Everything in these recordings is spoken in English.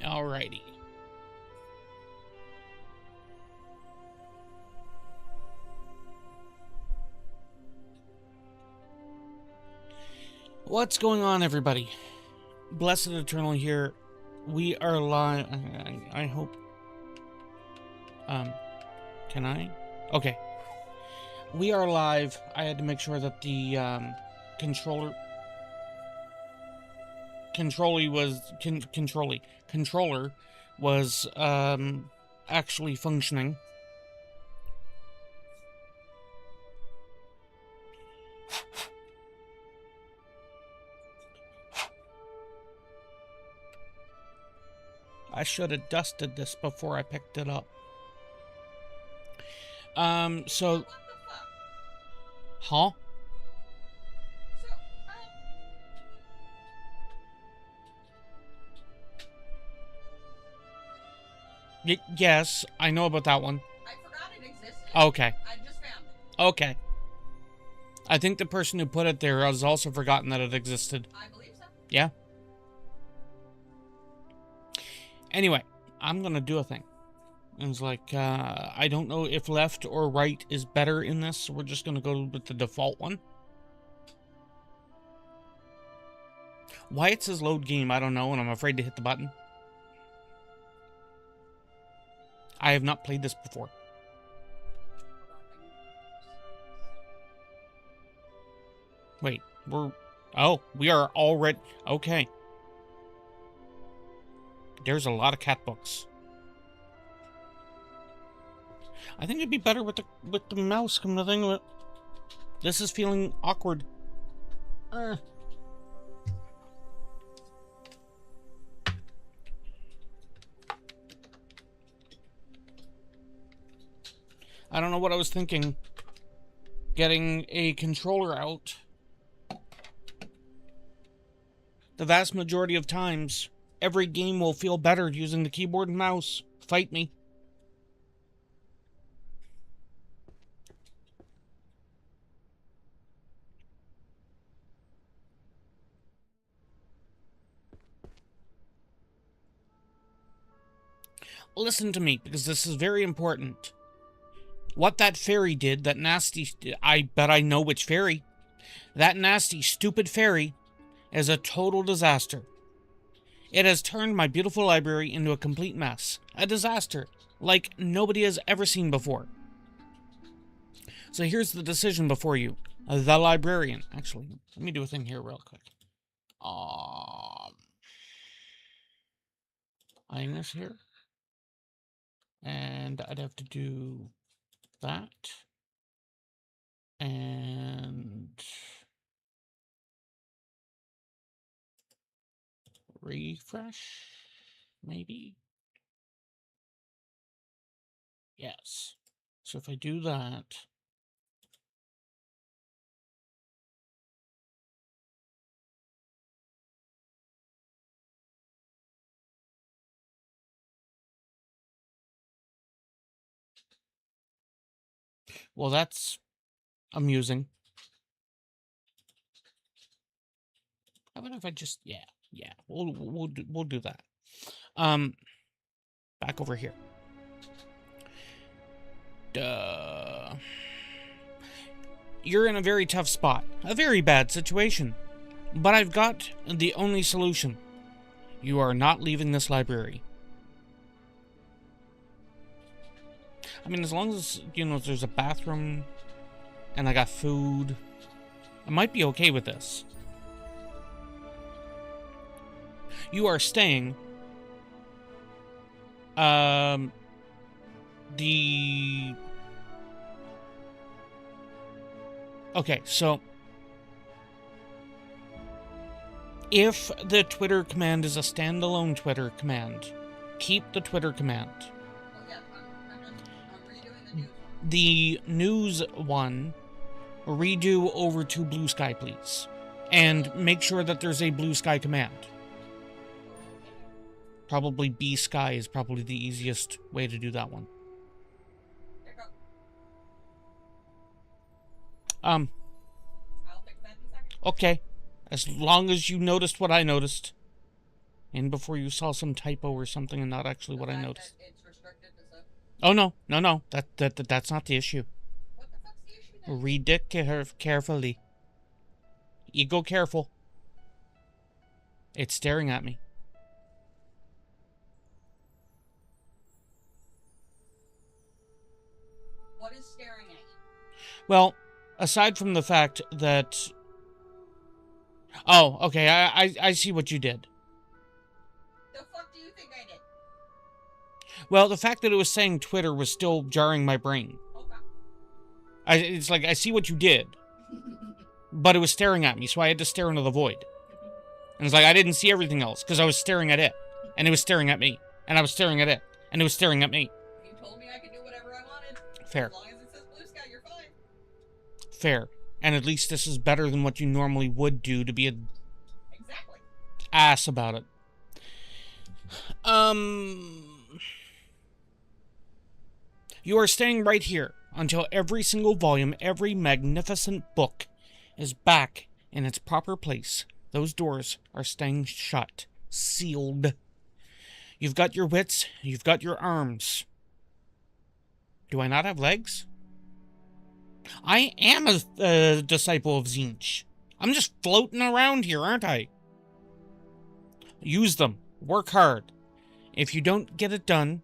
Alrighty. What's going on, everybody? Blessed Eternal here. We are live. I hope. Can I? Okay. We are live. I had to make sure that the controller was actually functioning. I should have dusted this before I picked it up. So... Huh? Yes, I know about that one. I forgot it existed. Okay. I just found it. Okay. I think the person who put it there has also forgotten that it existed. I believe so. Yeah. Anyway, I'm gonna do a thing. And it's like, I don't know if left or right is better in this, so we're just gonna go with the default one. Why it says load game, I don't know, and I'm afraid to hit the button. I have not played this before. Wait, we are already, okay. There's a lot of cat books. I think it'd be better with the mouse, come to think of it. This is feeling awkward. I don't know what I was thinking. Getting a controller out. The vast majority of times, every game will feel better using the keyboard and mouse. Fight me. Listen to me, because this is very important. What that fairy did, that nasty... I bet I know which fairy. That nasty, stupid fairy is a total disaster. It has turned my beautiful library into a complete mess. A disaster, like nobody has ever seen before. So here's the decision before you. The Librarian. Actually, let me do a thing here real quick. I'm this here. And I'd have to do that. And refresh, maybe? Yes. So if I do that, well, that's amusing. How about if I just, yeah, we'll do that. Back over here. You're in a very tough spot, a very bad situation, but I've got the only solution. You are not leaving this library. I mean, as long as, you know, there's a bathroom and I got food, I might be okay with this. You are staying. Okay, so if the Twitter command is a standalone Twitter command, keep the Twitter command. Well, yeah, I'm redoing The news one, redo over to Blue Sky, please. And make sure that there's a Blue Sky command. Probably B Sky is probably the easiest way to do that one. There you go. I'll fix that in a second. Okay. As long as you noticed what I noticed. And before you saw some typo or something and not actually what I noticed. It's restricted to so. Oh, no. That's not the issue. What the fuck's the issue then? Read it carefully. Ego careful. It's staring at me. What is staring at you? Well, aside from the fact that... Oh, okay, I see what you did. The fuck do you think I did? Well, the fact that it was saying Twitter was still jarring my brain. Okay. It's like, I see what you did. But it was staring at me, so I had to stare into the void. And it's like, I didn't see everything else, because I was staring at it. And it was staring at me. And I was staring at it. And it was staring at me. You told me I could do whatever I wanted. Fair. As long as it says blue sky, you're fine. Fair. And at least this is better than what you normally would do to be an Exactly. ass about it. You are staying right here until every single volume, every magnificent book is back in its proper place. Those doors are staying shut, sealed. You've got your wits, you've got your arms. Do I not have legs? I am a disciple of Tzeentch. I'm just floating around here, aren't I? Use them. Work hard. If you don't get it done,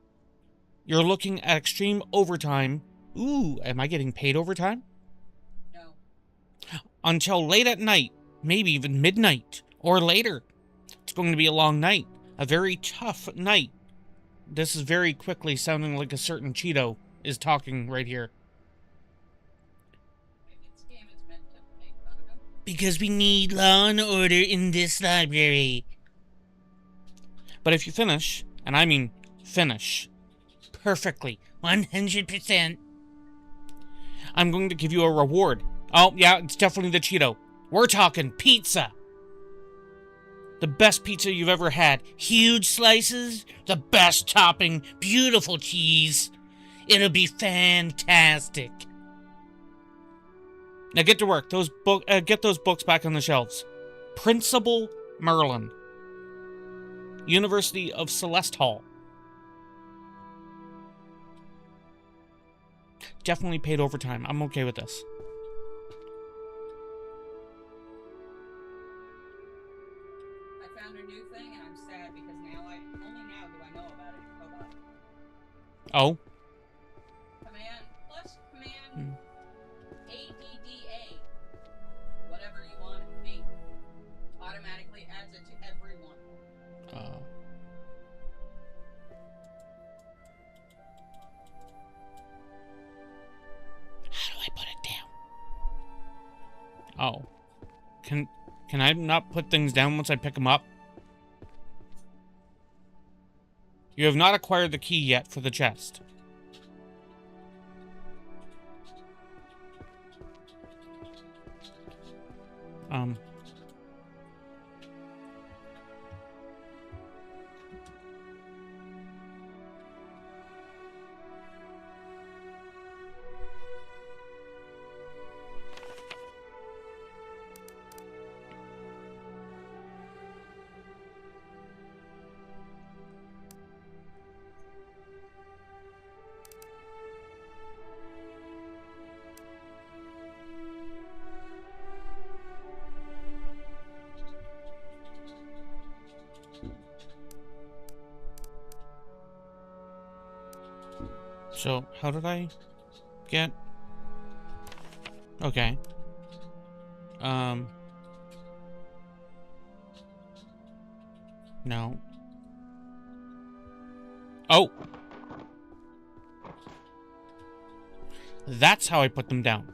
you're looking at extreme overtime. Ooh, am I getting paid overtime? No. Until late at night, maybe even midnight, or later. It's going to be a long night. A very tough night. This is very quickly sounding like a certain Cheeto is talking right here. Maybe this game is meant to make fun of him. Because we need law and order in this library. But if you finish, and I mean finish, perfectly, 100%, I'm going to give you a reward. Oh, yeah, it's definitely the Cheeto. We're talking pizza. The best pizza you've ever had. Huge slices, the best topping, beautiful cheese. It'll be fantastic. Now get to work. Get those books back on the shelves. Principal Merlin. University of Celeste Hall. Definitely paid overtime. I'm okay with this. I found a new thing and I'm sad because only now do I know about it. Hold on. Oh? Command plus command ADDA. Whatever you want it to be. Automatically adds it to everyone. How do I put it down? Oh. Can I not put things down once I pick them up? You have not acquired the key yet for the chest. So, how did I get... Okay. No. Oh! That's how I put them down.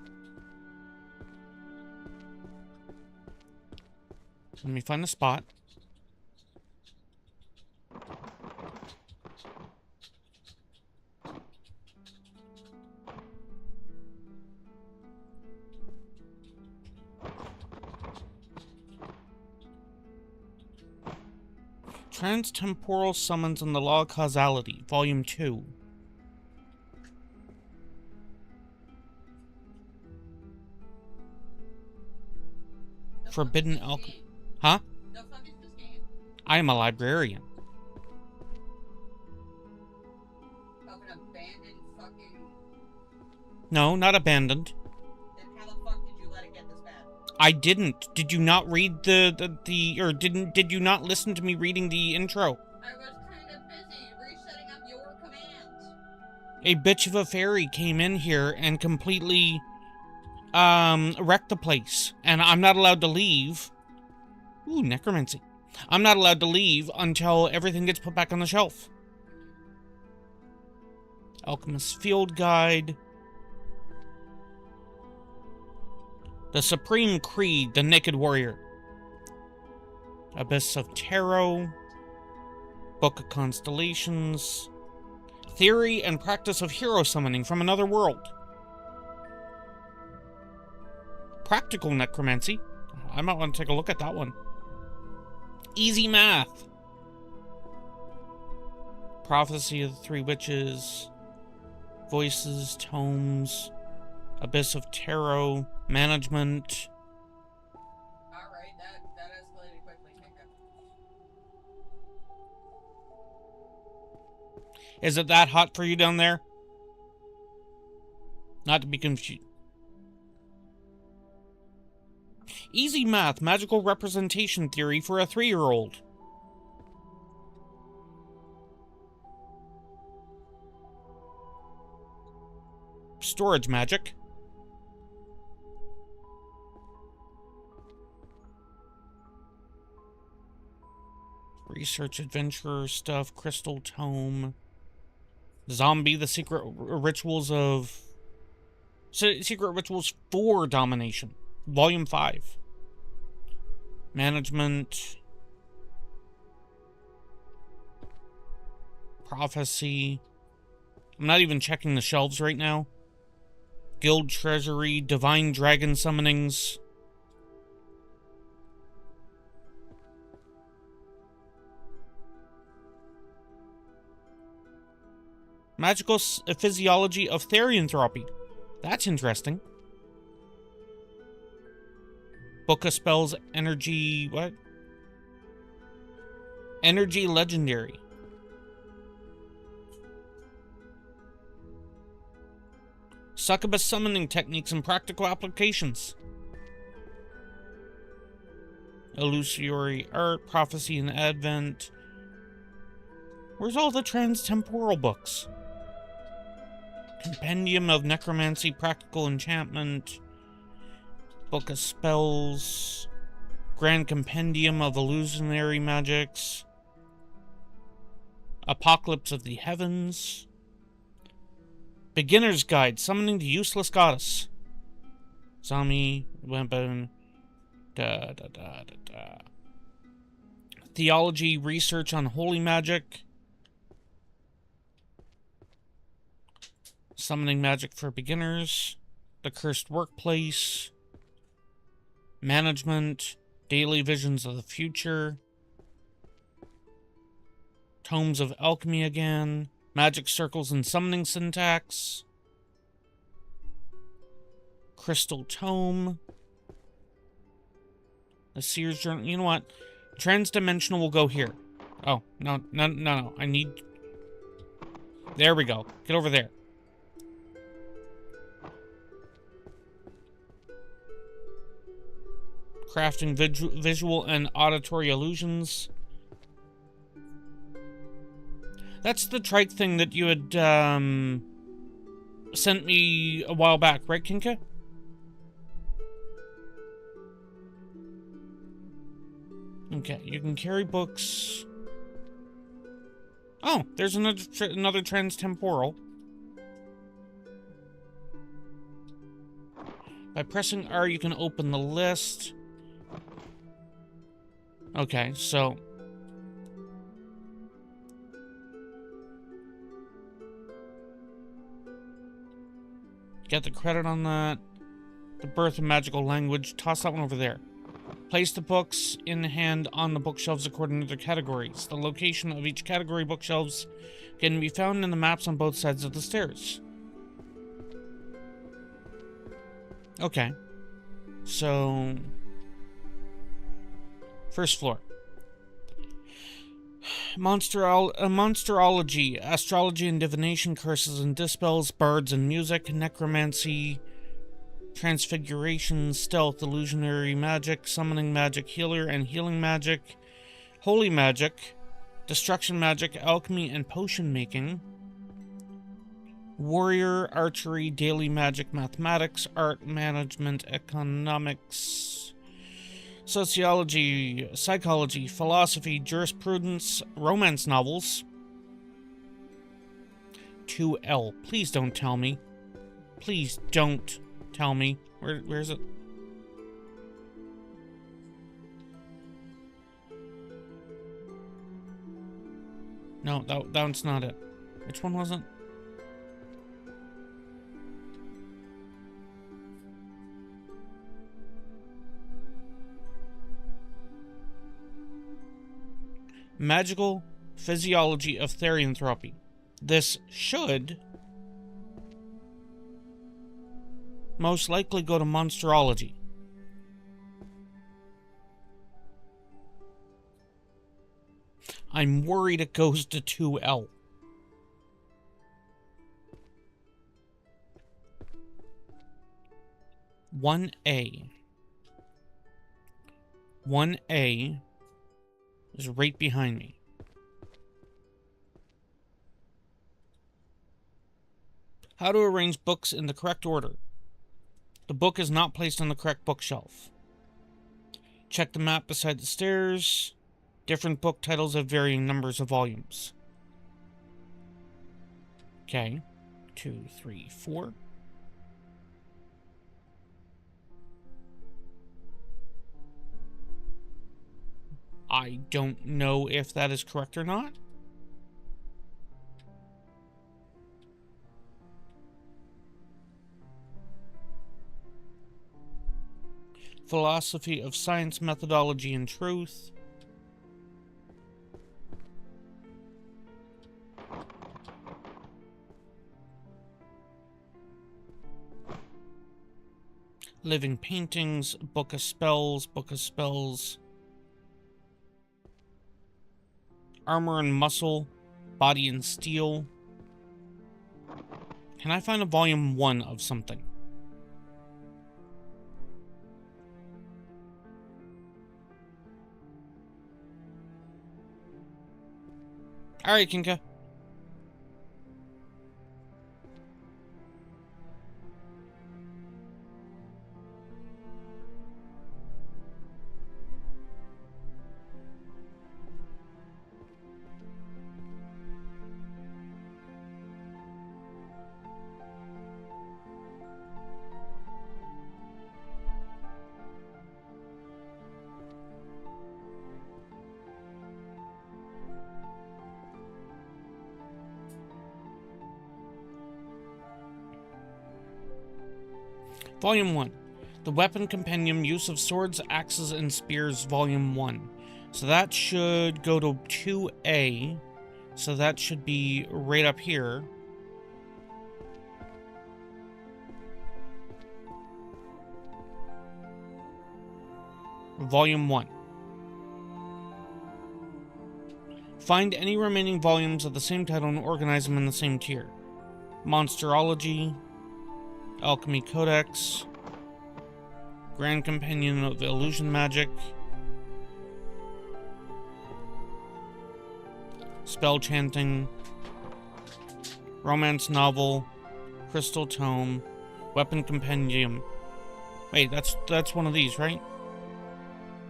Let me find the spot. Transtemporal Summons and the Law of Causality, Volume 2. Forbidden Alchemy. Huh? The fuck is this game? I am a librarian. Of an abandoned fucking... No, not abandoned. Then how the fuck did you let it get this bad? I didn't. Did you not read did you not listen to me reading the intro? I was kind of busy resetting up your commands. A bitch of a fairy came in here and completely wrecked the place, and I'm not allowed to leave. Ooh, necromancy. I'm not allowed to leave until everything gets put back on the shelf. Alchemist's Field Guide. The Supreme Creed, the Naked Warrior. Abyss of Tarot. Book of Constellations. Theory and Practice of Hero Summoning from Another World. Practical Necromancy. I might want to take a look at that one. Easy Math. Prophecy of the Three Witches. Voices, Tomes. Abyss of Tarot. Management. Alright, that escalated quickly, Kinka. Is it that hot for you down there? Not to be confused. Easy Math, Magical Representation Theory for a 3-year-old. Storage Magic. Research Adventure stuff, Crystal Tome. Zombie, the Secret Rituals of... Secret Rituals for Domination. Volume 5. Management. Prophecy. I'm not even checking the shelves right now. Guild Treasury. Divine Dragon Summonings. Magical Physiology of Therianthropy. That's interesting. Book of Spells, Energy... what? Energy Legendary. Succubus Summoning Techniques and Practical Applications. Illusory Art, Prophecy and Advent. Where's all the trans-temporal books? Compendium of Necromancy, Practical Enchantment. Book of Spells. Grand Compendium of Illusionary Magics. Apocalypse of the Heavens. Beginner's Guide, Summoning the Useless Goddess. Zombie, Weapon. Theology, Research on Holy Magic. Summoning Magic for Beginners. The Cursed Workplace. Management. Daily Visions of the Future. Tomes of Alchemy again. Magic Circles and Summoning Syntax. Crystal Tome. The Seer's Journal. You know what? Transdimensional will go here. Oh, no. I need... There we go. Get over there. Crafting visual and auditory illusions. That's the trike thing that you had sent me a while back, right, Kinka? Okay, you can carry books. Oh, there's another trans-temporal. By pressing R, you can open the list. Okay, so... Get the credit on that. The Birth of Magical Language. Toss that one over there. Place the books in hand on the bookshelves according to their categories. The location of each category bookshelves can be found in the maps on both sides of the stairs. Okay. So... First floor. Monsterology, astrology and divination, curses and dispels, bards and music, necromancy, transfiguration, stealth, illusionary magic, summoning magic, healer and healing magic, holy magic, destruction magic, alchemy and potion making, warrior, archery, daily magic, mathematics, art, management, economics, sociology, psychology, philosophy, jurisprudence, romance novels. 2L. Please don't tell me. Please don't tell me. Where is it? No, that's not it. Which one was it? Magical physiology of therianthropy. This should most likely go to monsterology. I'm worried it goes to 2L. One A is right behind me. How to arrange books in the correct order. The book is not placed on the correct bookshelf. Check the map beside the stairs. Different book titles have varying numbers of volumes. Okay. 2, 3, 4. I don't know if that is correct or not. Philosophy of science, methodology, and truth. Living paintings, book of spells, armor and muscle, body and steel. Can I find a volume 1 of something? Alright, Kinka. Volume 1. The Weapon Compendium, Use of Swords, Axes, and Spears, Volume 1. So that should go to 2A. So that should be right up here. Volume 1. Find any remaining volumes of the same title and organize them in the same tier. Monsterology, Alchemy Codex, Grand Companion of Illusion Magic, Spell Chanting, Romance Novel, Crystal Tome, Weapon Compendium. Wait, that's one of these, right?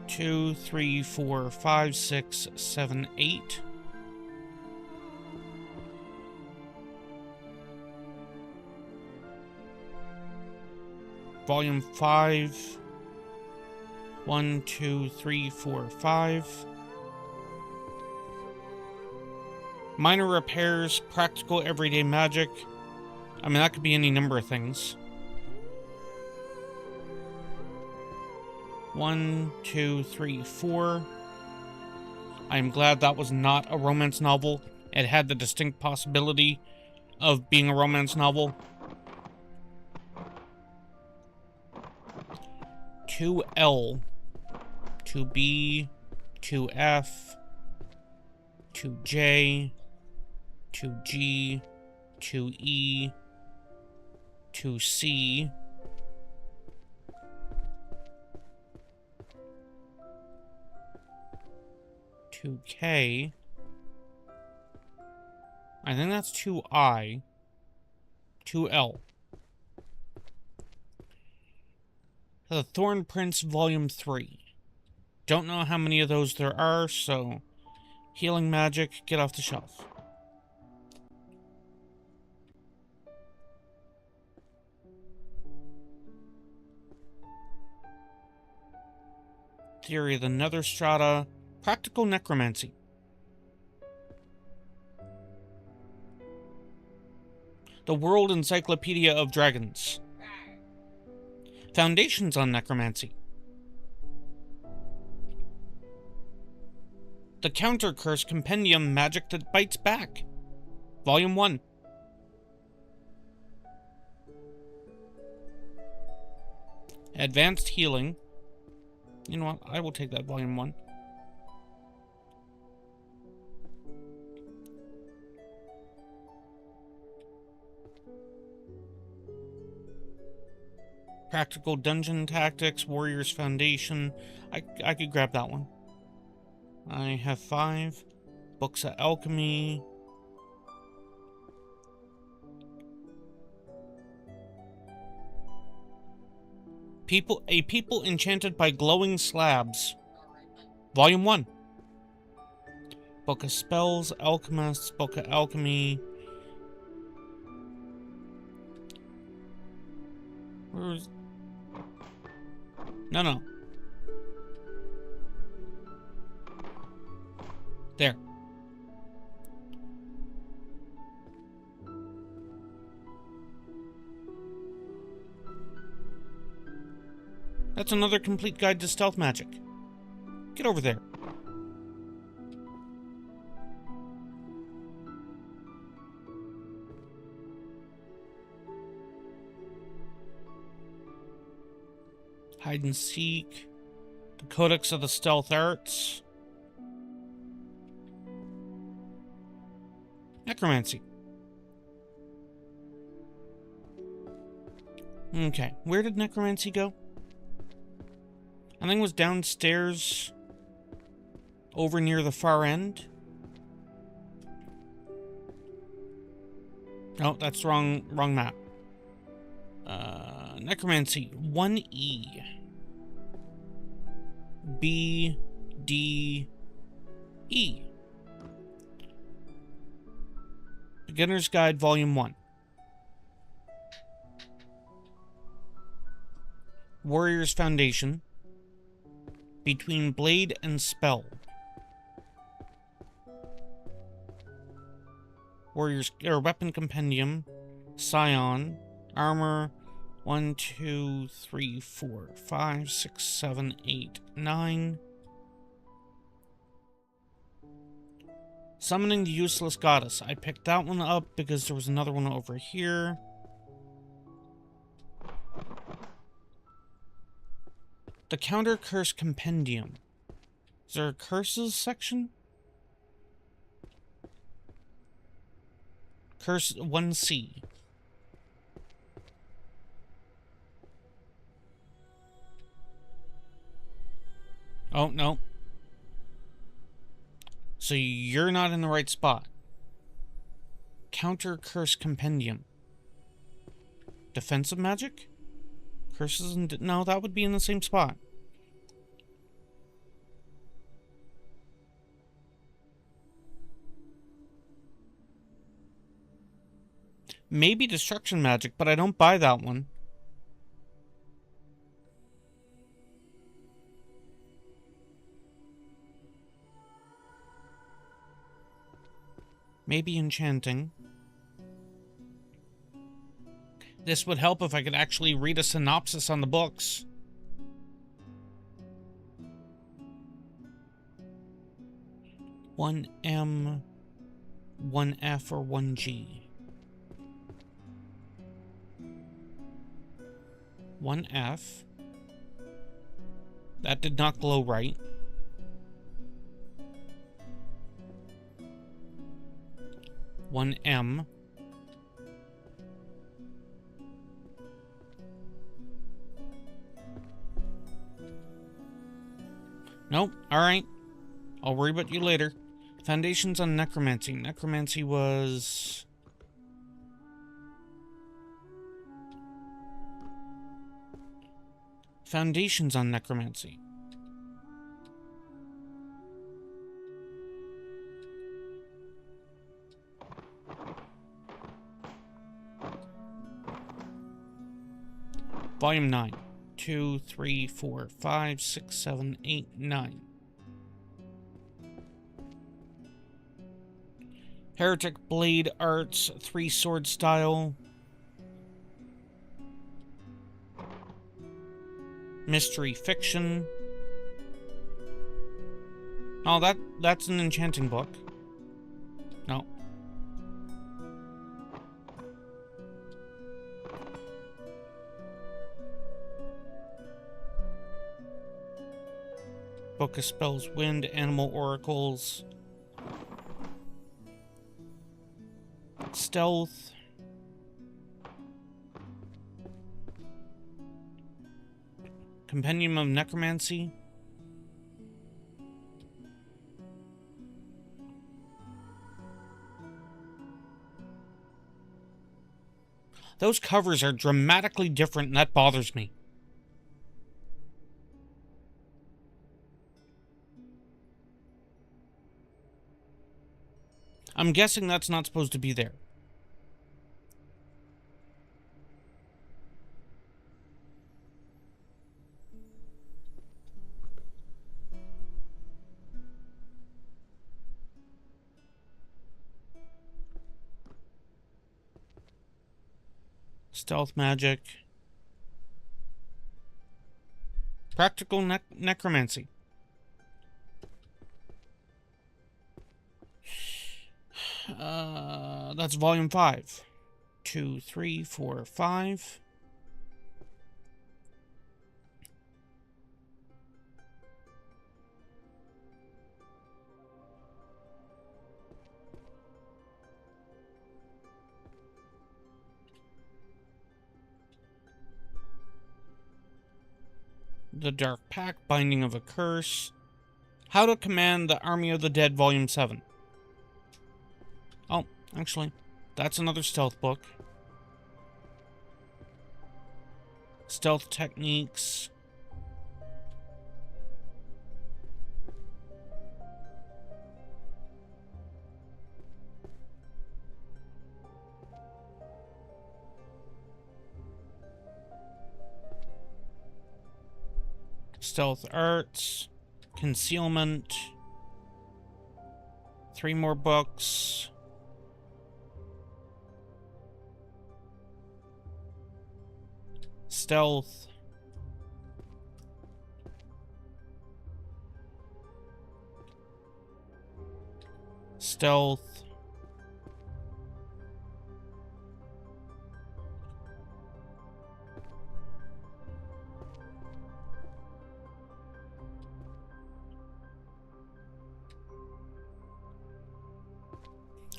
2, 3, 4, 5, 6, 7, 8. Volume 5. 1, 2, 3, 4, 5. Minor repairs, practical everyday magic. I mean, that could be any number of things. 1, 2, 3, 4. I am glad that was not a romance novel. It had the distinct possibility of being a romance novel. 2L, 2B, 2F, 2J, 2G, 2E, 2C, 2K. I think that's 2I, 2L. The Thorn Prince Volume 3. Don't know how many of those there are, so healing magic, get off the shelf. Theory of the Nether Strata, Practical Necromancy. The World Encyclopedia of Dragons. Foundations on Necromancy. The Counter Curse Compendium, Magic That Bites Back. Volume 1. Advanced Healing. You know what? I will take that Volume 1. Practical Dungeon Tactics, Warriors Foundation. I could grab that one. I have 5. Books of Alchemy. A People Enchanted by Glowing Slabs. Volume 1. Book of Spells, Alchemists, Book of Alchemy. Where's... No. There. That's another complete guide to stealth magic. Get over there. Hide and Seek. The Codex of the Stealth Arts. Necromancy. Okay, where did Necromancy go? I think it was downstairs, over near the far end. Oh, that's wrong map. Necromancy, 1E. B, D, E. Beginner's Guide, Volume 1. Warriors Foundation. Between Blade and Spell. Warriors or Weapon Compendium. Scion. Armor. 1, 2, 3, 4, 5, 6, 7, 8, 9. Summoning the Useless Goddess. I picked that one up because there was another one over here. The Counter Curse Compendium. Is there a curses section? Curse 1C. Oh, no. So you're not in the right spot. Counter Curse Compendium. Defensive magic? Curses and... No, that would be in the same spot. Maybe destruction magic, but I don't buy that one. Maybe enchanting. This would help if I could actually read a synopsis on the books. One M, 1F, or 1G. 1F. That did not glow right. 1M. Nope. Alright. I'll worry about you later. Foundations on necromancy. Necromancy was... Foundations on necromancy. Volume 9. 2, 3, 4, 5, 6, 7, 8, 9. Heretic Blade Arts, 3 sword style. Mystery fiction. Oh, that's an enchanting book. No. Book of Spells, Wind, Animal Oracles. Stealth. Compendium of Necromancy. Those covers are dramatically different, and that bothers me. I'm guessing that's not supposed to be there. Stealth magic. Practical necromancy. That's volume 5. 2, 3, 4, 5. The Dark Pact, Binding of a Curse. How to Command the Army of the Dead, Volume 7. Oh, actually, that's another stealth book. Stealth Techniques. Stealth Arts. Concealment. 3 more books. Stealth. Stealth.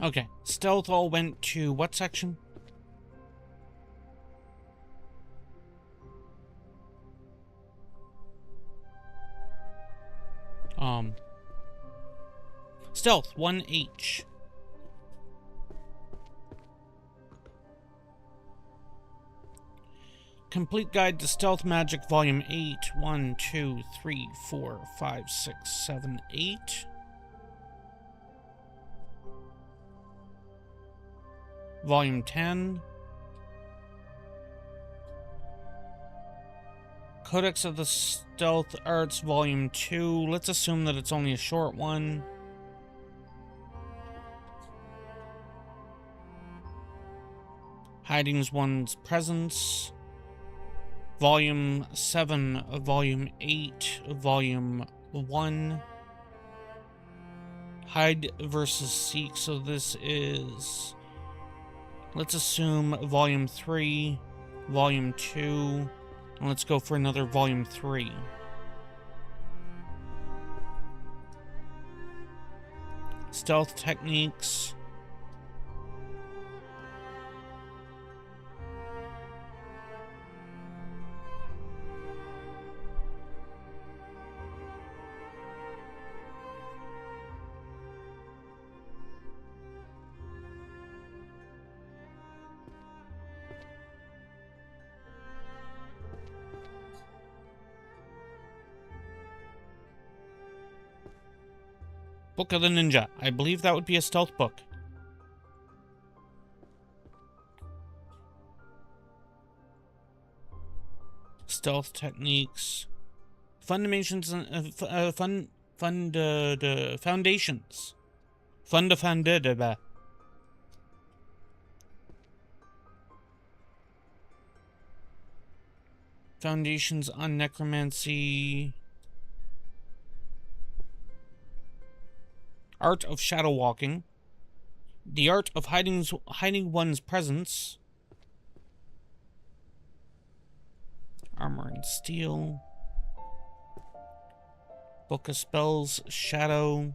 Okay, stealth all went to what section? Stealth, 1H. Complete Guide to Stealth Magic, Volume 8. 1, 2, 3, 4, 5, 6, 7, 8. Volume 10. Codex of the Stealth Arts, Volume 2. Let's assume that it's only a short one. Hiding's One's Presence. Volume 7, Volume 8, Volume 1. Hide versus Seek, so this is... Let's assume Volume 3, Volume 2, and let's go for another Volume 3. Stealth Techniques. Book of the Ninja. I believe that would be a stealth book. Stealth techniques. Foundations. Foundations. Funded. Foundations on necromancy. Art of shadow walking. The art of hiding one's presence. Armor and steel. Book of spells. Shadow.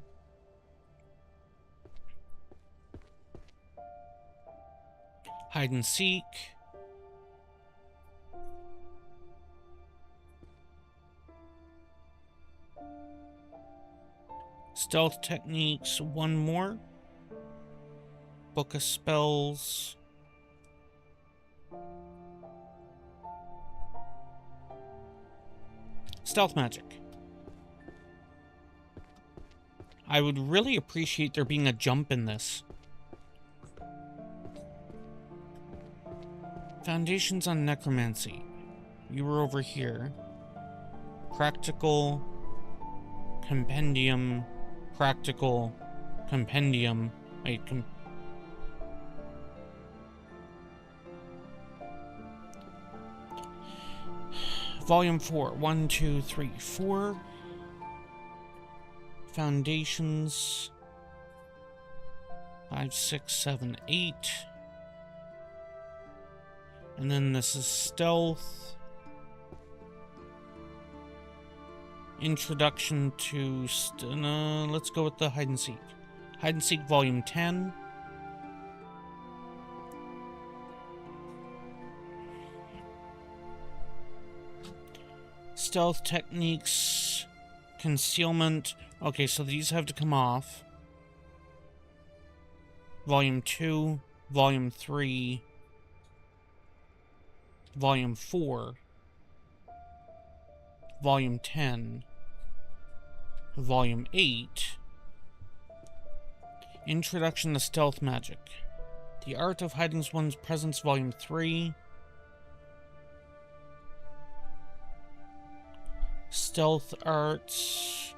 Hide and seek. Stealth techniques, one more. Book of spells. Stealth magic. I would really appreciate there being a jump in this. Foundations on necromancy. You were over here. Practical. Compendium. Practical. Compendium. Wait, Volume 4. 1, 2, 3, 4. Foundations. 5, 6, 7, 8. And then this is stealth. Introduction to... let's go with the hide and seek. Hide and seek volume 10. Stealth techniques. Concealment. Okay, so these have to come off. Volume 2. Volume 3. Volume 4. Volume 10. Volume 8. Introduction to Stealth Magic. The Art of Hiding One's Presence, Volume 3. Stealth Arts.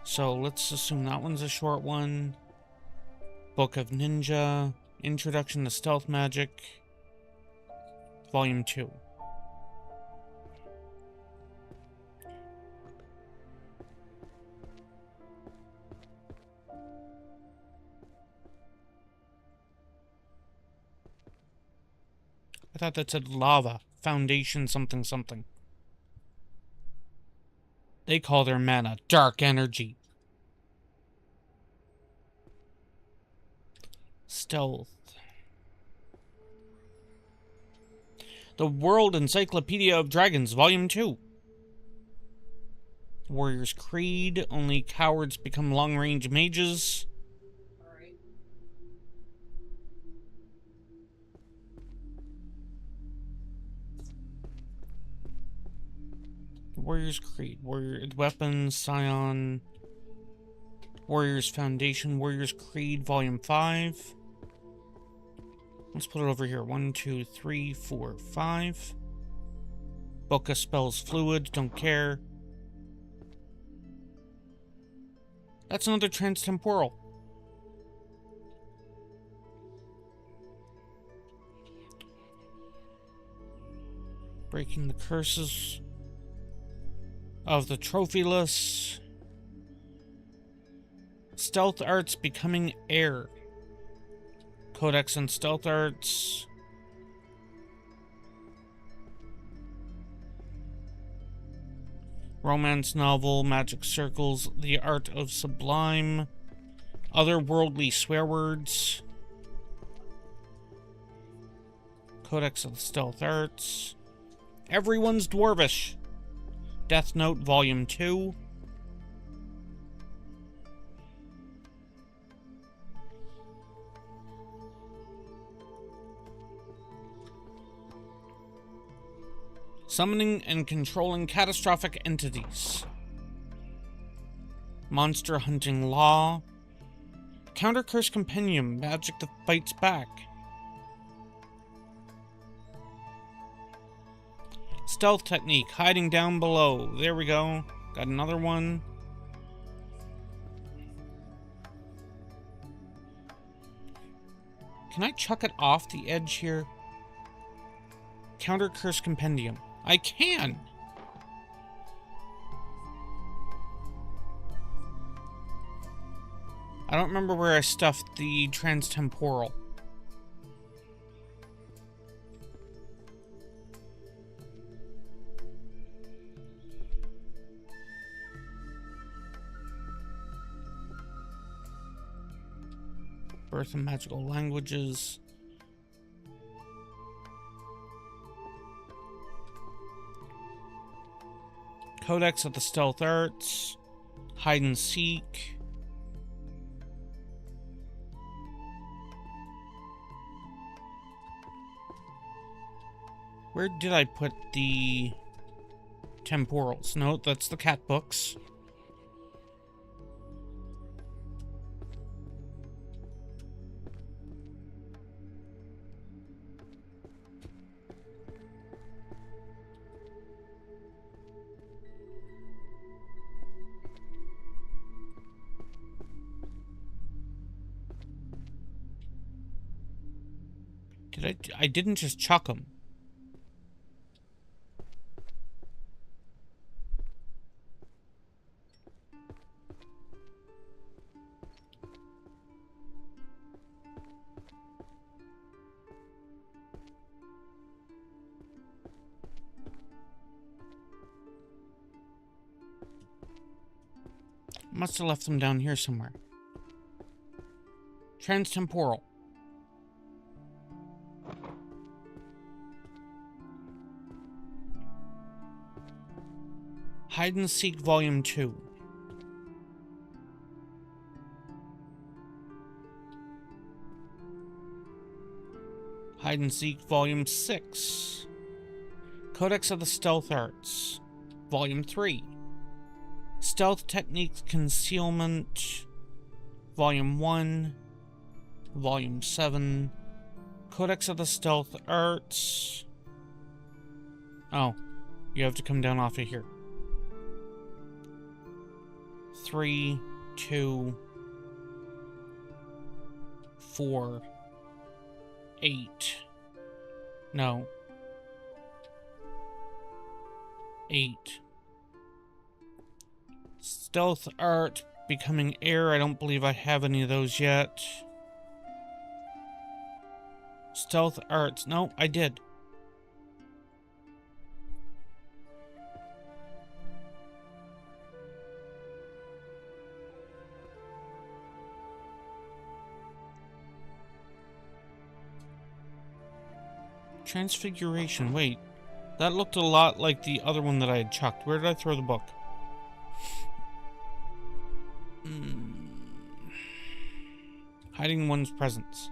So let's assume that one's a short one. Book of Ninja. Introduction to Stealth Magic. Volume 2. I thought that said lava. Foundation something something. They call their mana dark energy. Stealth. The World Encyclopedia of Dragons, Volume 2. Warrior's Creed. Only cowards become long-range mages. Alright. Warrior's Creed. Warrior Weapons, Scion. Warrior's Foundation. Warrior's Creed, Volume 5. Let's put it over here. 1, 2, 3, 4, 5. Book of Spells Fluid. Don't care. That's another transtemporal. Breaking the curses of the trophyless. Stealth Arts Becoming Air. Codex and Stealth Arts. Romance novel, Magic Circles, The Art of Sublime. Otherworldly Swear Words. Codex of the Stealth Arts. Everyone's Dwarvish. Death Note Volume 2. Summoning and controlling catastrophic entities. Monster hunting law. Counter curse compendium. Magic that fights back. Stealth technique. Hiding down below. There we go. Got another one. Can I chuck it off the edge here? Counter curse compendium. I can! I don't remember where I stuffed the transtemporal. Birth of magical languages. Codex of the Stealth Arts. Hide and seek. Where did I put the temporals? No, that's the cat books. I didn't just chuck them. Must have left them down here somewhere. Transtemporal. Hide and Seek Volume 2. Hide and Seek Volume 6. Codex of the Stealth Arts. Volume 3. Stealth Techniques Concealment. Volume 1. Volume 7. Codex of the Stealth Arts. Oh, you have to come down off of here. 3, 2, 4, 8. No. 8. Stealth Art, Becoming Air. I don't believe I have any of those yet. Stealth Arts. No, I did. Transfiguration. Wait. That looked a lot like the other one that I had chucked. Where did I throw the book? Hiding one's presence.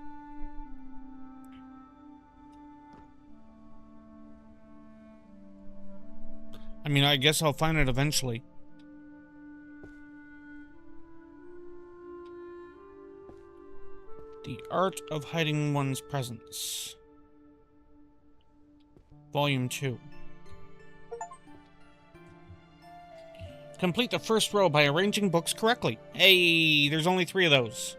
I mean, I guess I'll find it eventually. The Art of Hiding One's Presence. Volume 2. Complete the first row by arranging books correctly. Hey, there's only 3 of those.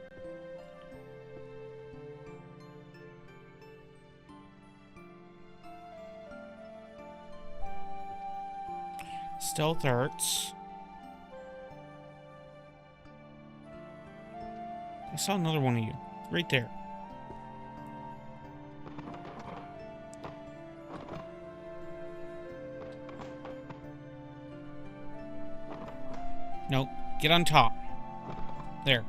Stealth Arts. I saw another one of you. Right there. Nope. Get on top. There.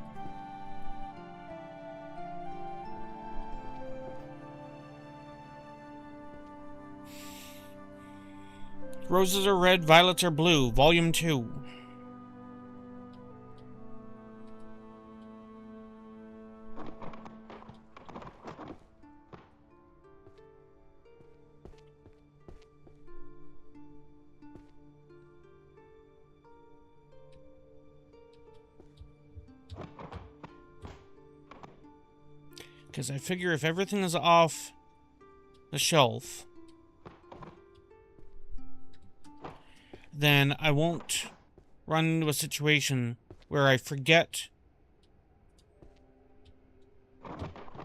Roses are red, violets are blue. Volume 2. Because I figure if everything is off the shelf, then I won't run into a situation where I forget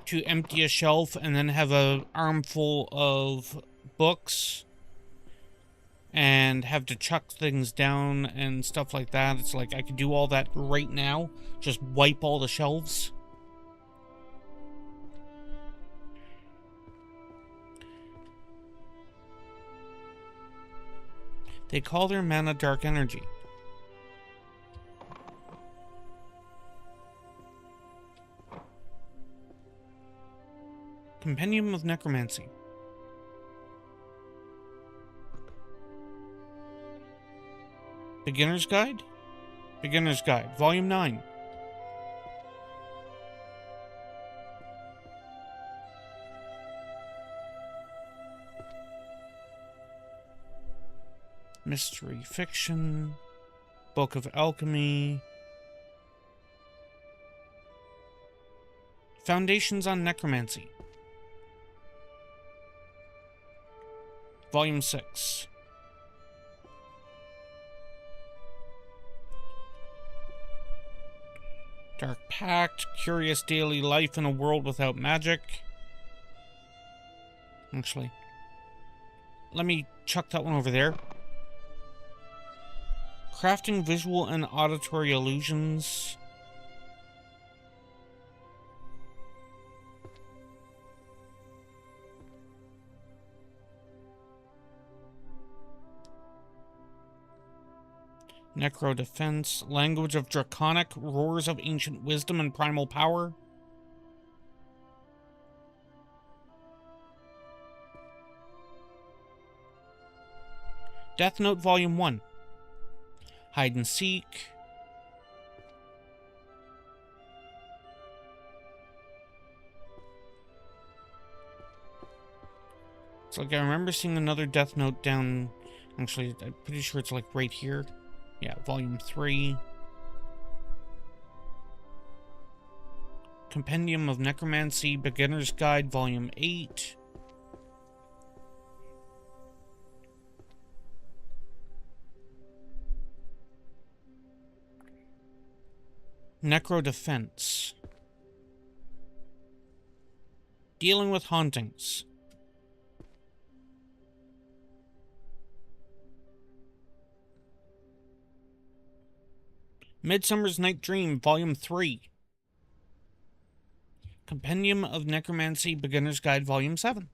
to empty a shelf and then have an armful of books and have to chuck things down and stuff like that. It's like I could do all that right now. Just wipe all the shelves. They call their mana dark energy. Compendium of Necromancy. Beginner's Guide? Beginner's Guide, Volume 9. Mystery Fiction, Book of Alchemy, Foundations on Necromancy, Volume 6. Dark Pact, Curious Daily Life in a World Without Magic. Actually, let me chuck that one over there. Crafting Visual and Auditory Illusions. Necro Defense. Language of Draconic. Roars of Ancient Wisdom and Primal Power. Death Note Volume 1. Hide and Seek. It's like I remember seeing another Death Note down... Actually, I'm pretty sure it's like right here. Yeah, Volume 3. Compendium of Necromancy, Beginner's Guide, Volume 8. Necro Defense. Dealing with Hauntings. Midsummer's Night Dream, Volume 3. Compendium of Necromancy, Beginner's Guide, Volume 7.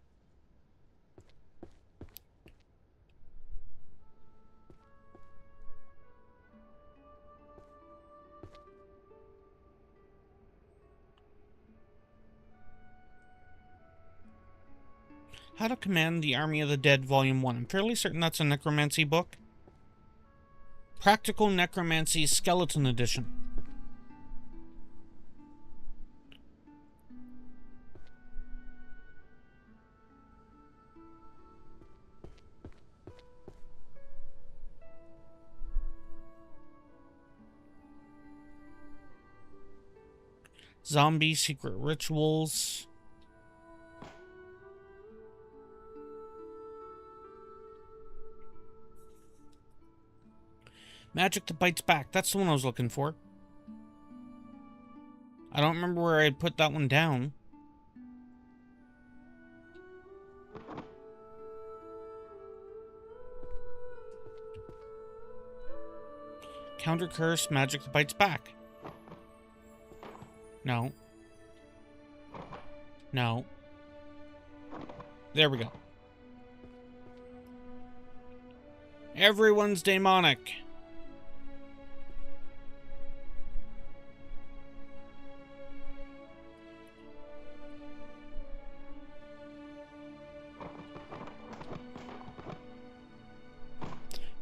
How to Command the Army of the Dead, Volume 1. I'm fairly certain that's a necromancy book. Practical Necromancy Skeleton Edition. Zombie Secret Rituals. Magic That Bites Back. That's the one I was looking for. I don't remember where I put that one down. Counter Curse, Magic That Bites Back. No. No. There we go. Everyone's demonic.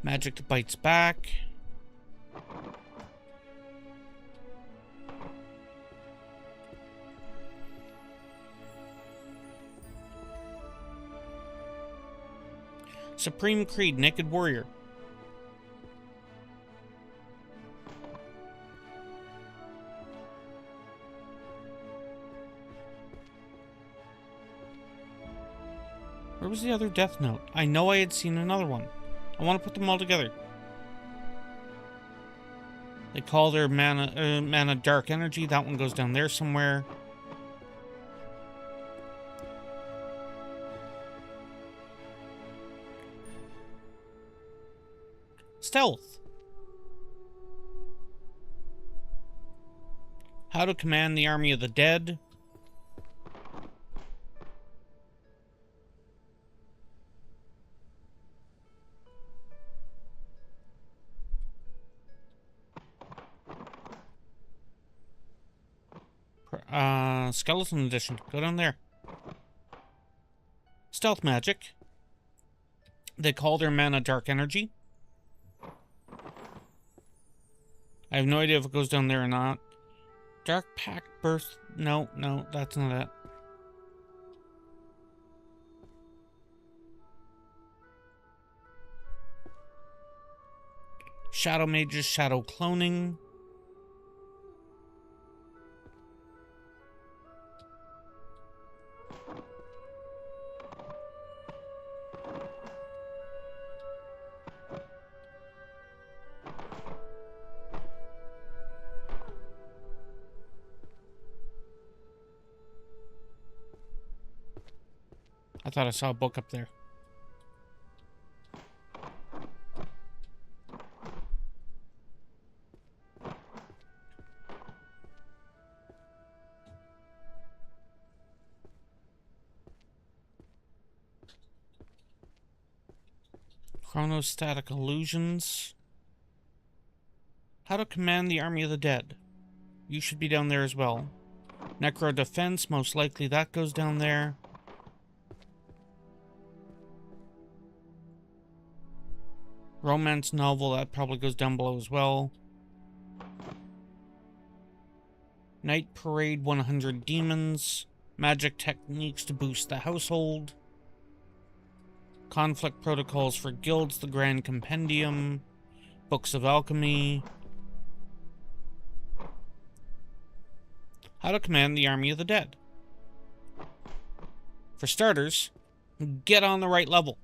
Magic That Bites Back. Supreme Creed, Naked Warrior. Where was the other death note? I know I had seen another one. I want to put them all together. They call their mana dark energy. That one goes down there somewhere. Stealth. How to command the army of the dead. Skeleton edition. Go down there. Stealth magic. They call their mana dark energy. I have no idea if it goes down there or not. Dark Pact Burst. No, that's not it. Shadow Mages, Shadow Cloning. I thought I saw a book up there. Chronostatic illusions. How to command the army of the dead. You should be down there as well. Necro defense, most likely that goes down there. Romance novel, that probably goes down below as well. Night Parade, 100 demons. Magic techniques to boost the household. Conflict protocols for guilds, the Grand Compendium. Books of alchemy. How to command the army of the dead. For starters, get on the right level.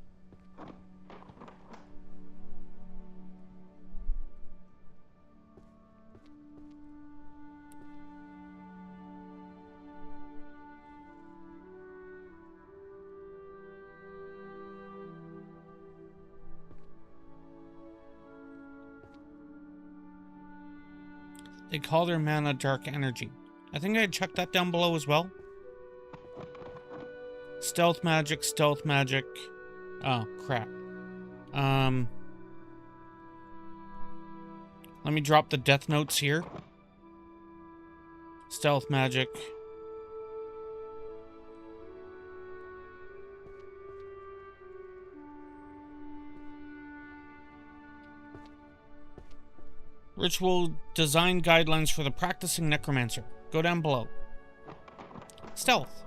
They call their mana dark energy. I think I checked that down below as well. Stealth magic, stealth magic. Oh, crap. Let me drop the death notes here. Stealth magic. Ritual design guidelines for the practicing necromancer. Go down below. Stealth.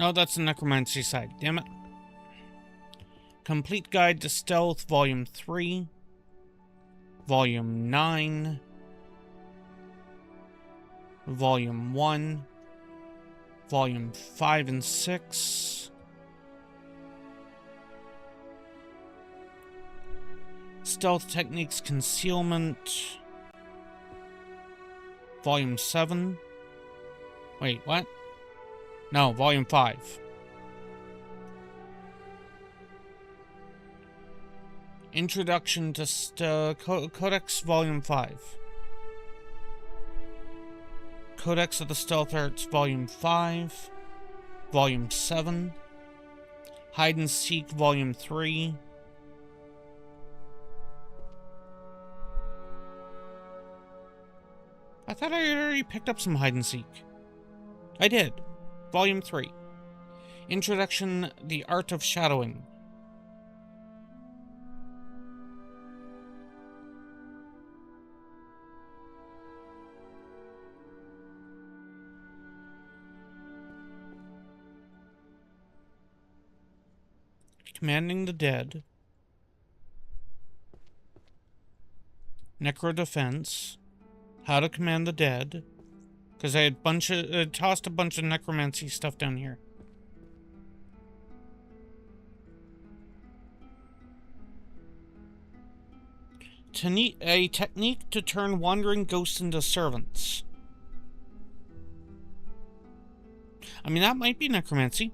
Oh, that's the necromancy side. Damn it. Complete Guide to Stealth, Volume 3. Volume 9. Volume 1. Volume 5 and 6. Stealth Techniques Concealment. Volume 7. Wait, what? No, Volume 5. Introduction to Codex Volume 5. Codex of the Stealth Arts Volume 5. Volume 7. Hide and Seek Volume 3. I thought I already picked up some Hide and Seek. I did. Volume 3. Introduction, The Art of Shadowing. Commanding the dead. Necro defense. How to command the dead. Because I had tossed a bunch of necromancy stuff down here. A technique to turn wandering ghosts into servants. I mean, that might be necromancy.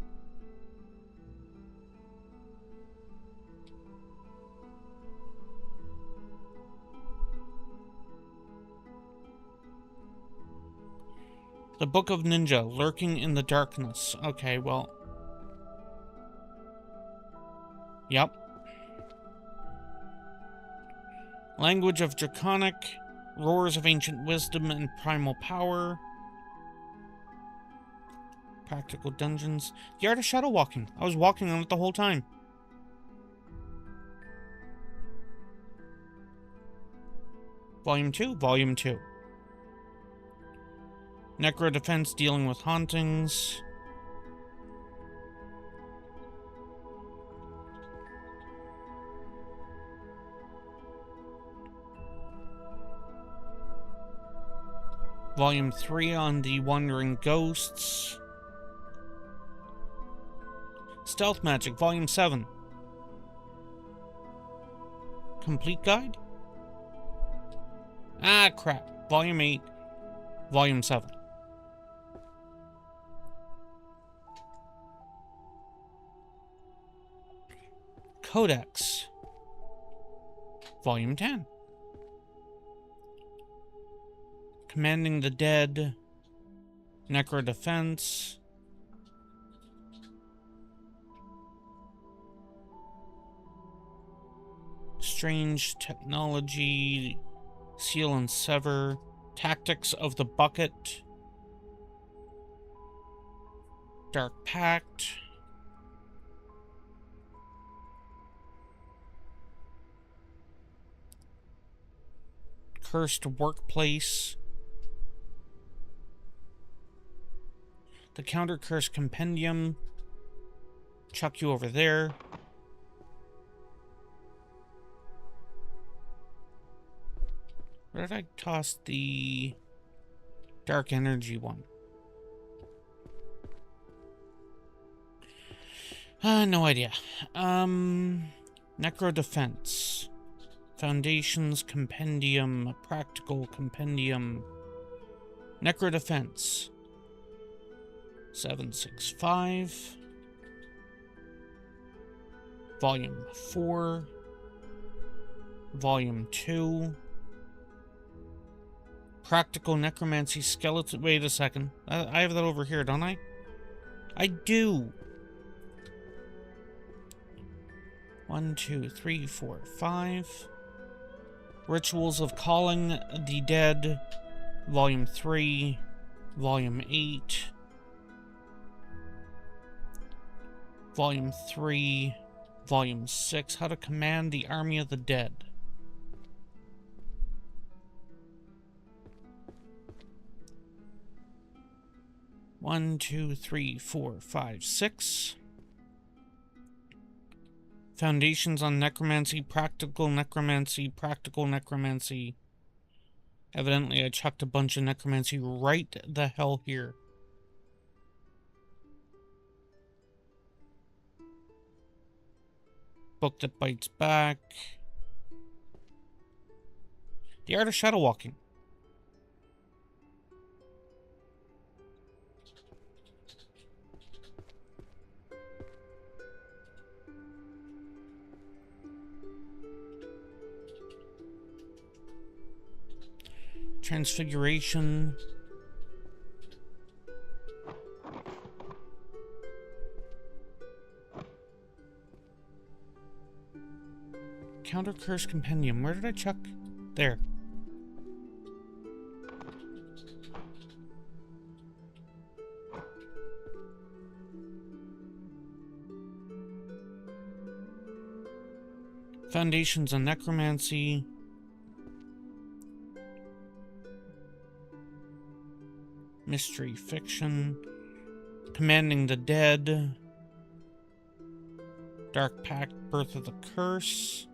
The Book of Ninja, lurking in the darkness. Okay, well. Yep. Language of Draconic, roars of ancient wisdom and primal power. Practical dungeons. The art of shadow walking. I was walking on it the whole time. Volume 2, Volume 2. Necro defense, dealing with hauntings. Volume 3 on the wandering ghosts. Stealth magic, Volume 7. Complete guide? Ah, crap. Volume 8, Volume 7. Codex, Volume 10. Commanding the Dead, Necro Defense, Strange Technology, Seal and Sever, Tactics of the Bucket, Dark Pact, Cursed Workplace, the Counter Curse Compendium, chuck you over there. Where did I toss the Dark Energy one? No idea. Necro Defense. Foundations Compendium. Practical Compendium. Necro Defense. 765. Volume 4. Volume 2. Practical Necromancy Skeleton. Wait a second. I have that over here, don't I? I do. 1, 2, 3, 4, 5. Rituals of Calling the Dead. Volume 3. Volume 8. Volume 3. Volume 6. How to Command the Army of the Dead. One, 2, 3, 4, 5, 6. Foundations on Necromancy, Practical Necromancy, Practical Necromancy. Evidently, I chucked a bunch of necromancy right the hell here. Book that bites back. The Art of Shadow Walking. Transfiguration. Counter Curse Compendium. Where did I chuck? There. Foundations on Necromancy. Mystery Fiction. Commanding the Dead. Dark Pact, Birth of the Curse.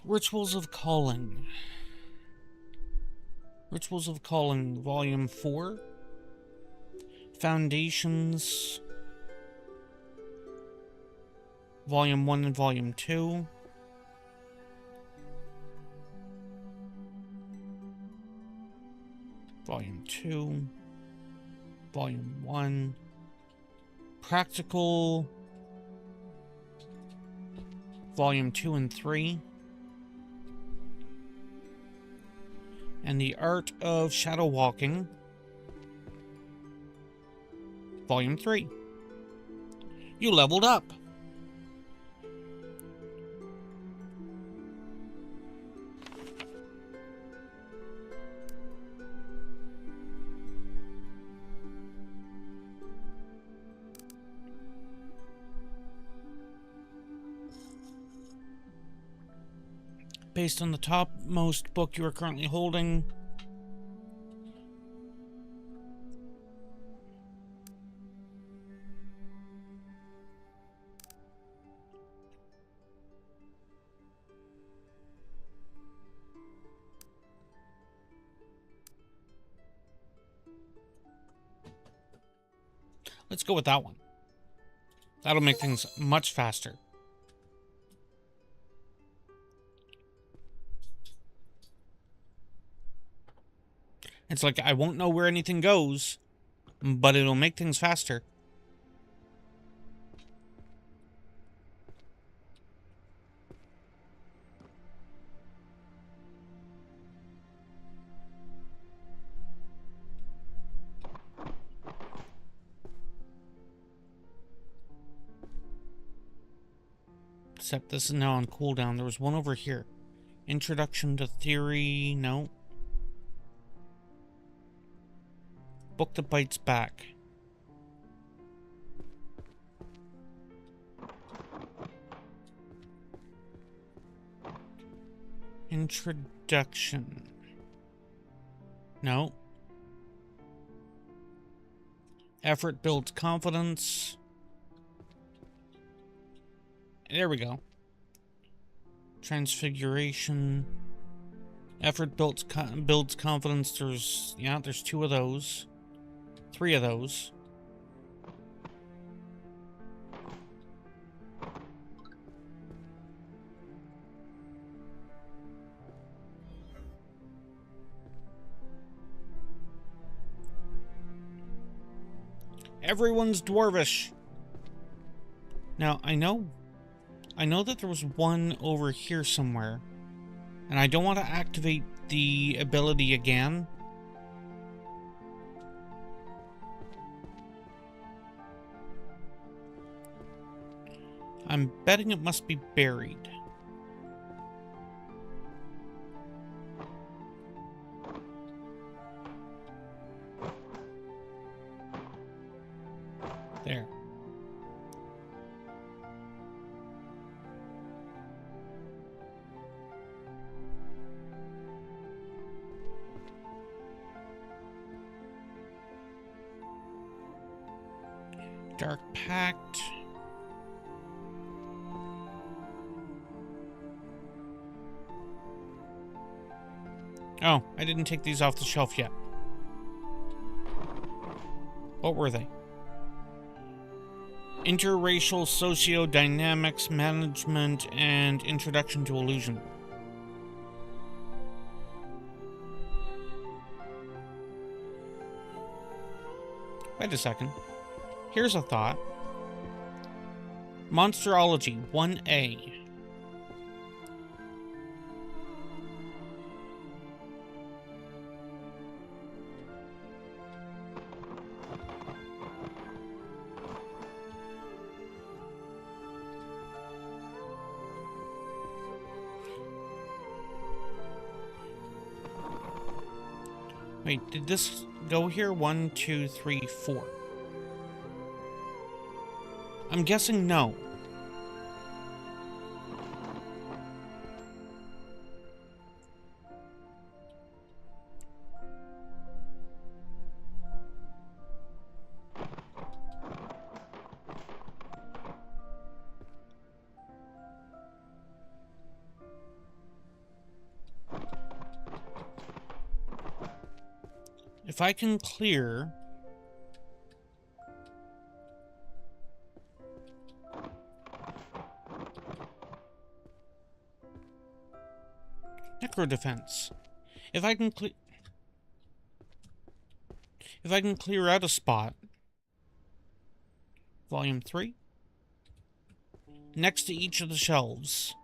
Rituals of Calling. Rituals of Calling, Volume 4. Foundations, Volume 1 and Volume 2. Volume 2. Volume 1. Practical, Volume 2 and 3. And the Art of Shadow Walking, Volume 3. You leveled up. Based on the topmost book you are currently holding, let's go with that one. That'll make things much faster. It's like I won't know where anything goes, but it'll make things faster. Except this is now on cooldown. There was one over here. Introduction to Theory, no. Book that Bites Back. Introduction. No. Effort builds confidence. There we go. Transfiguration. Effort builds confidence. There's 2 of those. 3 of those. Everyone's dwarvish. Now, I know that there was one over here somewhere, and I don't want to activate the ability again. I'm betting it must be buried. There. Dark Pact. Oh, I didn't take these off the shelf yet. What were they? Interracial Sociodynamics Management and Introduction to Illusion. Wait a second. Here's a thought. Monsterology 1A. Wait, did this go here? 1, 2, 3, 4. I'm guessing no. If I can clear... Necro defense. If I can clear out a spot. Volume 3. Next to each of the shelves.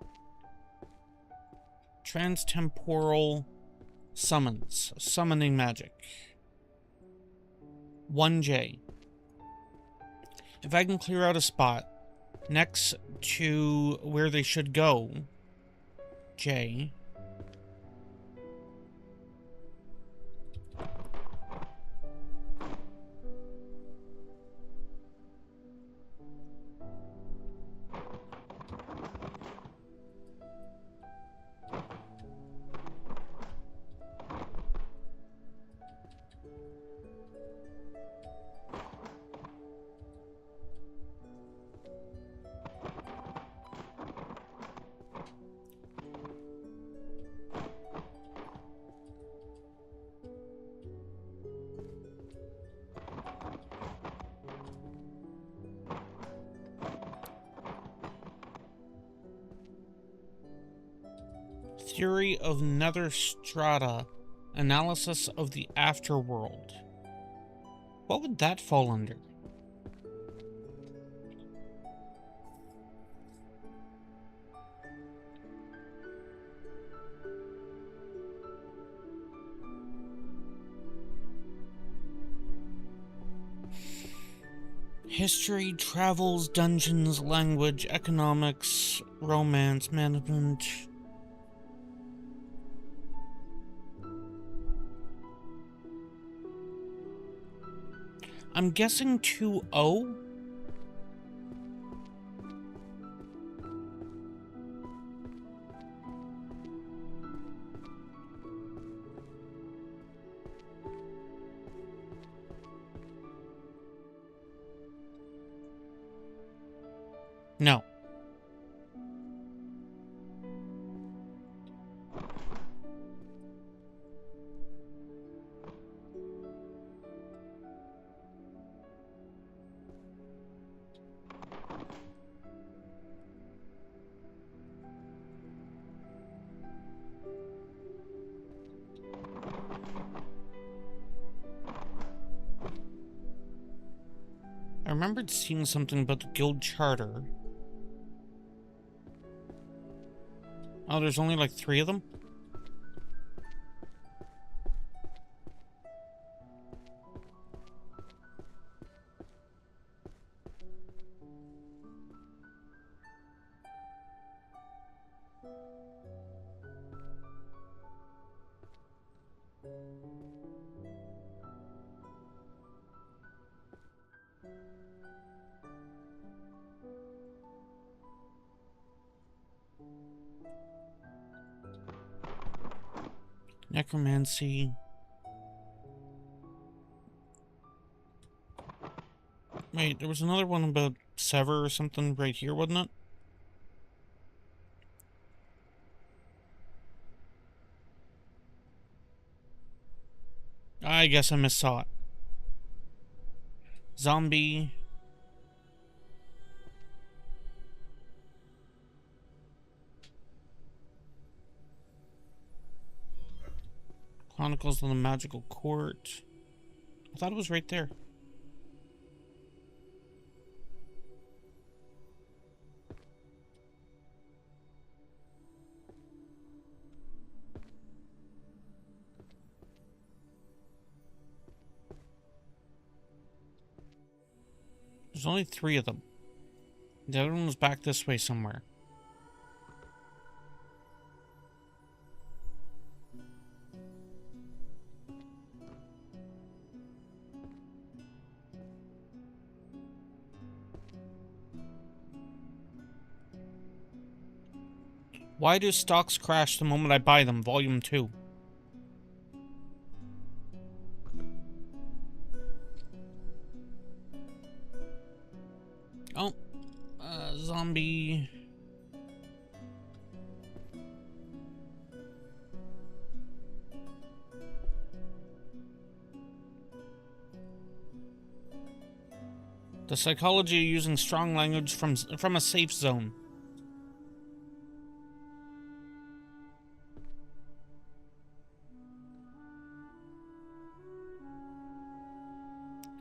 Transtemporal summons. Summoning magic. 1J. If I can clear out a spot next to where they should go, J. Theory of nether strata. Analysis of the afterworld. What would that fall under? History, travels, dungeons, language, economics, romance, management... I'm guessing 2-0? No. I remembered seeing something about the guild charter. Oh, there's only like 3 of them? Necromancy. Wait, there was another one about Sever or something right here, wasn't it? I guess I missaw it. Zombie. Chronicles of the Magical Court. I thought it was right there. There's only 3 of them. The other one was back this way somewhere. Why do stocks crash the moment I buy them? Volume 2. Oh. Zombie. The psychology of using strong language from a safe zone.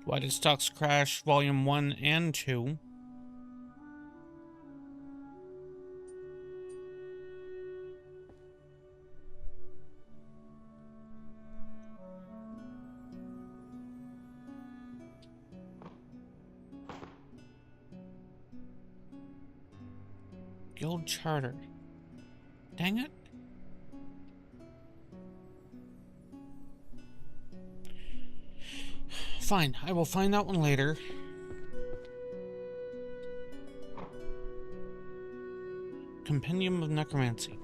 Why did stocks crash? Volume 1 and 2. Guild charter. Dang it. Fine, I will find that one later. Compendium of Necromancy.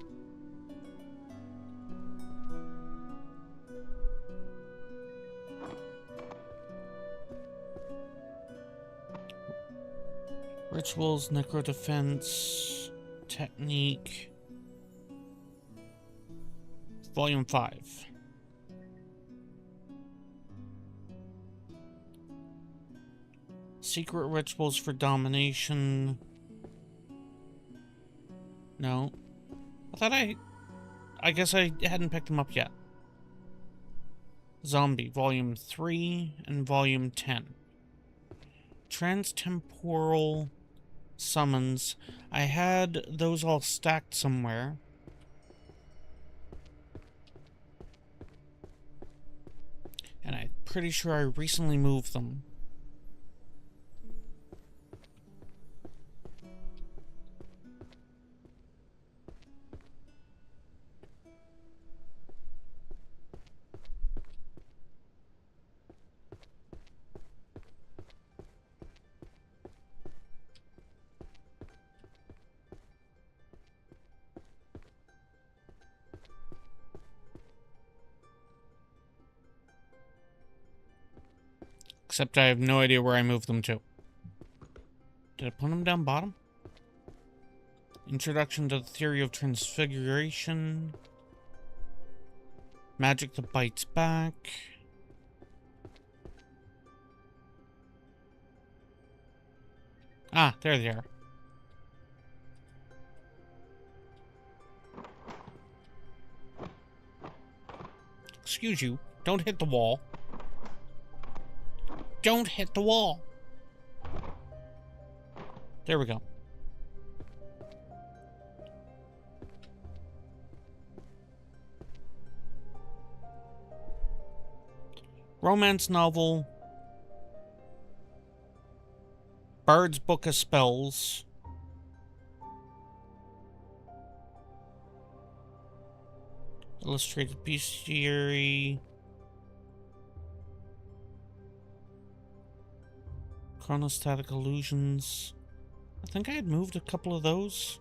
Rituals, Necrodefense, Technique. Volume 5. Secret Rituals for Domination. No. I thought I guess I hadn't picked them up yet. Zombie, Volume 3 and Volume 10. Transtemporal Summons. I had those all stacked somewhere. And I'm pretty sure I recently moved them. Except I have no idea where I moved them to. Did I put them down bottom? Introduction to the Theory of Transfiguration. Magic that Bites Back. Ah, there they are. Excuse you. Don't hit the wall. Don't hit the wall. There we go. Romance novel. Bard's Book of Spells. Illustrated Bestiary. Chronostatic Illusions. I think I had moved a couple of those.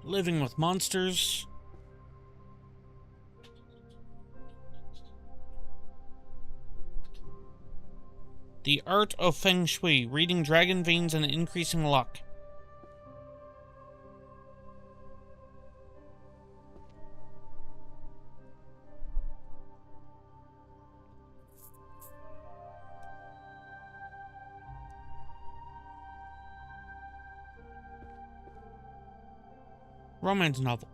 Living with Monsters. The Art of Feng Shui, reading dragon veins and increasing luck. Romance novel.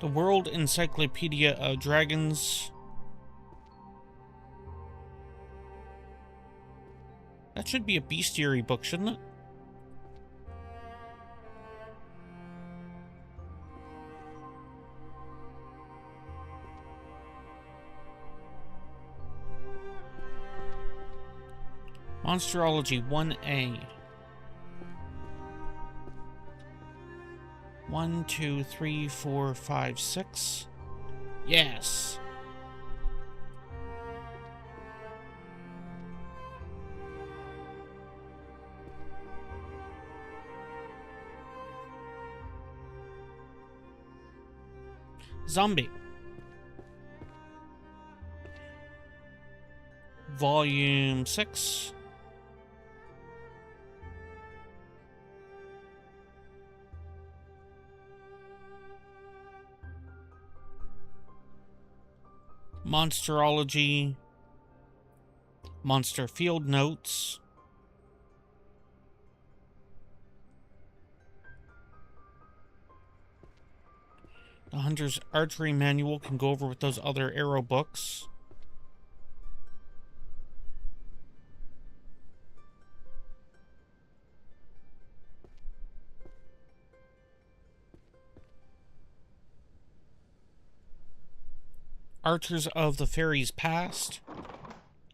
The World Encyclopedia of Dragons. That should be a bestiary book, shouldn't it? Monsterology 1A. 1, 2, 3, 4, 5, 6. Yes. Zombie. Volume 6. Monsterology. Monster Field Notes. The Hunter's Archery Manual can go over with those other arrow books. Archers of the Fairies Past.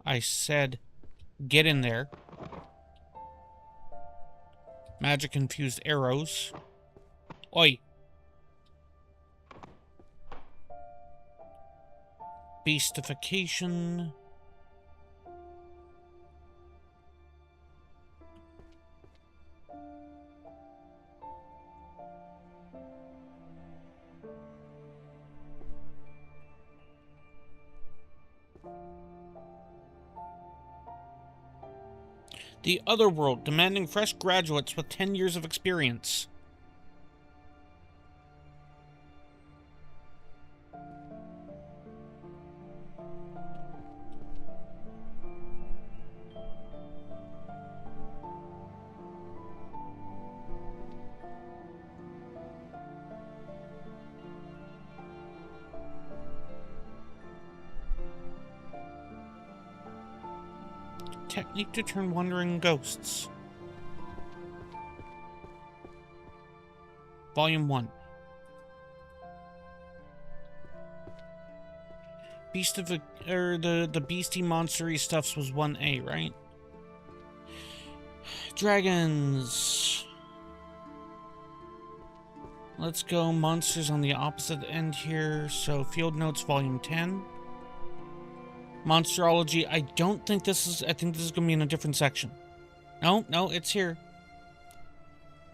I said, get in there. Magic-infused arrows. Oi. Beastification. The Other World, demanding fresh graduates with 10 years of experience. Technique to turn wandering ghosts. Volume 1. The beastie monstery stuffs was 1A, right? Dragons. Let's go monsters on the opposite end here. So Field Notes Volume 10. Monsterology, I don't think this is... I think this is going to be in a different section. No, it's here.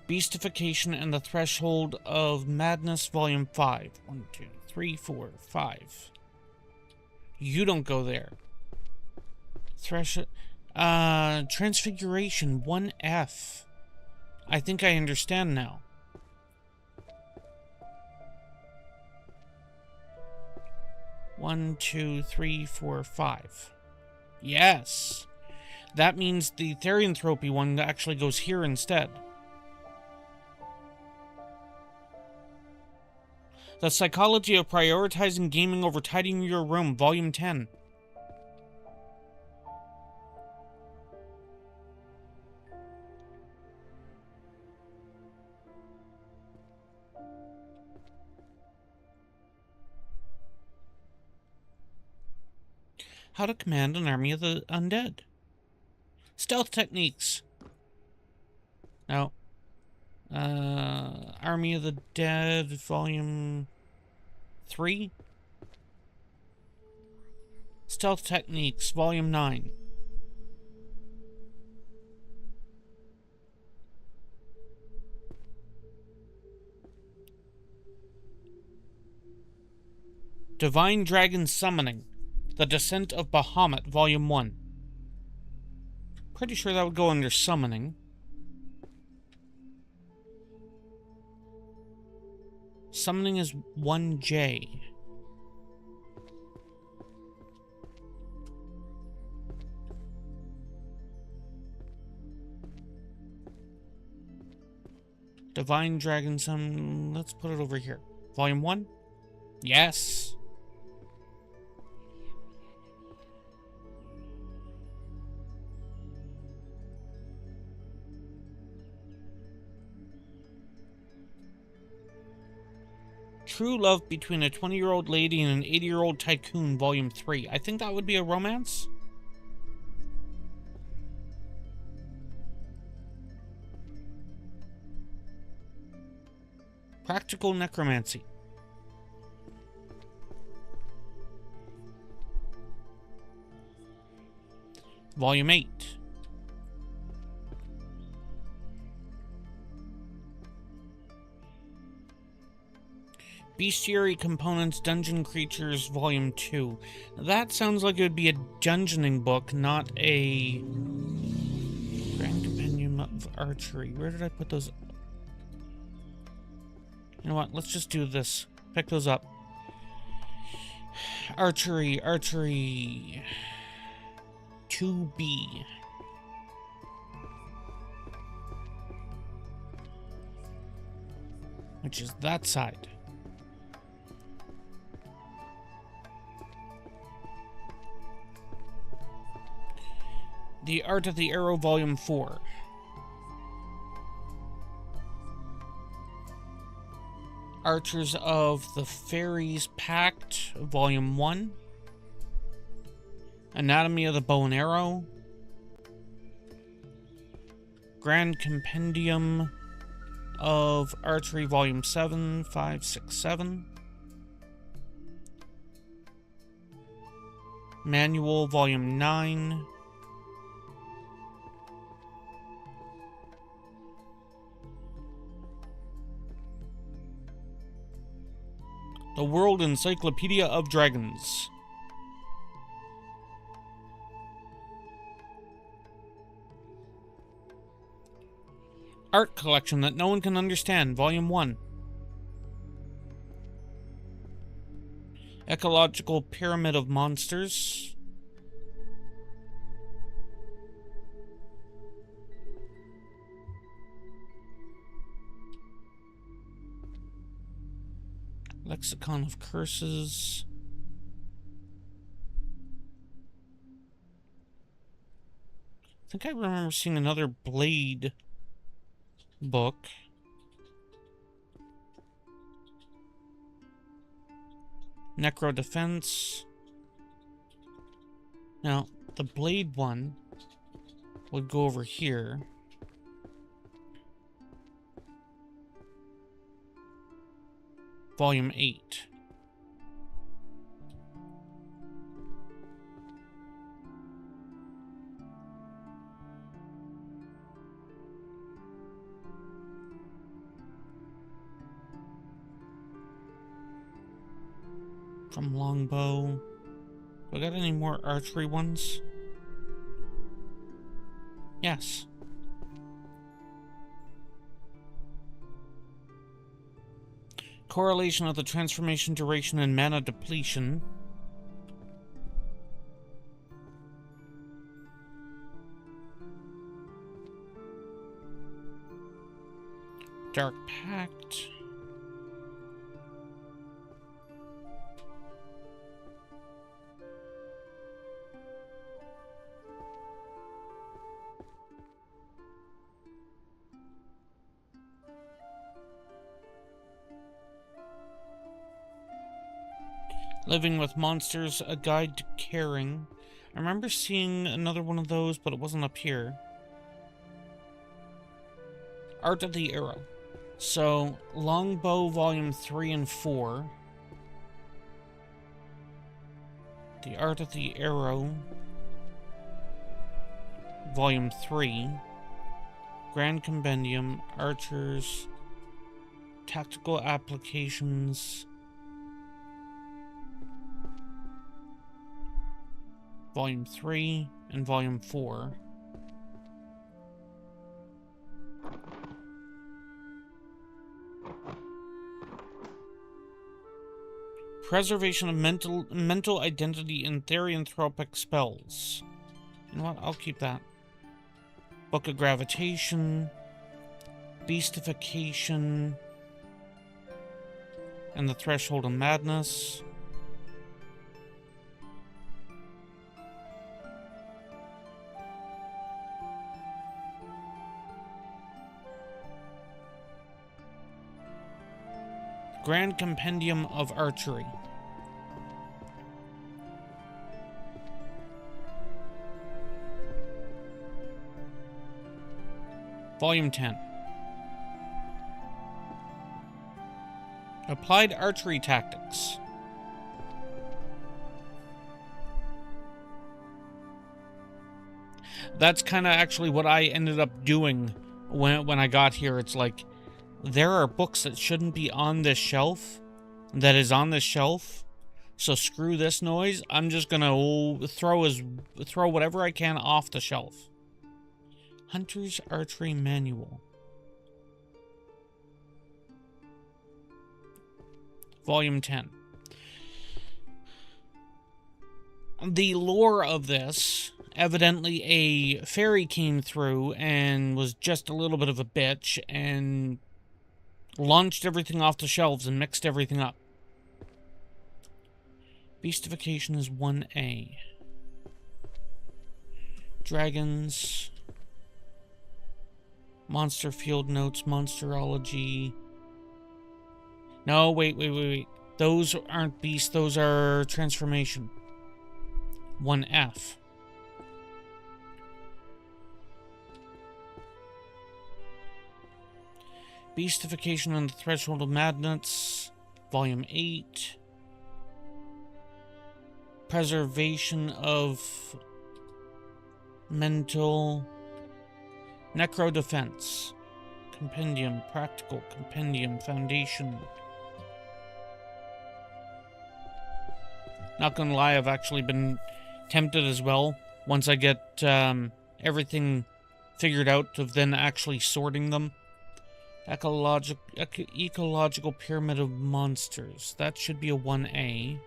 Beastification and the Threshold of Madness, Volume 5. 1, 2, 3, 4, 5. You don't go there. Transfiguration, 1F. I think I understand now. One, 2, 3, 4, 5. Yes. That means the Therianthropy one actually goes here instead. The Psychology of Prioritizing Gaming Over Tidying Your Room, Volume 10. How to command an army of the undead. Stealth techniques. No. Army of the Dead, Volume 3. Stealth techniques, Volume 9. Divine Dragon Summoning. The Descent of Bahamut, Volume 1. Pretty sure that would go under Summoning. Summoning is 1J. Divine Dragon Summon... Let's put it over here. Volume 1? Yes! True Love Between a 20-year-old Lady and an 80-year-old Tycoon, Volume 3. I think that would be a romance? Practical Necromancy. Volume 8. Bestiary Components Dungeon Creatures Volume 2. That sounds like it would be a dungeoning book, not a Grand Compendium of Archery. Where did I put those? You know what? Let's just do this. Pick those up. Archery. 2B. Which is that side. The Art of the Arrow, Volume 4. Archers of the Fairies Pact, Volume 1. Anatomy of the Bow and Arrow. Grand Compendium of Archery, Volume 7, 5, 6, 7. Manual, Volume 9. The World Encyclopedia of Dragons. Art Collection That No One Can Understand, Volume 1. Ecological Pyramid of Monsters. Lexicon of Curses. I think I remember seeing another Blade book. Necro Defense. Now, the Blade one would go over here. Volume 8. From Longbow. Do I got any more archery ones? Yes. Correlation of the transformation duration and mana depletion. Dark Pact. Living with Monsters, A Guide to Caring. I remember seeing another one of those, but it wasn't up here. Art of the Arrow. So, Longbow Volume 3 and 4. The Art of the Arrow. Volume 3. Grand Compendium, Archers, Tactical Applications. Volume 3 and Volume 4. Preservation of mental identity in therianthropic spells. You know what? I'll keep that. Book of Gravitation, Beastification, and the Threshold of Madness. Grand Compendium of Archery. Volume 10. Applied archery tactics. That's kind of actually what I ended up doing when I got here. It's like, there are books that shouldn't be on this shelf, that is on this shelf, so screw this noise. I'm just gonna throw whatever I can off the shelf. Hunter's Archery Manual. Volume 10. The lore of this, evidently a fairy came through and was just a little bit of a bitch and launched everything off the shelves and mixed everything up. Beastification is 1A. Dragons. Monster Field Notes, Monsterology. No, wait. Those aren't beasts, those are transformation. 1F. Beastification on the Threshold of Madness, Volume 8. Preservation of Mental. Necro Defense. Compendium, Practical Compendium, Foundation. Not gonna lie, I've actually been tempted as well, once I get everything figured out, of then actually sorting them. Ecological Pyramid of Monsters. That should be a 1A.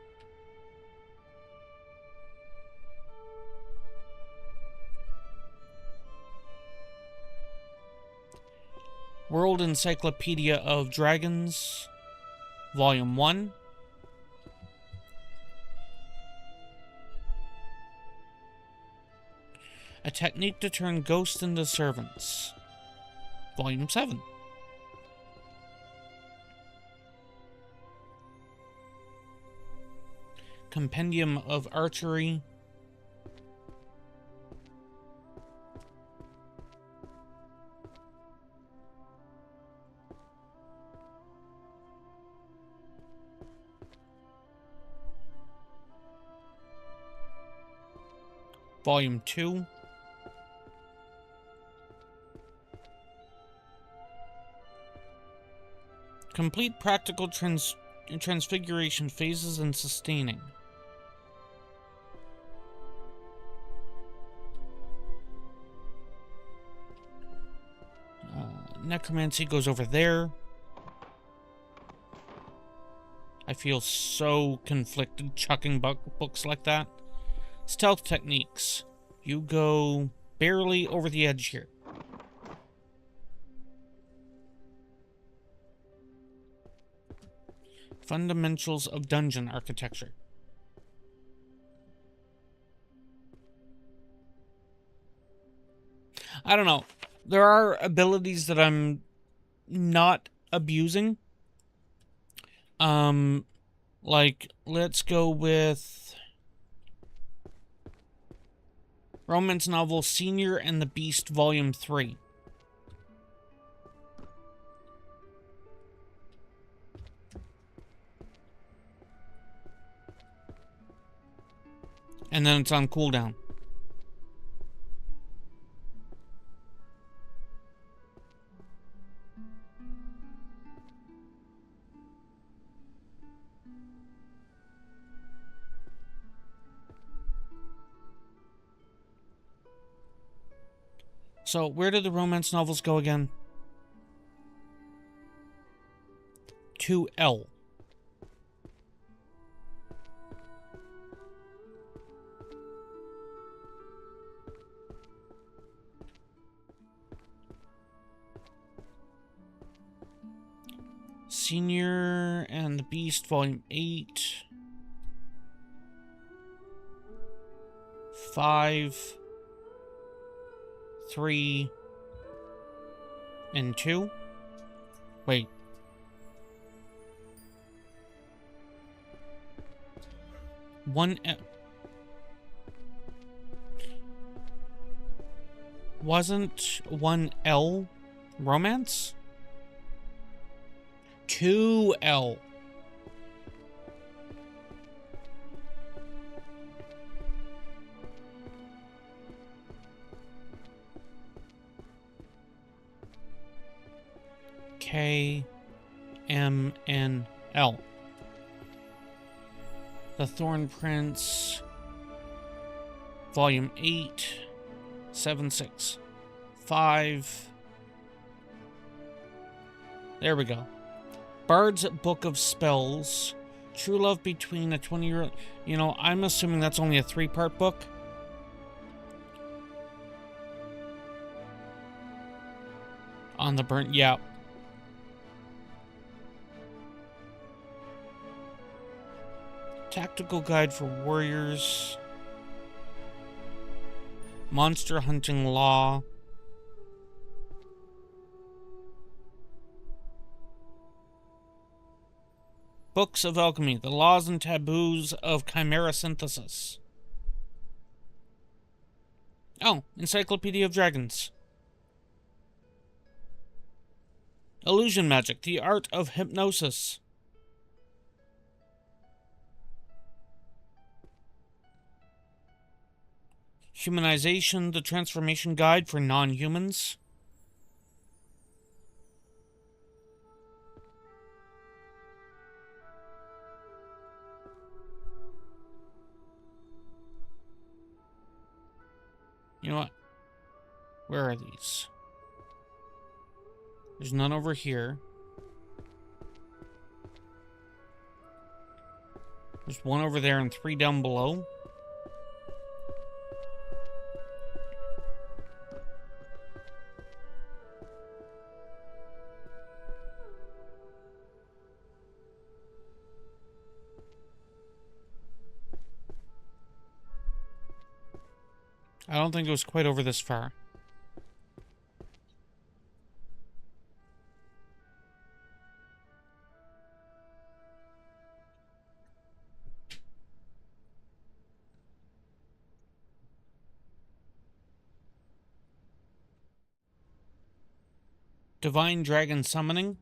World Encyclopedia of Dragons, Volume 1. A Technique to Turn Ghosts into Servants, Volume 7. Compendium of Archery. Volume 2. Complete Practical Transfiguration Phases and Sustaining. Necromancy goes over there. I feel so conflicted chucking books like that. Stealth Techniques. You go barely over the edge here. Fundamentals of Dungeon Architecture. I don't know. There are abilities that I'm not abusing. Like, let's go with romance novel Senior and the Beast Volume 3. And then it's on cooldown. So, where did the romance novels go again? 2L. Senior and the Beast, Volume 8. 5. 3. And 2. Wait. One. Wasn't 1L romance? 2L. LGBTQIA. The Thorn Prince, Volume 8, 765. There we go. Bard's Book of Spells. True Love Between a 20-year-old... You know, I'm assuming that's only a 3-part book. On the burnt... Yeah. Tactical Guide for Warriors. Monster Hunting Law. Books of Alchemy, The Laws and Taboos of Chimera Synthesis. Oh, Encyclopedia of Dragons. Illusion Magic, The Art of Hypnosis. Humanization, The Transformation Guide for Non-Humans. You know what? Where are these? There's none over here. There's one over there and 3 down below. I don't think it was quite over this far. Divine Dragon Summoning.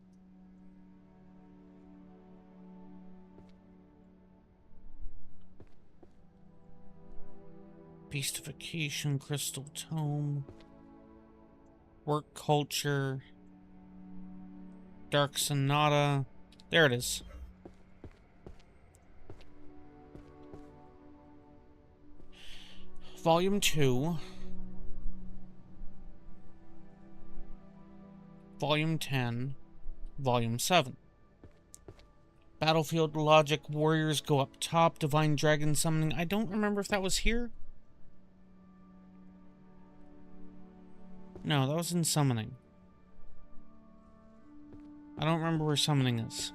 Beastification, Crystal Tome, Work Culture, Dark Sonata. There it is. Volume 2. Volume 10. Volume 7. Battlefield Logic, Warriors Go Up Top, Divine Dragon Summoning. I don't remember if that was here. No, that was in Summoning. I don't remember where Summoning is.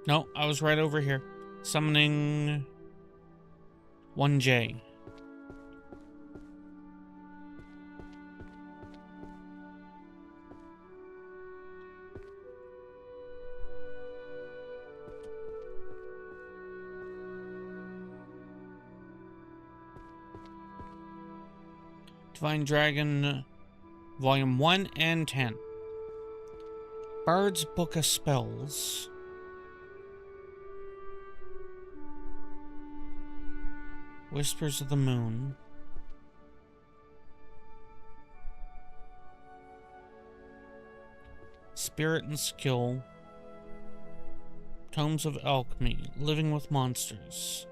No, I was right over here. Summoning 1J. Divine Dragon, Volume 1 and 10. Bard's Book of Spells. Whispers of the Moon. Spirit and Skill. Tomes of Alchemy. Living with Monsters.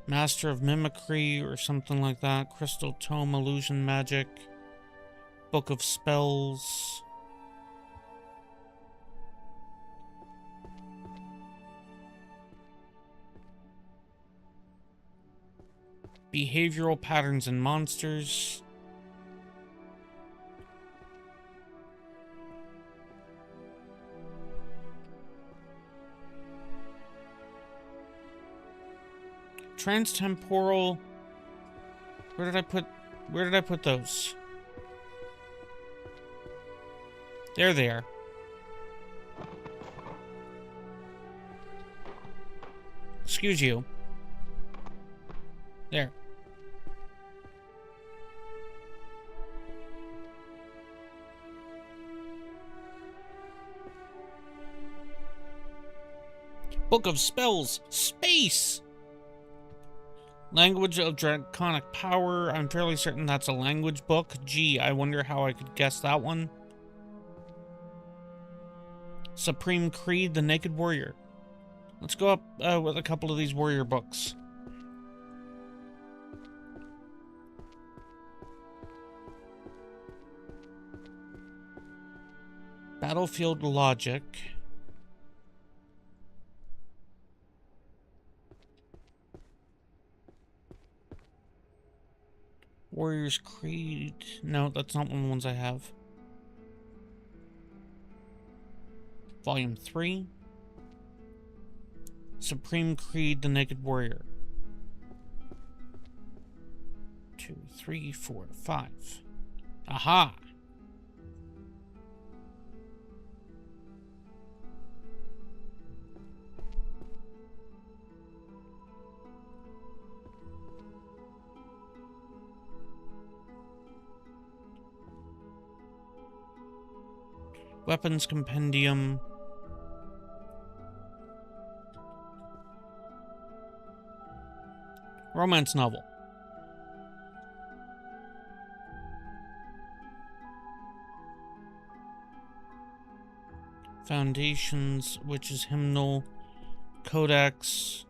Master of Mimicry or something like that. Crystal Tome, Illusion Magic. Book of Spells. Behavioral Patterns in Monsters. Transtemporal. Where did I put those? There they are. Excuse you. There. Book of Spells. Space. Language of Draconic Power. I'm fairly certain that's a language book. Gee, I wonder how I could guess that one. Supreme Creed, the Naked Warrior. Let's go up with a couple of these warrior books. Battlefield Logic. Warrior's Creed. No, that's not one of the ones I have. Volume 3. Supreme Creed, the Naked Warrior. 2, 3, 4, 5. Aha! Weapons Compendium. Romance novel. Foundations, Witch's Hymnal, Codex.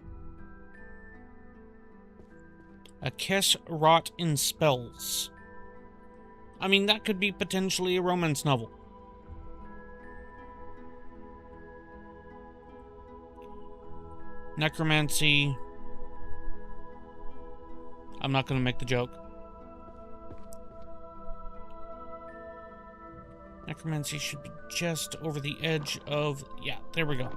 A Kiss Wrought in Spells. I mean, that could be potentially a romance novel. Necromancy. I'm not going to make the joke. Necromancy should be just over the edge of... Yeah, there we go.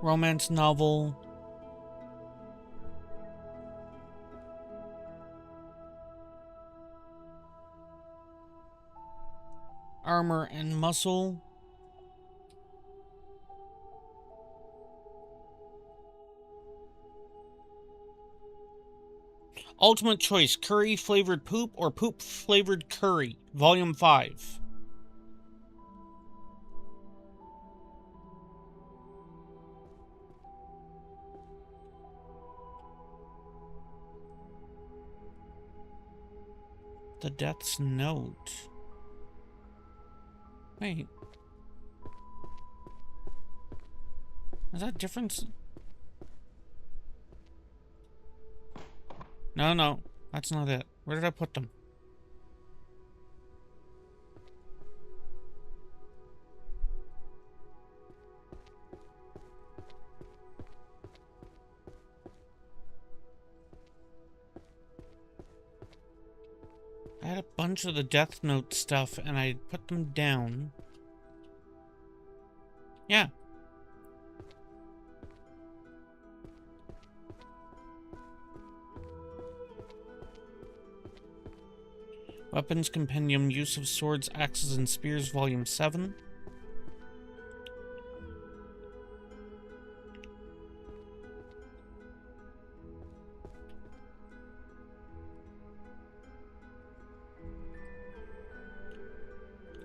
Romance novel. Armor and Muscle. Ultimate Choice, Curry Flavored Poop or Poop Flavored Curry, Volume 5. The Death's Note. Wait. Is that different? No, that's not it. Where did I put them? I had a bunch of the Death Note stuff and I put them down. Yeah. Weapons Compendium, Use of Swords, Axes, and Spears, Volume 7.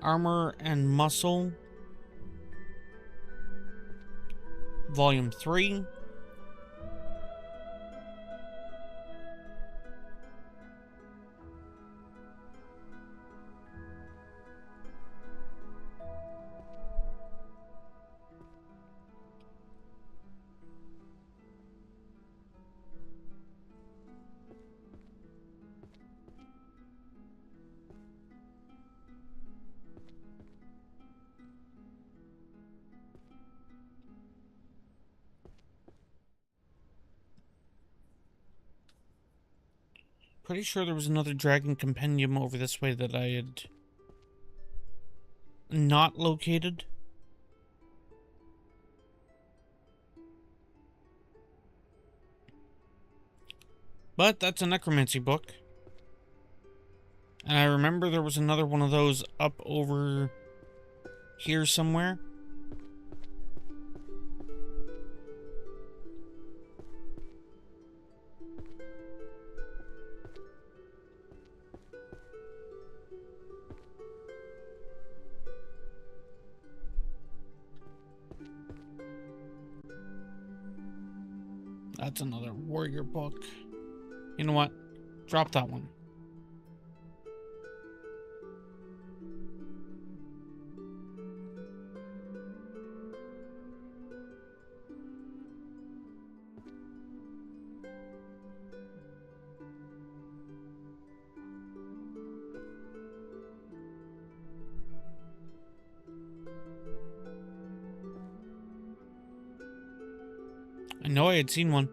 Armor and Muscle, Volume 3. Pretty sure there was another Dragon Compendium over this way that I had not located. But that's a necromancy book. And I remember there was another one of those up over here somewhere. That's another warrior book. You know what? Drop that one. I know I had seen one.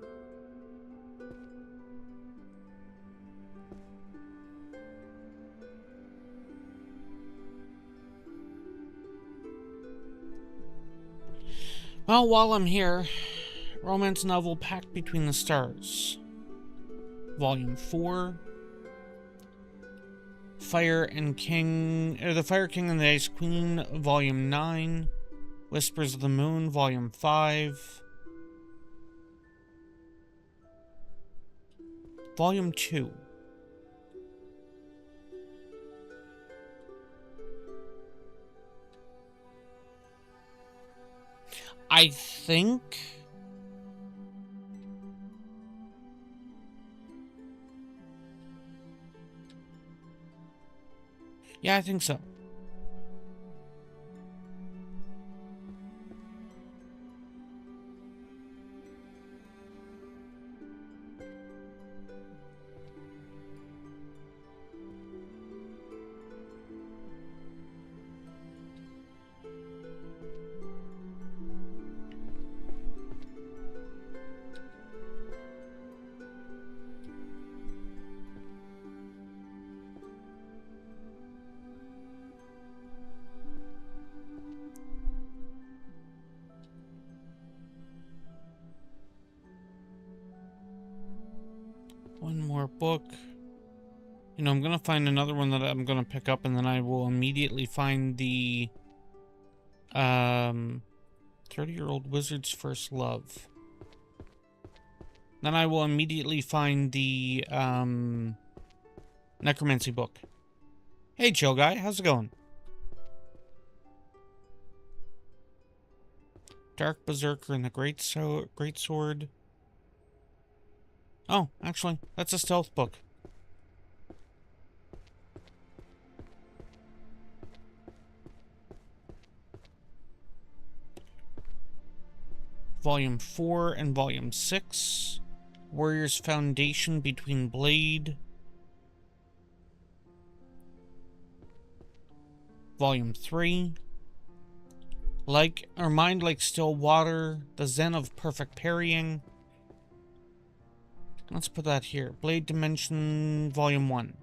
Well, while I'm here, romance novel Pact Between the Stars. Volume 4. The Fire King and the Ice Queen, Volume 9. Whispers of the Moon, Volume 5. Volume 2. I think... Yeah, I think so. One more book. You know, I'm gonna find another one that I'm gonna pick up, and then I will immediately find the 30-year-old wizard's first love. Then I will immediately find the necromancy book. Hey, chill guy, how's it going? Dark Berserker and the Great Sword. Oh, actually, that's a stealth book. Volume 4 and Volume 6. Warrior's Foundation Between Blade. Volume 3. Mind Like Still Water. The Zen of Perfect Parrying. Let's put that here. Blade Dimension, Volume 1.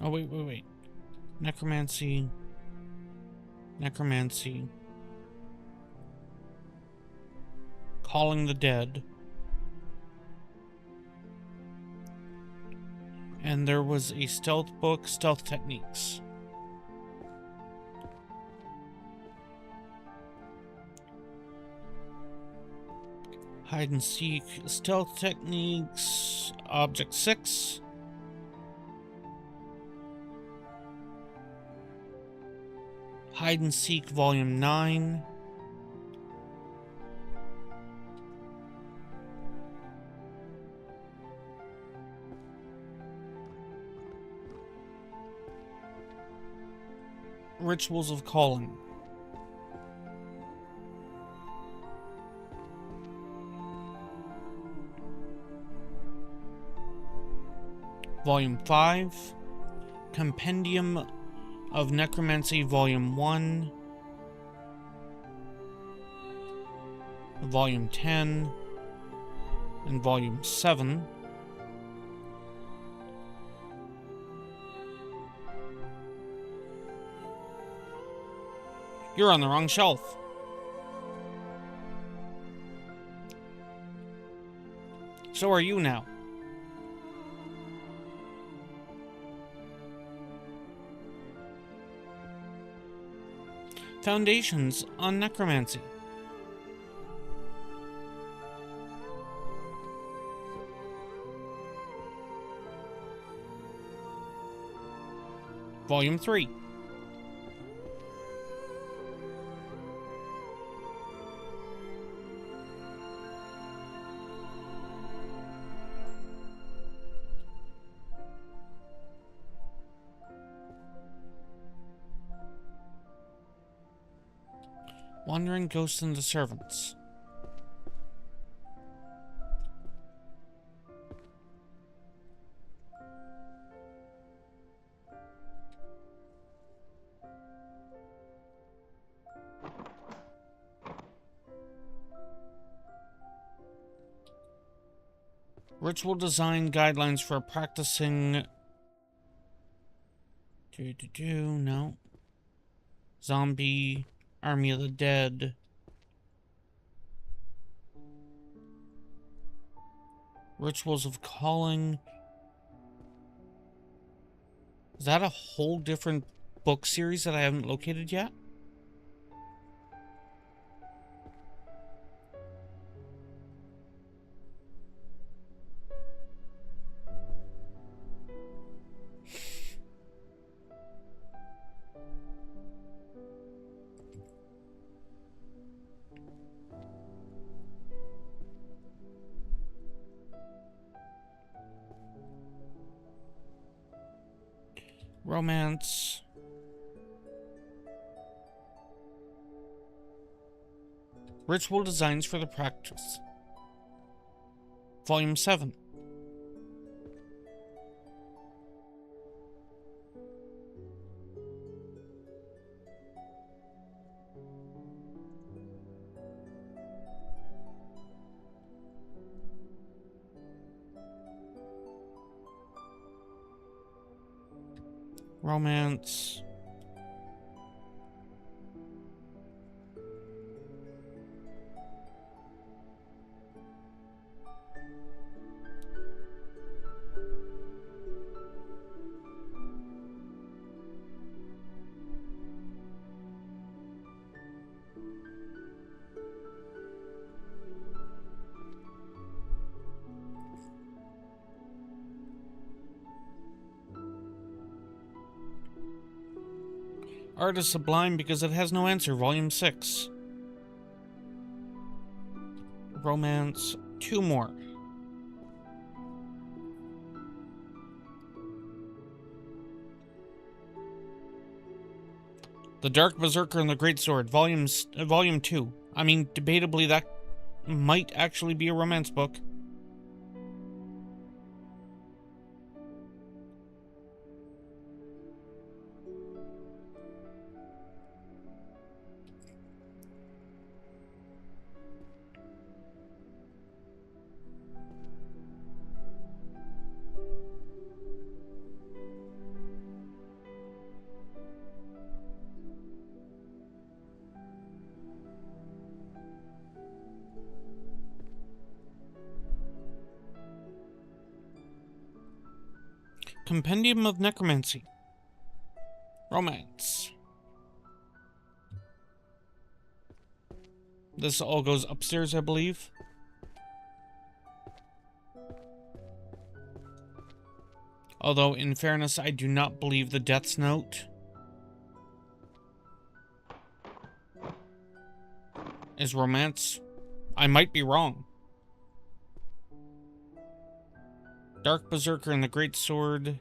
Oh, wait. Necromancy. Calling the Dead. And there was a stealth book, Stealth Techniques. Hide and Seek, Stealth Techniques, Object 6. Hide and Seek, Volume 9. Rituals of Calling. Volume 5. Compendium of Necromancy, Volume 1. Volume 10. And Volume 7. You're on the wrong shelf. So are you now. Foundations on Necromancy. Volume 3. Wandering Ghosts and the Servants. Ritual design guidelines for practicing. No. Zombie. Army of the Dead. Rituals of Calling. Is that a whole different book series that I haven't located yet? Romance. Ritual Designs for the Practice. Volume 7. Romance. Art is sublime because it has no answer. Volume 6. Romance. 2 more. The Dark Berserker and the Great Sword. Volume 2. I mean, debatably that might actually be a romance book. Compendium of Necromancy. Romance. This all goes upstairs, I believe. Although, in fairness, I do not believe the Death's Note is romance. I might be wrong. Dark Berserker and the Great Sword.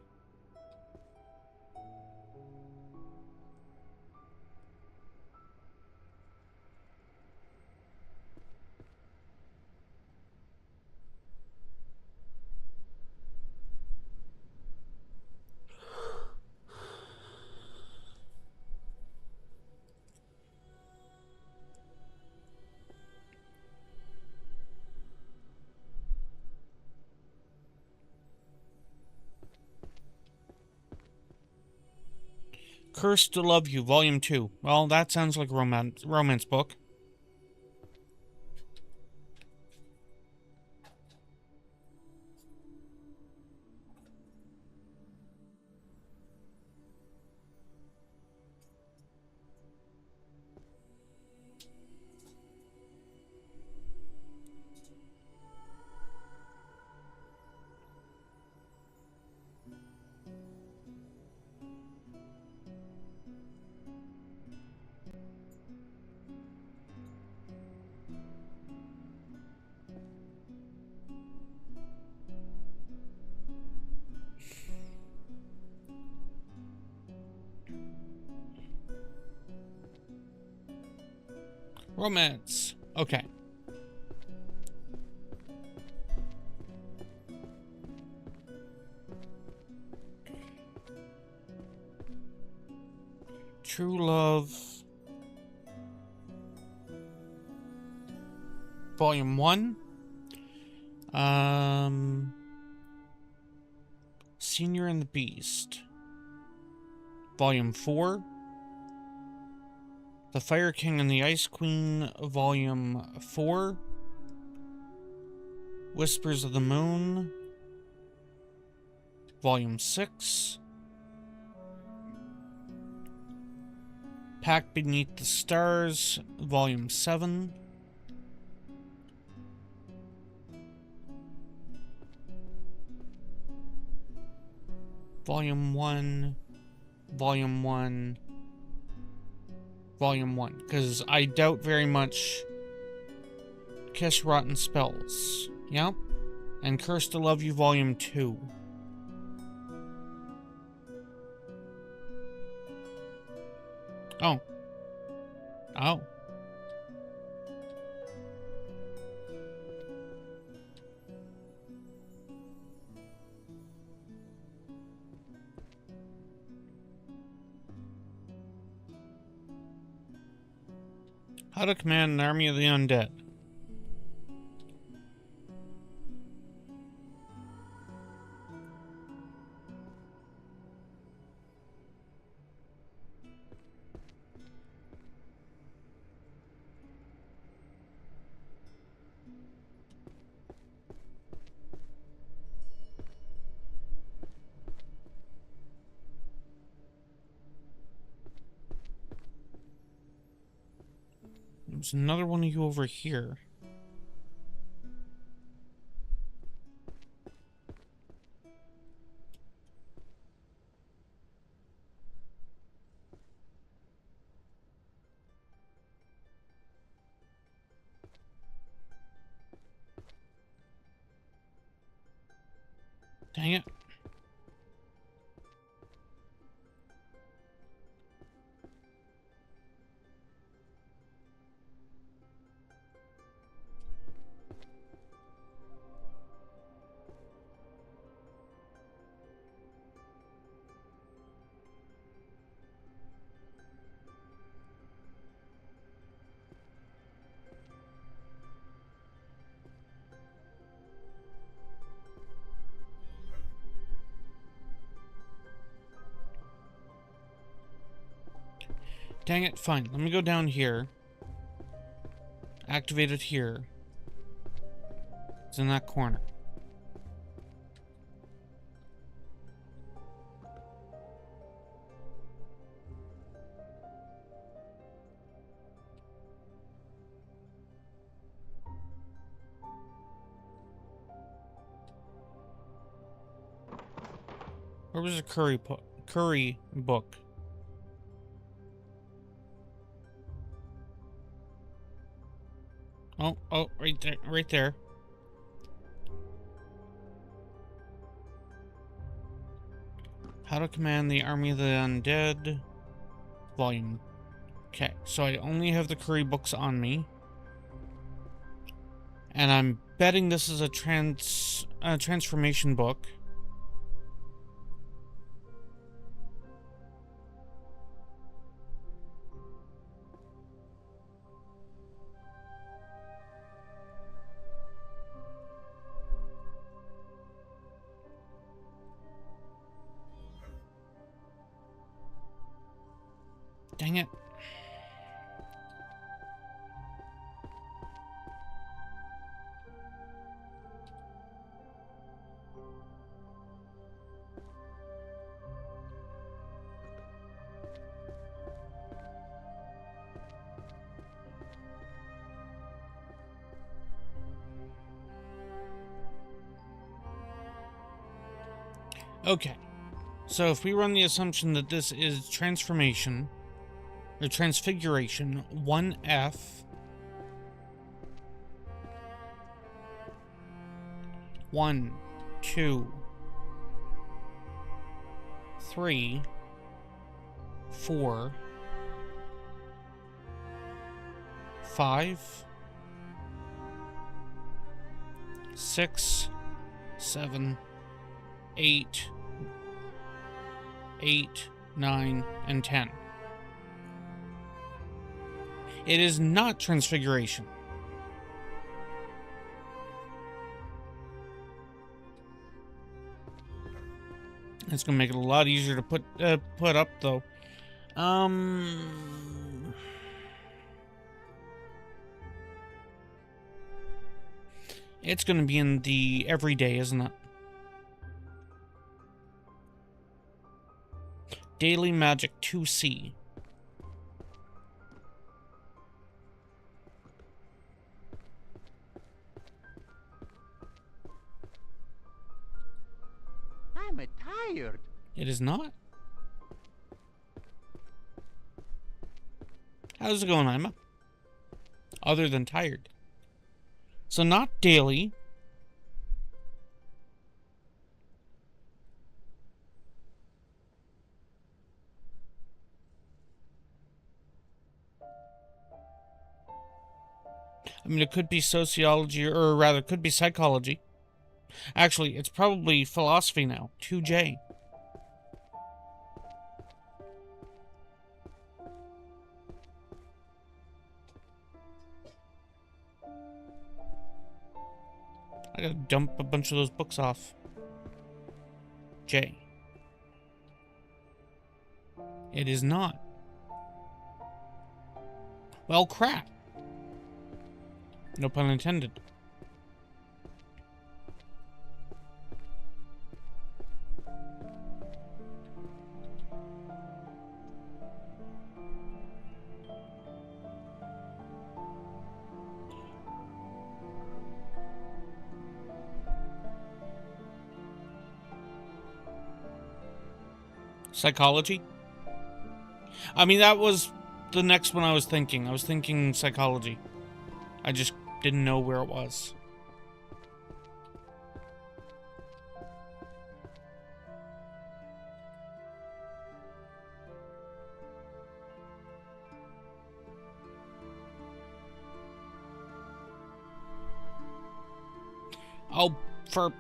Cursed to Love You, Volume 2. Well, that sounds like a romance book. Romance. Okay. True Love. Volume 1. Senior and the Beast. Volume 4. The Fire King and the Ice Queen, Volume 4. Whispers of the Moon, Volume 6. Packed Beneath the Stars, Volume 7. Volume 1, Volume 1, Volume 1, because I doubt very much Kiss Rotten Spells. Yep. And Cursed to Love You, Volume 2. Oh. Oh. How to Command an Army of the Undead. There's another one of you over here. Dang it. Dang it, fine. Let me go down here. Activate it here. It's in that corner. Where was the curry book? Oh, right there, right there. How to Command the Army of the Undead, Volume. Okay, so I only have the curry books on me. And I'm betting this is a transformation book. Dang it. Okay. So if we run the assumption that this is transformation, or transfiguration, 1F, 1, 2, 3, 4, 5, 6, 7, 8, 9, and 10. It is not transfiguration. It's gonna make it a lot easier to put up, though. It's gonna be in the everyday, isn't it? Daily Magic 2C. I'm tired. It is not. How's it going, Ima? Other than tired. So not daily. I mean, it could be sociology, or rather, it could be psychology. Actually, it's probably philosophy now. 2J. I gotta dump a bunch of those books off. J. It is not. Well, crap. No pun intended. Psychology? I mean, that was the next one I was thinking. I was thinking psychology. I just didn't know where it was. Oh, for...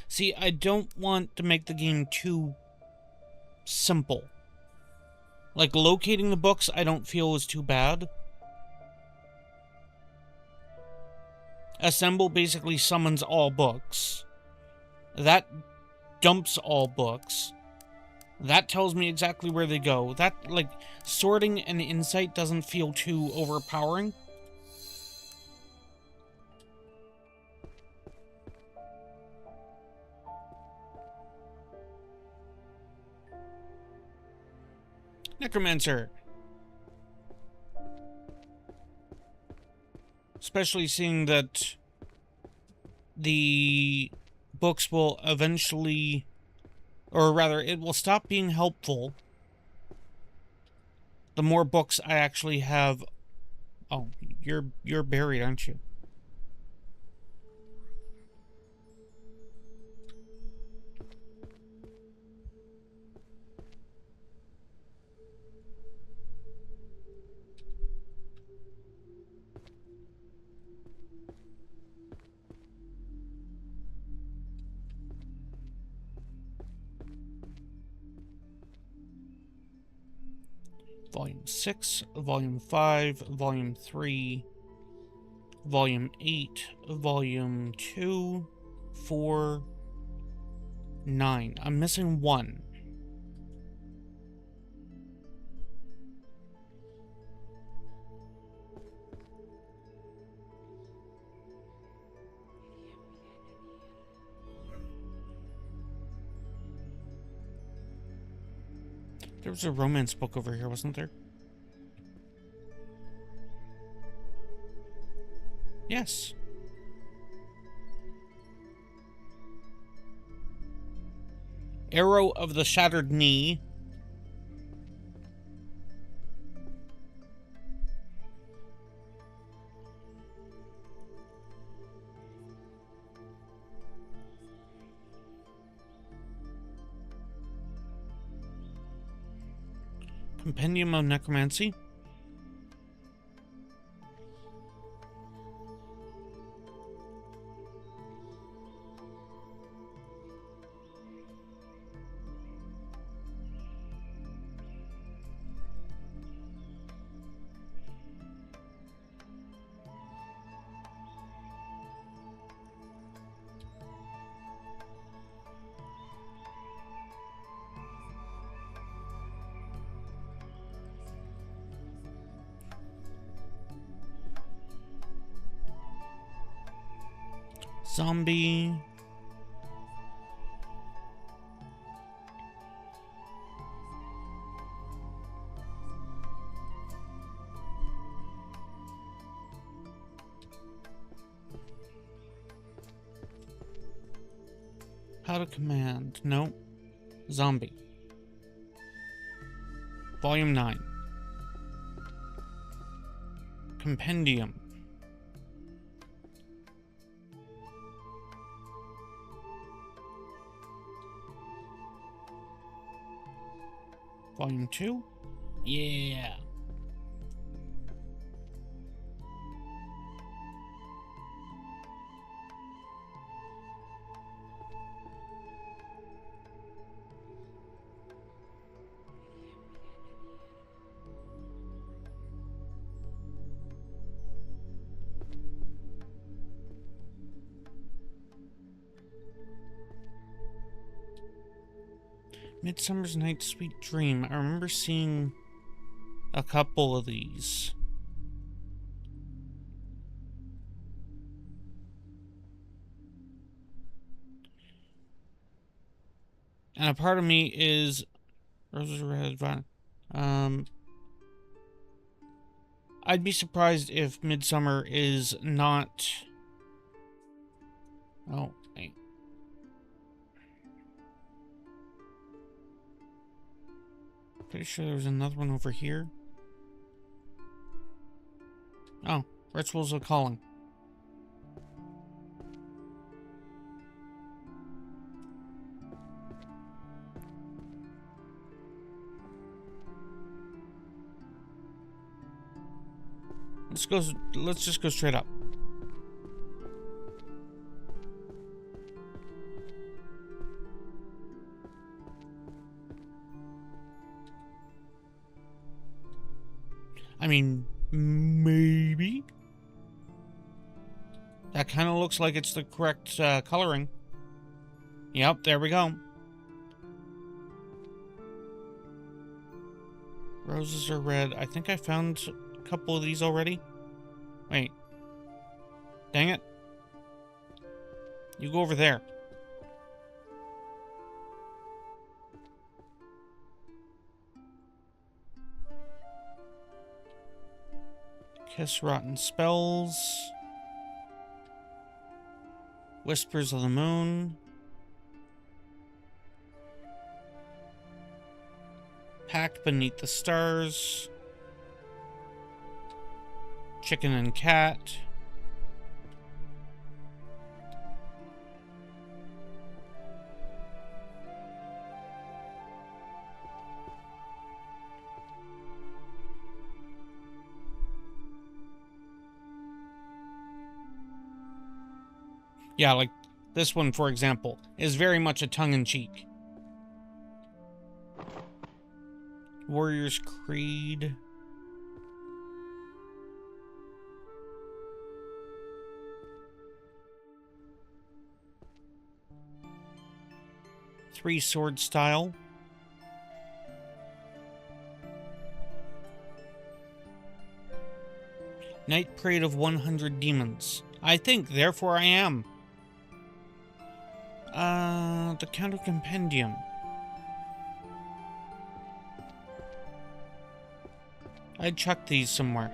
See, I don't want to make the game too simple. Like, locating the books, I don't feel is too bad. Assemble basically summons all books. That dumps all books. That tells me exactly where they go. That, like, sorting and insight doesn't feel too overpowering. Necromancer. Especially seeing that the books will eventually, or rather, it will stop being helpful the more books I actually have. Oh, you're buried, aren't you? Volume 6, Volume 5, Volume 3, Volume 8, Volume 2, 4, 9. I'm missing 1. There was a romance book over here, wasn't there? Yes. Arrow of the Shattered Knee. Compendium of Necromancy. Zombie. How to command. No. Zombie. Volume 9. Compendium. Volume 2? Yeah. Midsummer's Night's Sweet Dream. I remember seeing a couple of these. And a part of me is Roses Red Vine. I'd be surprised if Midsummer is not. Oh, wait. Pretty sure there was another one over here. Oh, Rituals of Calling. Let's just go straight up. I mean, maybe. That kind of looks like it's the correct coloring. Yep, there we go. Roses are red. I think I found a couple of these already. Wait. Dang it. You go over there. Kiss Rotten Spells. Whispers of the Moon. Pact Beneath the Stars. Chicken and Cat. Yeah, like this one, for example, is very much a tongue-in-cheek. Warrior's Creed. Three sword style. Knight Parade of 100 Demons. I think, therefore I am. The Counter Compendium. I'd chuck these somewhere.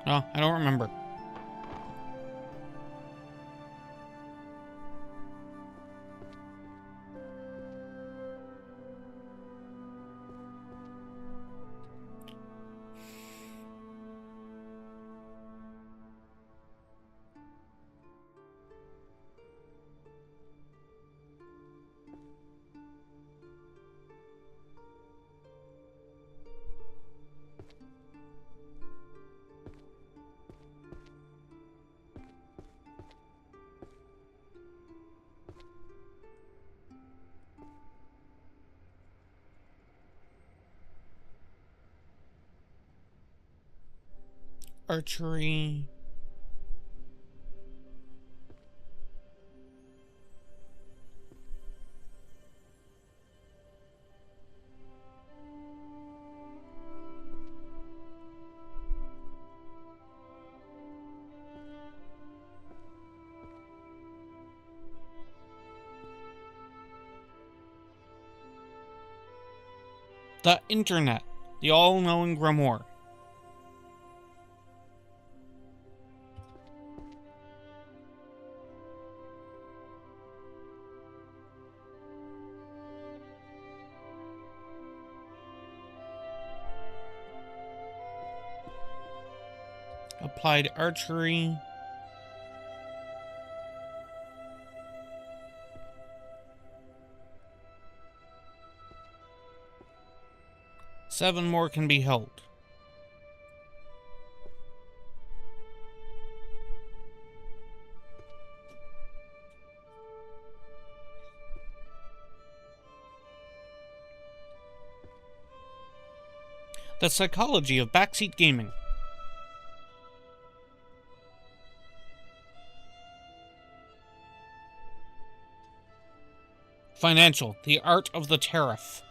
Oh, I don't remember. Archery. The Internet. The all-knowing grimoire. Applied archery. Seven more can be held. The Psychology of Backseat Gaming. Financial, The Art of the Tariff.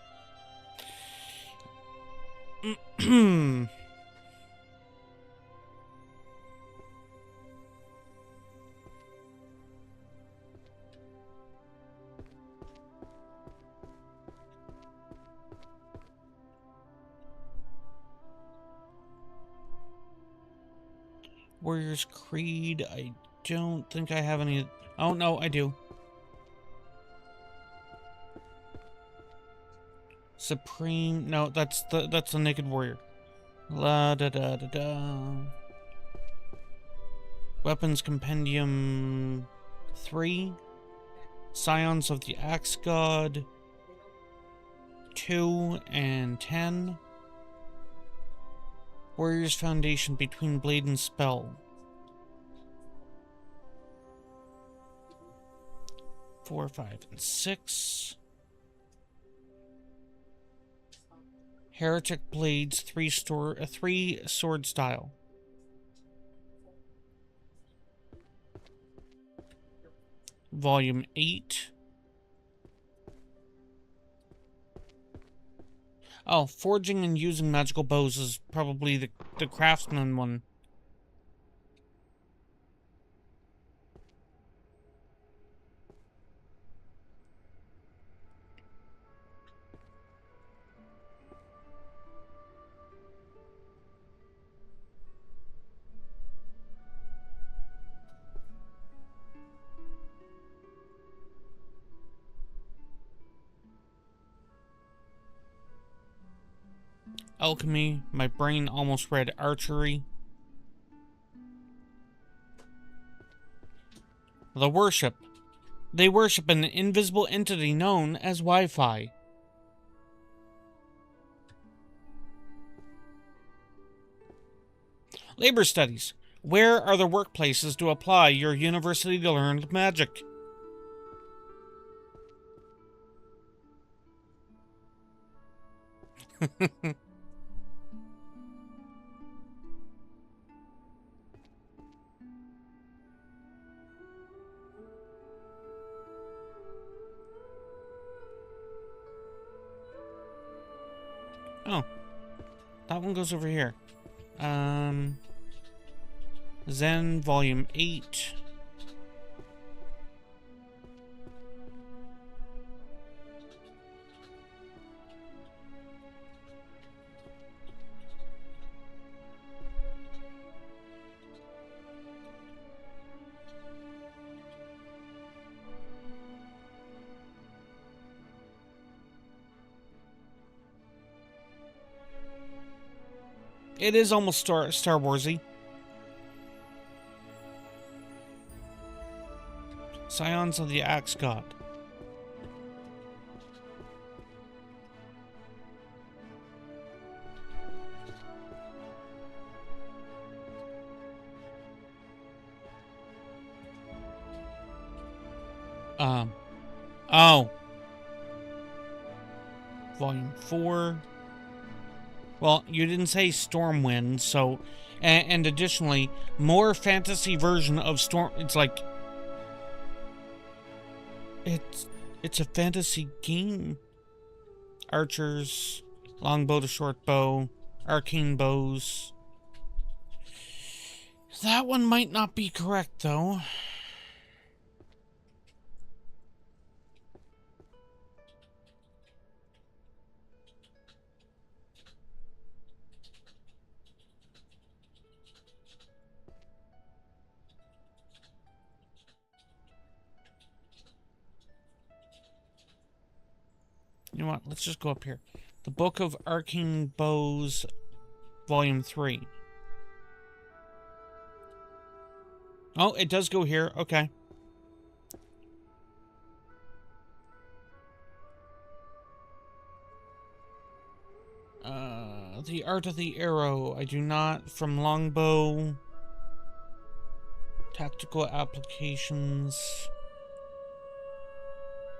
Warrior's Creed. I don't think I have any. Oh, no, I do. Supreme. No, that's the Naked Warrior. La da da da da. Weapons Compendium 3. Scions of the Axe God 2 and 10. Warrior's Foundation Between Blade and Spell 4, 5, and 6. Heretic Blades 3 sword style. Volume 8. Oh, forging and using magical bows is probably the craftsman one. Alchemy, my brain almost read archery. The worship. They worship an invisible entity known as Wi-Fi. Labor studies. Where are the workplaces to apply your university-learned magic? Oh. That one goes over here. Zen, Volume 8. It is almost Star Warsy. Scions of the Axe God. Oh. Volume 4. Well, you didn't say Stormwind, so... And additionally, more fantasy version of Storm... It's like... It's a fantasy game. Archers, longbow to short bow, arcane bows. That one might not be correct, though. You know what? Let's just go up here. The Book of Arcane Bows, Volume 3. Oh, it does go here. Okay. The Art of the Arrow. I do not. From Longbow. Tactical Applications.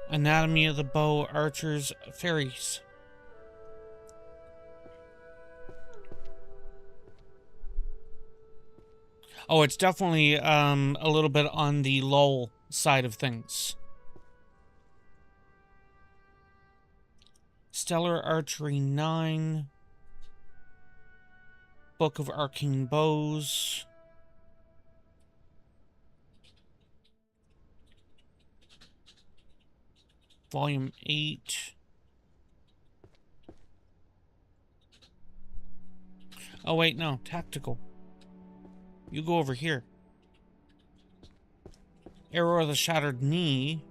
Anatomy of the Bow, Archers, Fairies. Oh, it's definitely a little bit on the lull side of things. Stellar Archery 9. Book of Arcane Bows. Volume 8. Oh, wait, no. Tactical. You go over here. Arrow of the Shattered Knee.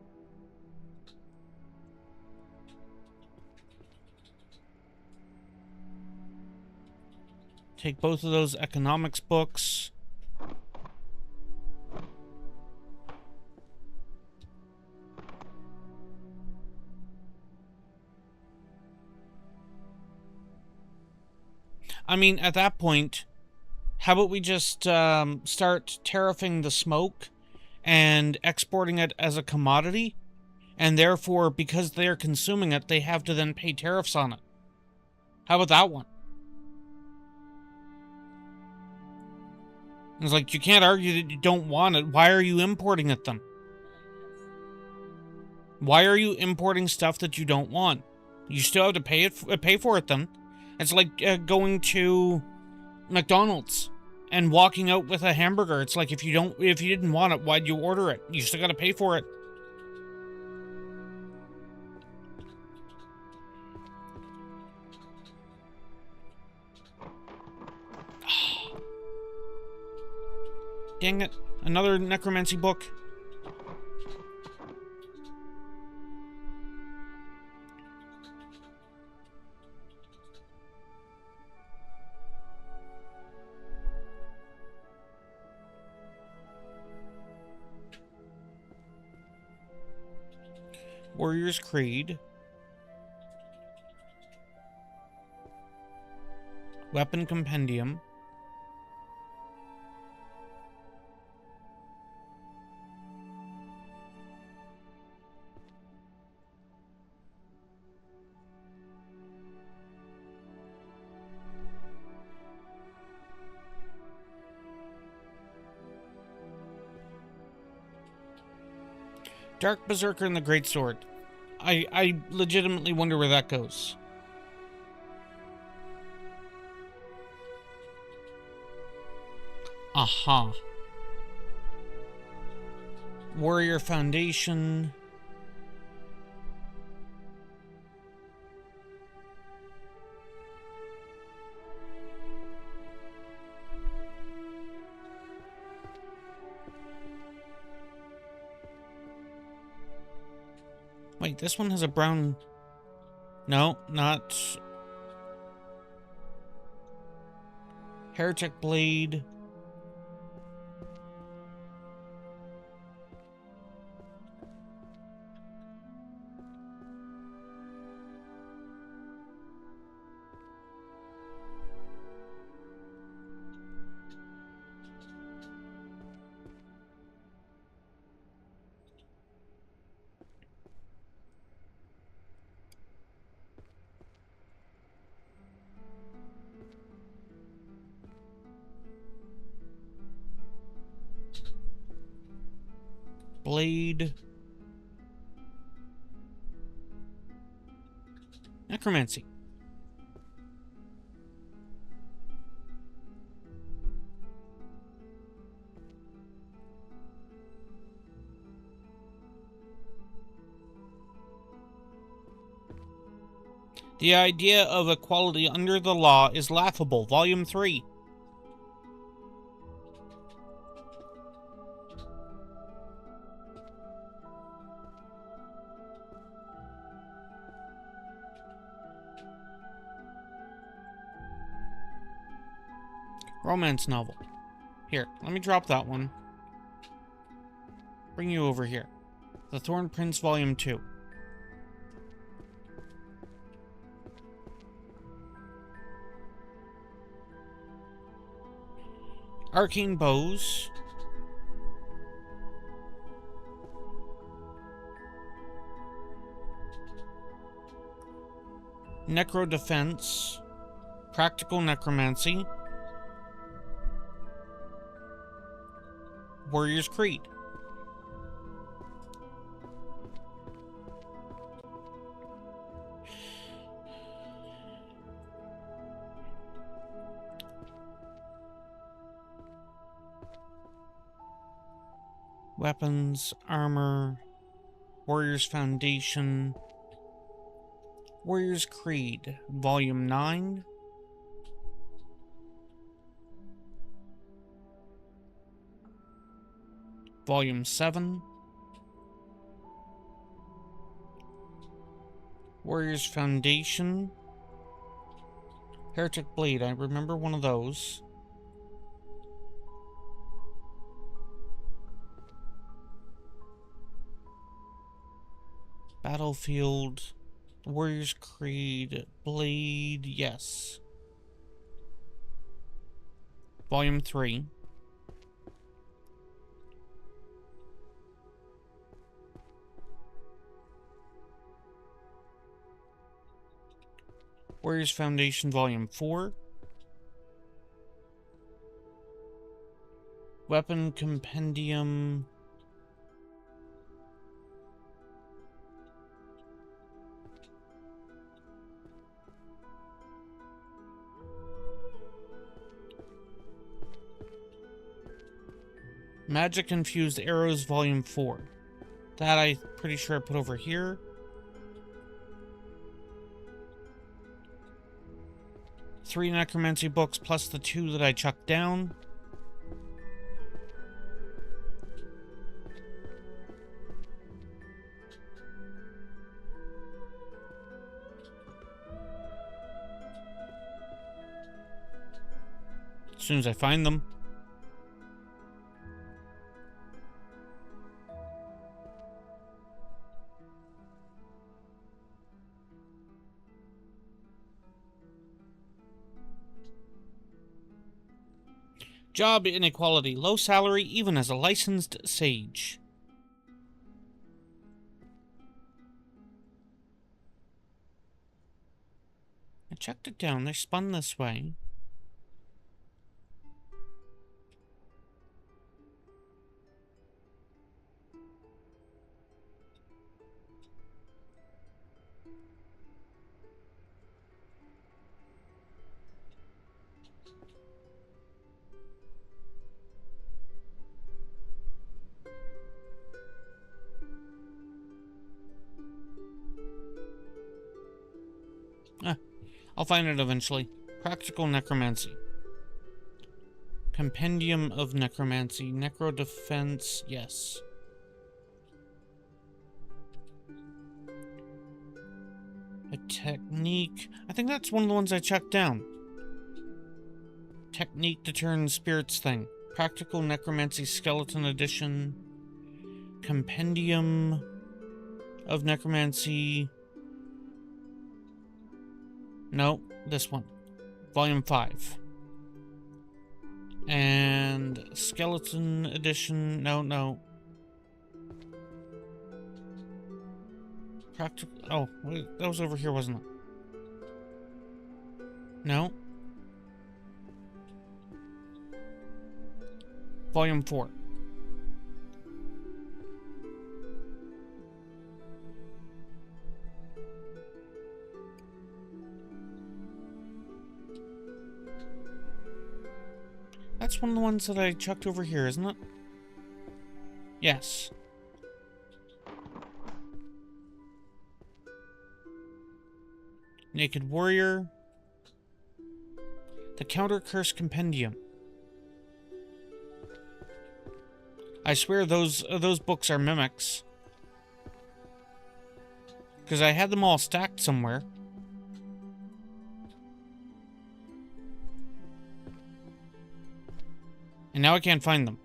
Take both of those economics books. I mean, at that point, how about we just start tariffing the smoke and exporting it as a commodity? And therefore, because they're consuming it, they have to then pay tariffs on it. How about that one? It's like, you can't argue that you don't want it. Why are you importing it then? Why are you importing stuff that you don't want? You still have to pay for it then. It's like going to McDonald's and walking out with a hamburger. It's like, if you didn't want it, why'd you order it? You still got to pay for it. Dang it. Another necromancy book. Warrior's Creed. Weapon Compendium. Dark Berserker and the Great Sword. I legitimately wonder where that goes. Aha. Warrior Foundation. Wait, this one has a brown... No, not... Heretic Blade. Blade. Necromancy. The idea of equality under the law is laughable. Volume 3. Romance novel. Here, let me drop that one. Bring you over here. The Thorn Prince, Volume 2. Arcane Bows. Necro Defense. Practical Necromancy. Warrior's Creed. Weapons, armor, Warrior's Foundation, Warrior's Creed, Volume 9. Volume 7. Warrior's Foundation. Heretic Blade, I remember one of those. Battlefield. Warrior's Creed. Blade, yes. Volume 3. Warriors Foundation, Volume 4. Weapon Compendium. Magic Infused Arrows, Volume 4. That I'm pretty sure I put over here. Three necromancy books plus the 2 that I chucked down. As soon as I find them. Job inequality. Low salary even as a licensed sage. I checked it down. They spun this way. I'll find it eventually. Practical Necromancy. Compendium of Necromancy. Necro Defense, yes. A technique. I think that's one of the ones I checked down. Technique to turn spirits thing. Practical Necromancy Skeleton Edition. Compendium of Necromancy. No, this one. Volume 5. And Skeleton Edition. No. Practical. Oh, wait, that was over here, wasn't it? No. Volume 4. That's one of the ones that I chucked over here, isn't it? Yes. Naked Warrior. The Counter Curse Compendium. I swear those books are mimics. Because I had them all stacked somewhere. And now I can't find them.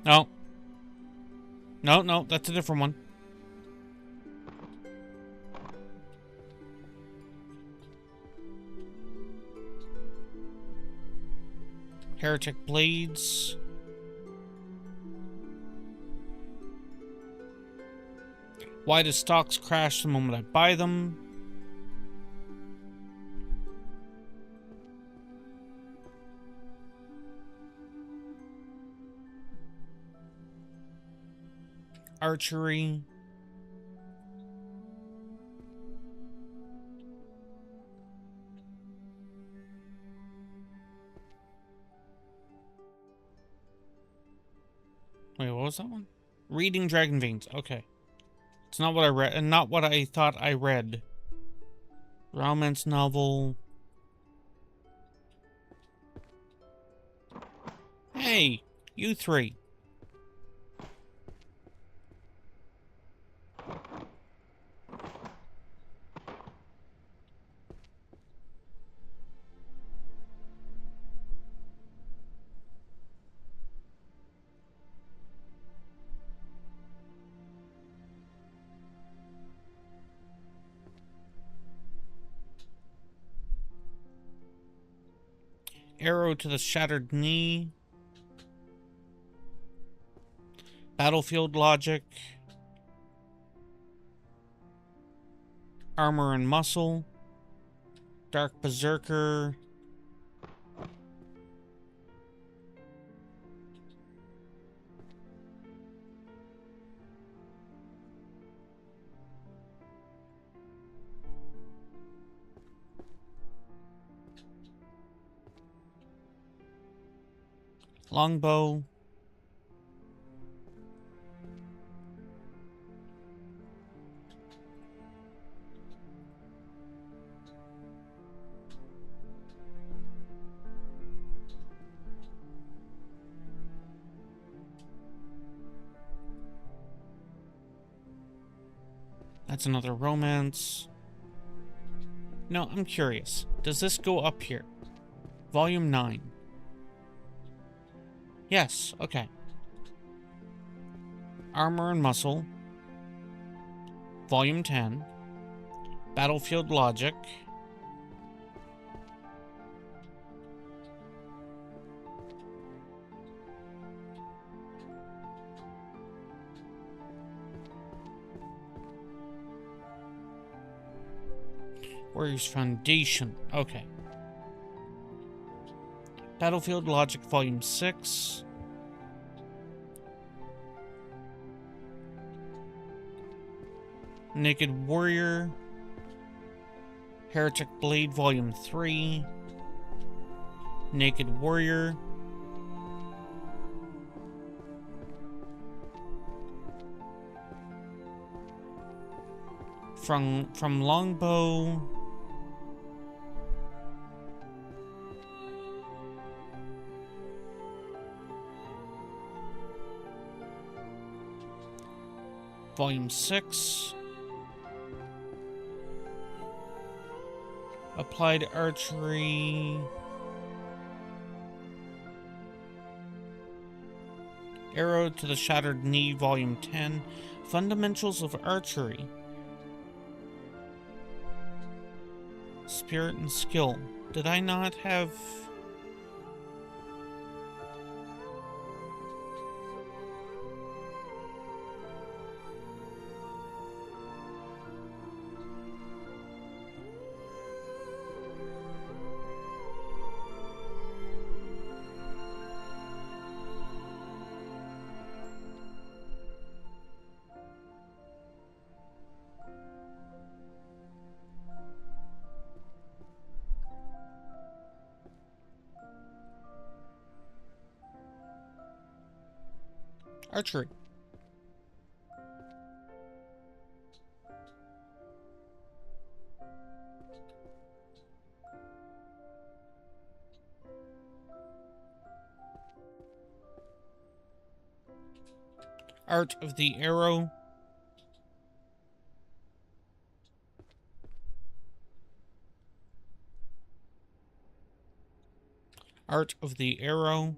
No. No, that's a different one. Heretic Blades. Why do stocks crash the moment I buy them? Archery. Wait, what was that one? Reading Dragon Veins. Okay. It's not what I read, and not what I thought I read. Romance novel. Hey, you three. Arrow to the Shattered Knee. Battlefield Logic. Armor and Muscle. Dark Berserker. Longbow. That's another romance. No, I'm curious. Does this go up here? Volume 9. Yes, okay. Armor and Muscle. Volume 10. Battlefield Logic. Warriors Foundation. Okay. Battlefield Logic Volume 6. Naked Warrior. Heretic Blade Volume 3. Naked Warrior. From longbow. Volume 6. Applied archery. Arrow to the Shattered Knee, Volume 10. Fundamentals of Archery. Spirit and Skill. Did I not have... Archery. Art of the Arrow. Art of the Arrow.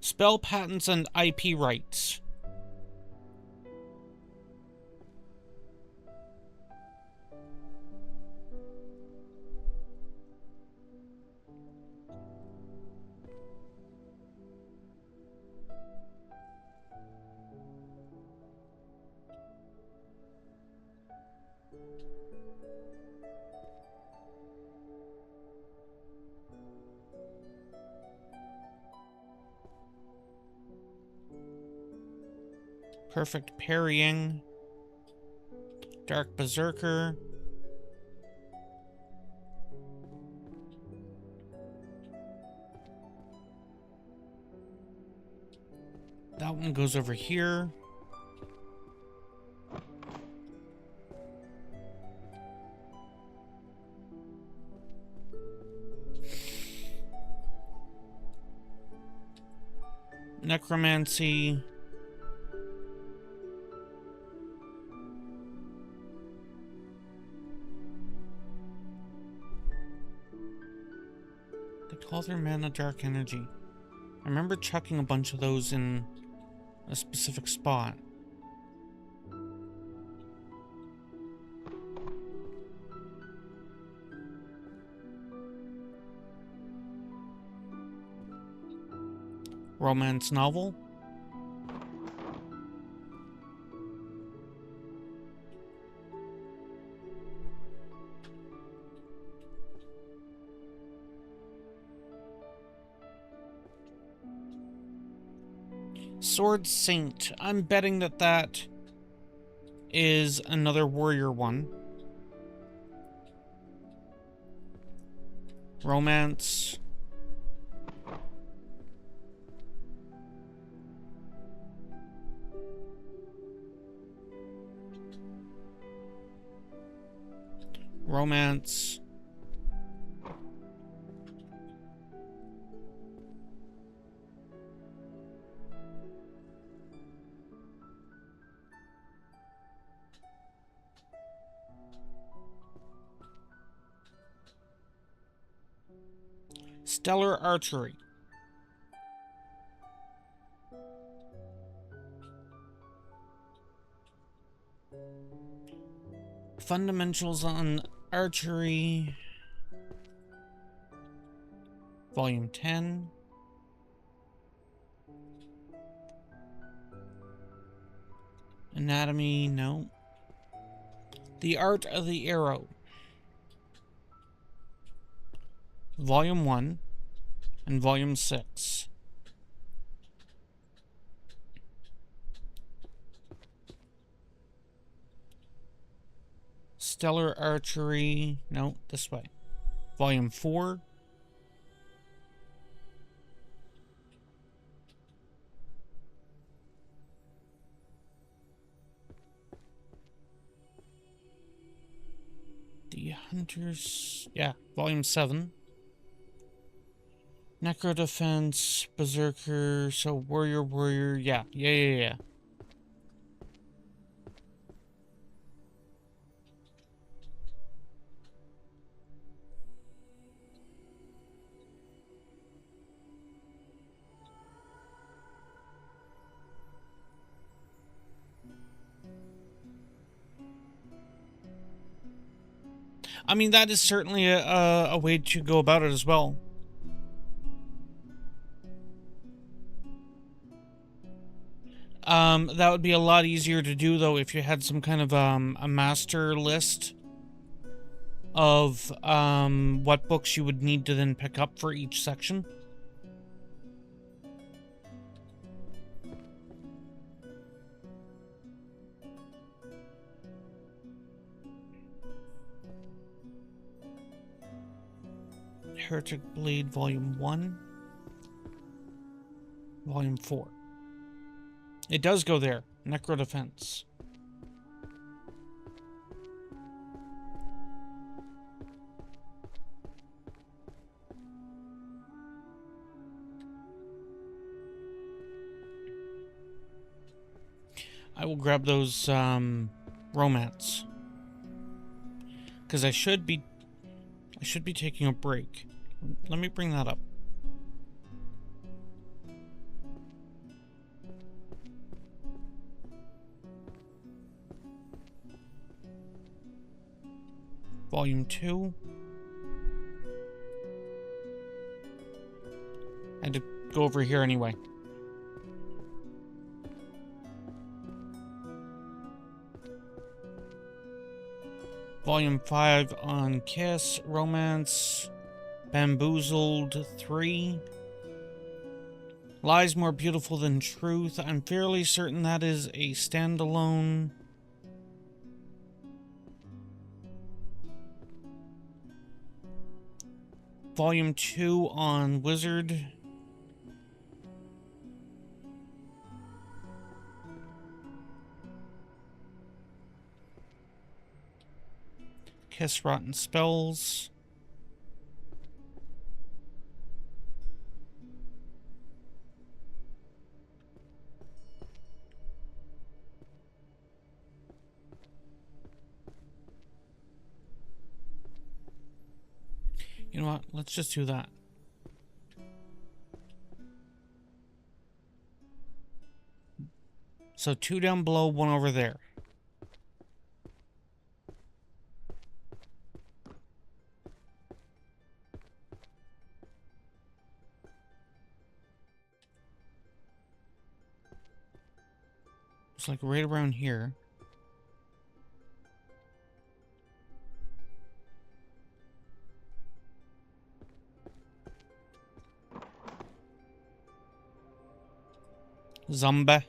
Spell patents and IP rights. Perfect Parrying. Dark Berserker. That one goes over here. Necromancy. They call their mana dark energy. I remember chucking a bunch of those in a specific spot. Romance novel. Sword Saint. I'm betting that that is another warrior one. Romance. Romance. Stellar Archery. Fundamentals on Archery. Volume 10. Anatomy, no. The Art of the Arrow. Volume 1 and Volume 6. Stellar Archery. No, this way. Volume 4. The Hunters. Yeah, Volume 7. Necro Defense, Berserker, so Warrior. Yeah. I mean, that is certainly a way to go about it as well. That would be a lot easier to do, though, if you had some kind of a master list of what books you would need to then pick up for each section. Heretic Blade, Volume 1. Volume 4. It does go there. Necro Defense. I will grab those romance. Because I should be taking a break. Let me bring that up. Volume 2. I had to go over here anyway. Volume 5 on Kiss, Romance, Bamboozled 3. Lies More Beautiful Than Truth. I'm fairly certain that is a standalone. Volume 2 on Wizard. Kiss Rotten Spells. You know what? Let's just do that. So 2 down below, 1 over there. It's like right around here. Zombie.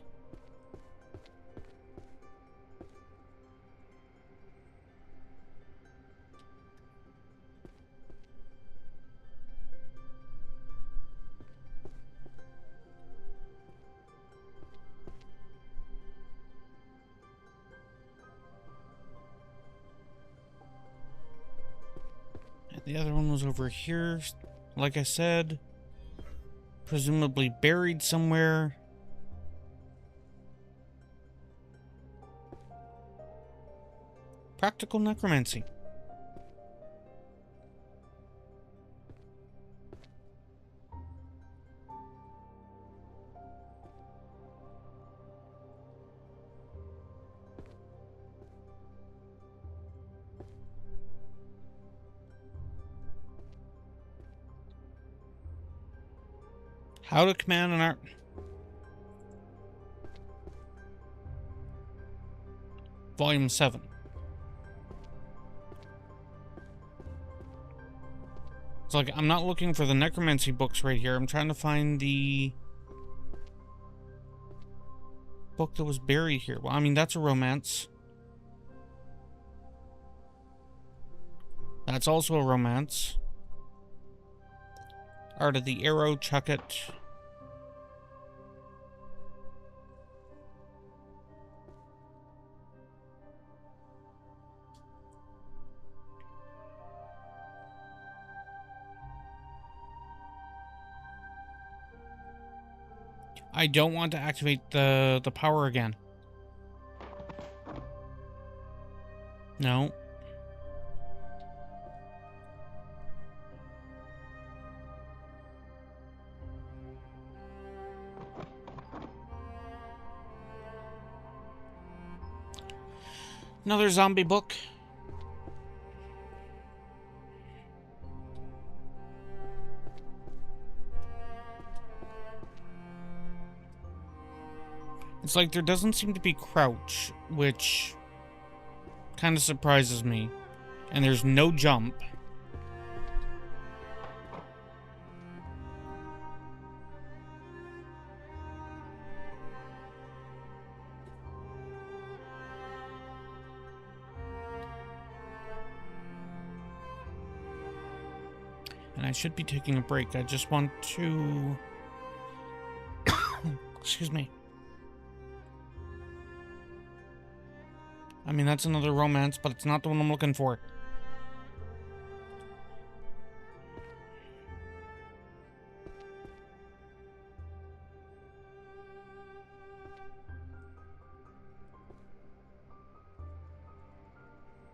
The other one was over here, like I said. Presumably buried somewhere. Practical necromancy. How to command an art. Volume 7. It's like, I'm not looking for the necromancy books right here. I'm trying to find the book that was buried here. Well, I mean, that's a romance. That's also a romance. Art of the Arrow, chuck it. I don't want to activate the power again. No. Another zombie book. It's like there doesn't seem to be crouch, which kind of surprises me. And there's no jump. And I should be taking a break. I just want to... Excuse me. I mean, that's another romance, but it's not the one I'm looking for.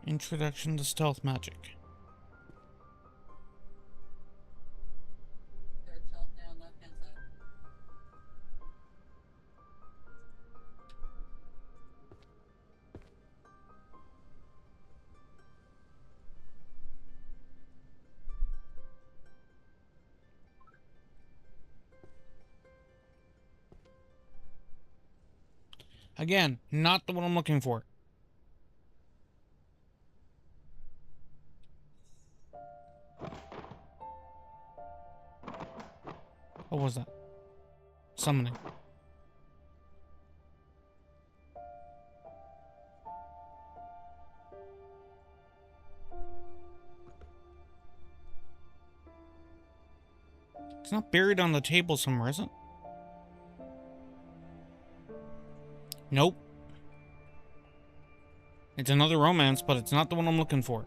Introduction to stealth magic. Third shelf down, left-hand side. Again, not the one I'm looking for. What was that? Summoning. It's not buried on the table somewhere, is it? Nope. It's another romance, but it's not the one I'm looking for.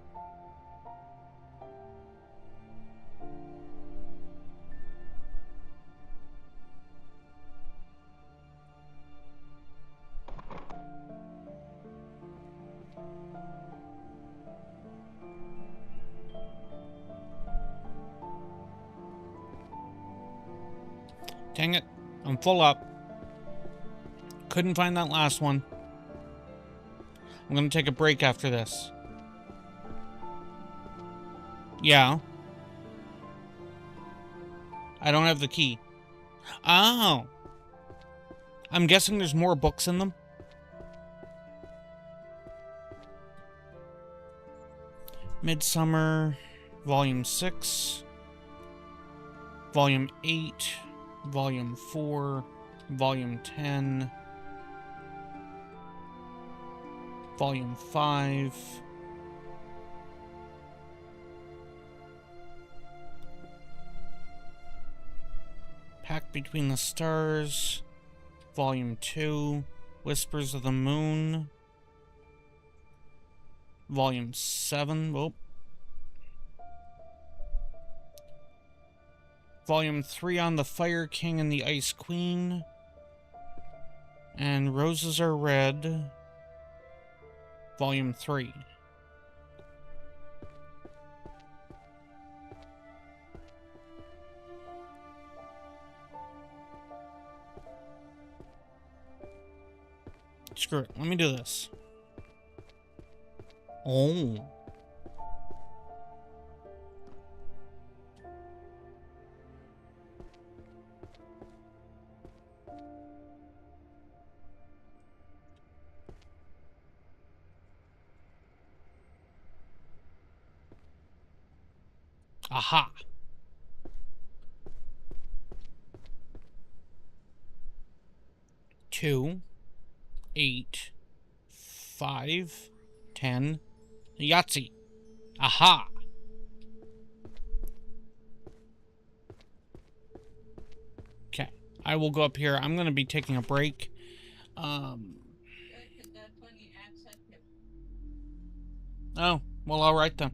Dang it. I'm full up. Couldn't find that last one. I'm gonna take a break after this. Yeah. I don't have the key. Oh. I'm guessing there's more books in them. Midsummer, Volume 6, Volume 8, Volume 4, Volume 10, Volume 5, Pact Between the Stars, Volume 2, Whispers of the Moon, Volume 7, oh. Volume 3 on the Fire King and the Ice Queen, and Roses Are Red, Volume 3. Screw it, let me do this. Oh. Aha. Two, 8, 5, 10. Yahtzee. Aha. I will go up here. I'm going to be taking a break. Good, 'cause that's when you add set tip. Oh, well, all right then.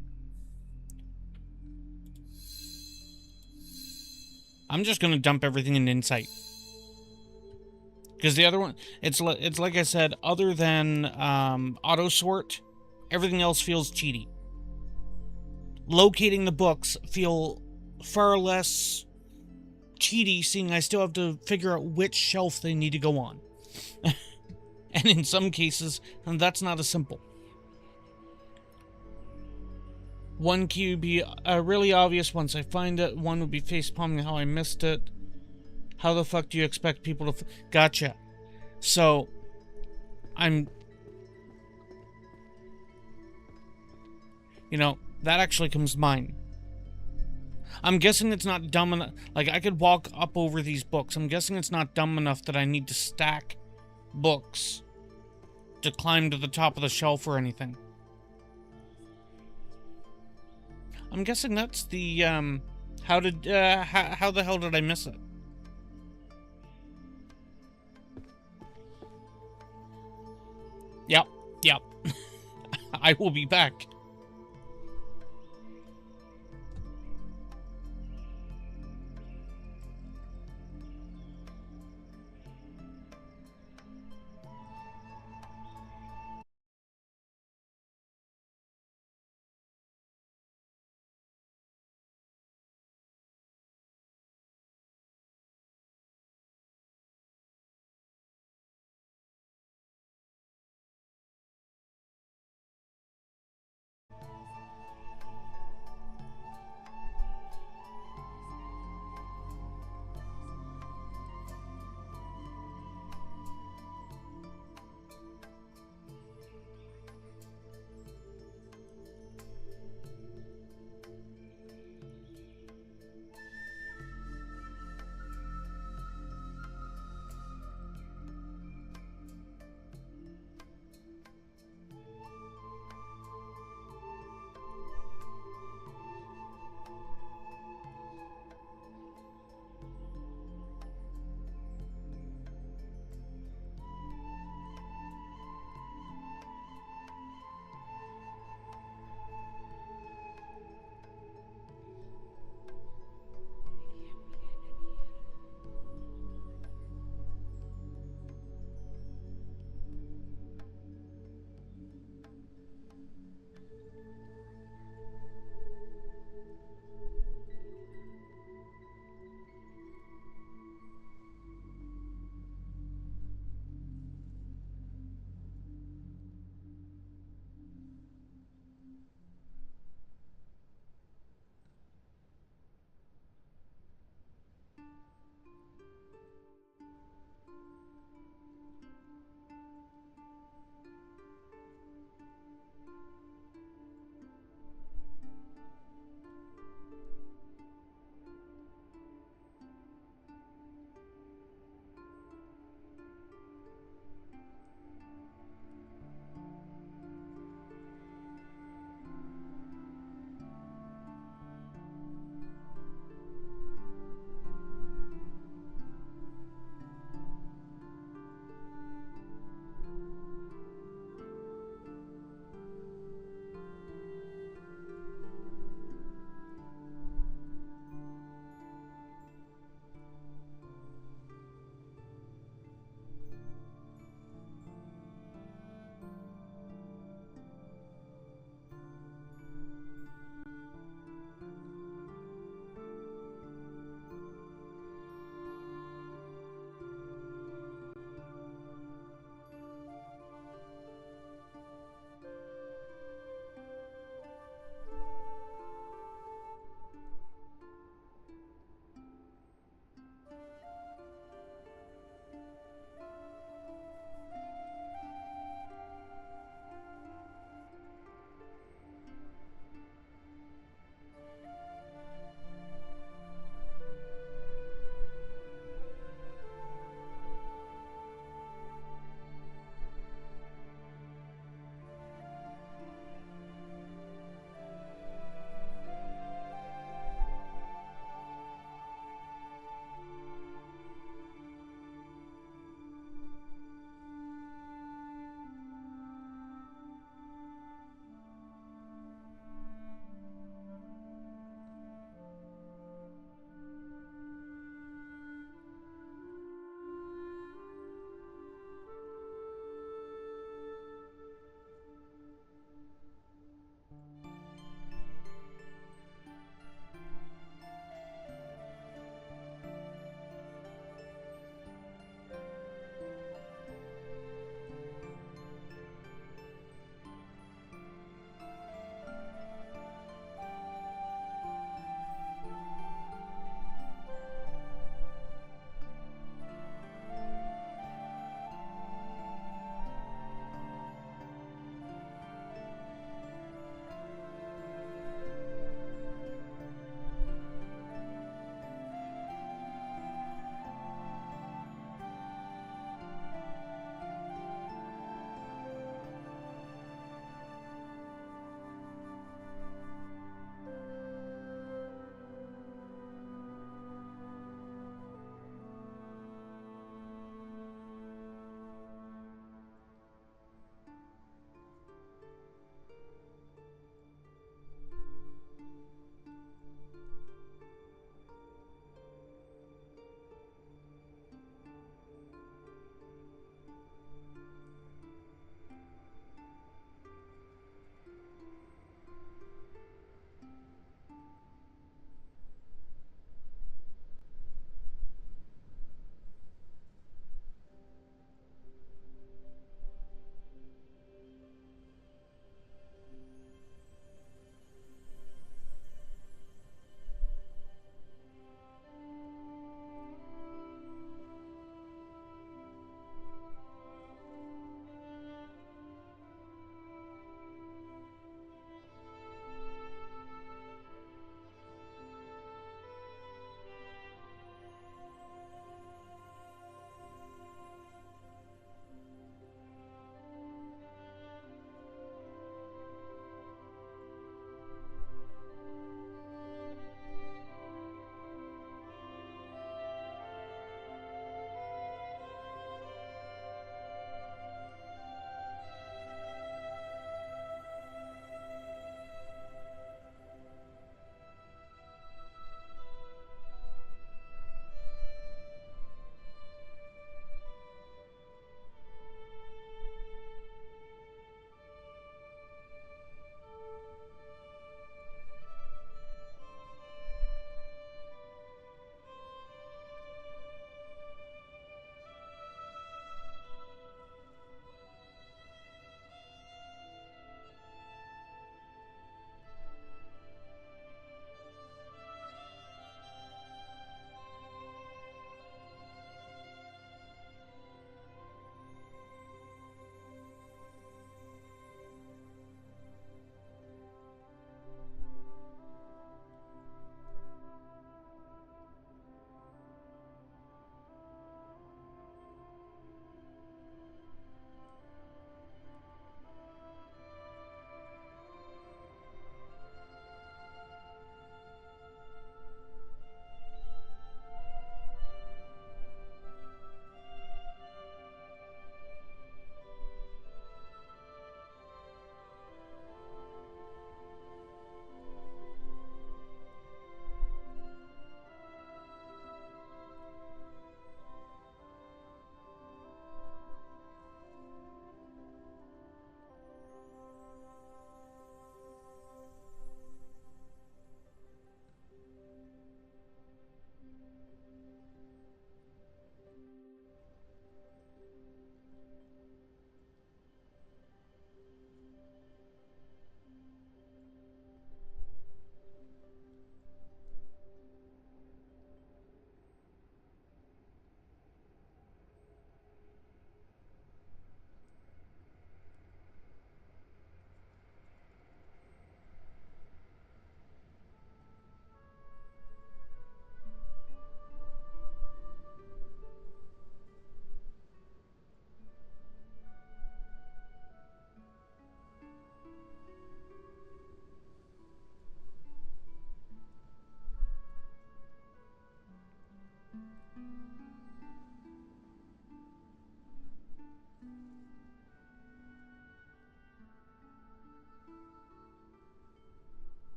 I'm just going to dump everything in Insight. Because the other one, it's like I said, other than auto sort, everything else feels cheaty. Locating the books feel far less cheaty, seeing I still have to figure out which shelf they need to go on. And in some cases, that's not as simple. One key would be really obvious once I find it. One would be facepalming how I missed it. How the fuck do you expect people to... Gotcha. So, you know, that actually comes to mind. I'm guessing it's not dumb enough... Like, I could walk up over these books. I'm guessing it's not dumb enough that I need to stack books to climb to the top of the shelf or anything. I'm guessing that's the, how the hell did I miss it? Yep. I will be back.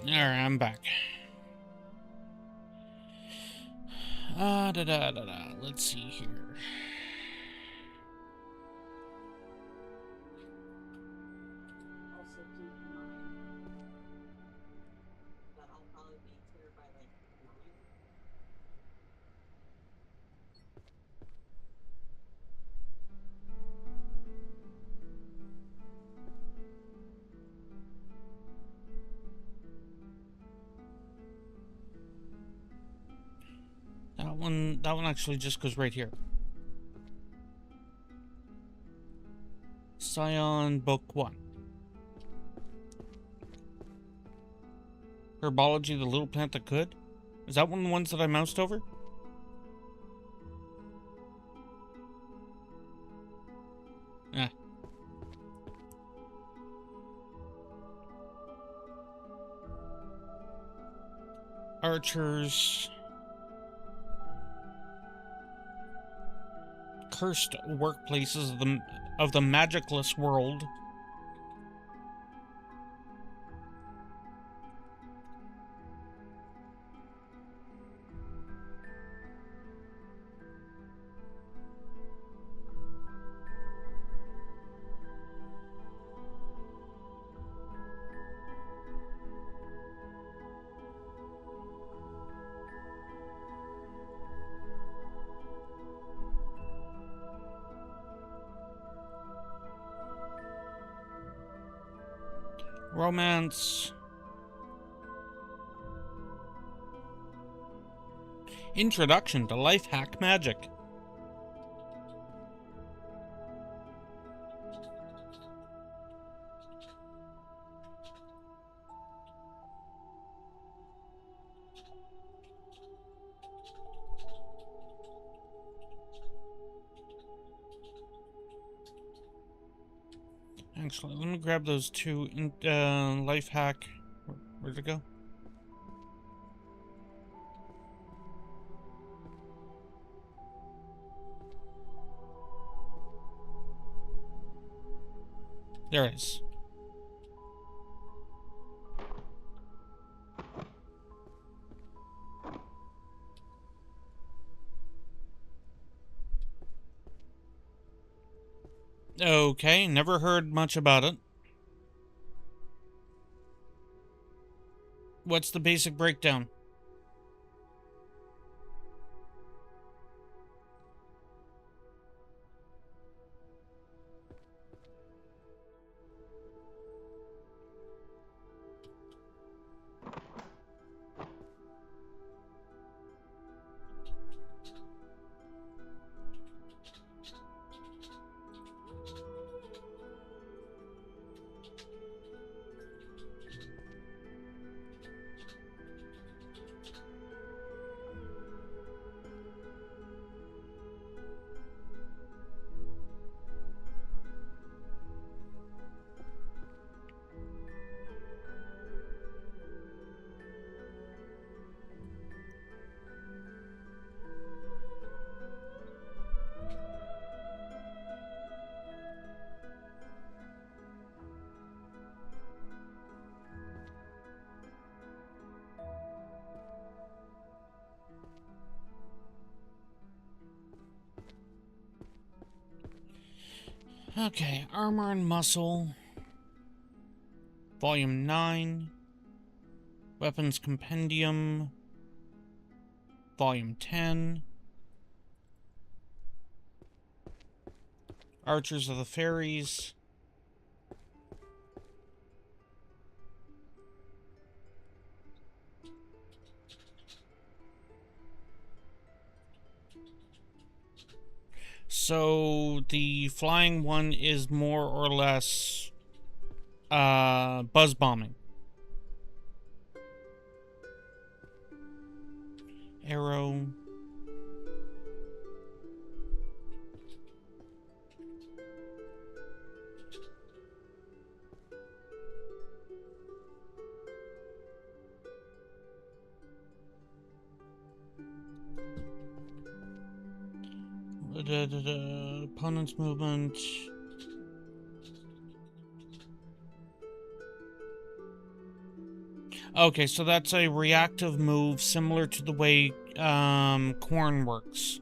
Alright, I'm back. Let's see here. Also keep in mind that I'll probably be here by like 9. That one actually just goes right here. Scion Book 1. Herbology, the little plant that could? Is that one of the ones that I moused over? Ah. Archers. Cursed workplaces of the magicless world. Romance. Introduction to Life Hack Magic. Actually, let me grab those two. Life hack. Where'd it go? There it is. Okay, never heard much about it. What's the basic breakdown? Okay, Armor and Muscle. Volume 9. Weapons Compendium. Volume 10. Archers of the Fairies. So the flying one is more or less buzz bombing. Arrow. Opponent's movement. Okay, so that's a reactive move similar to the way corn works.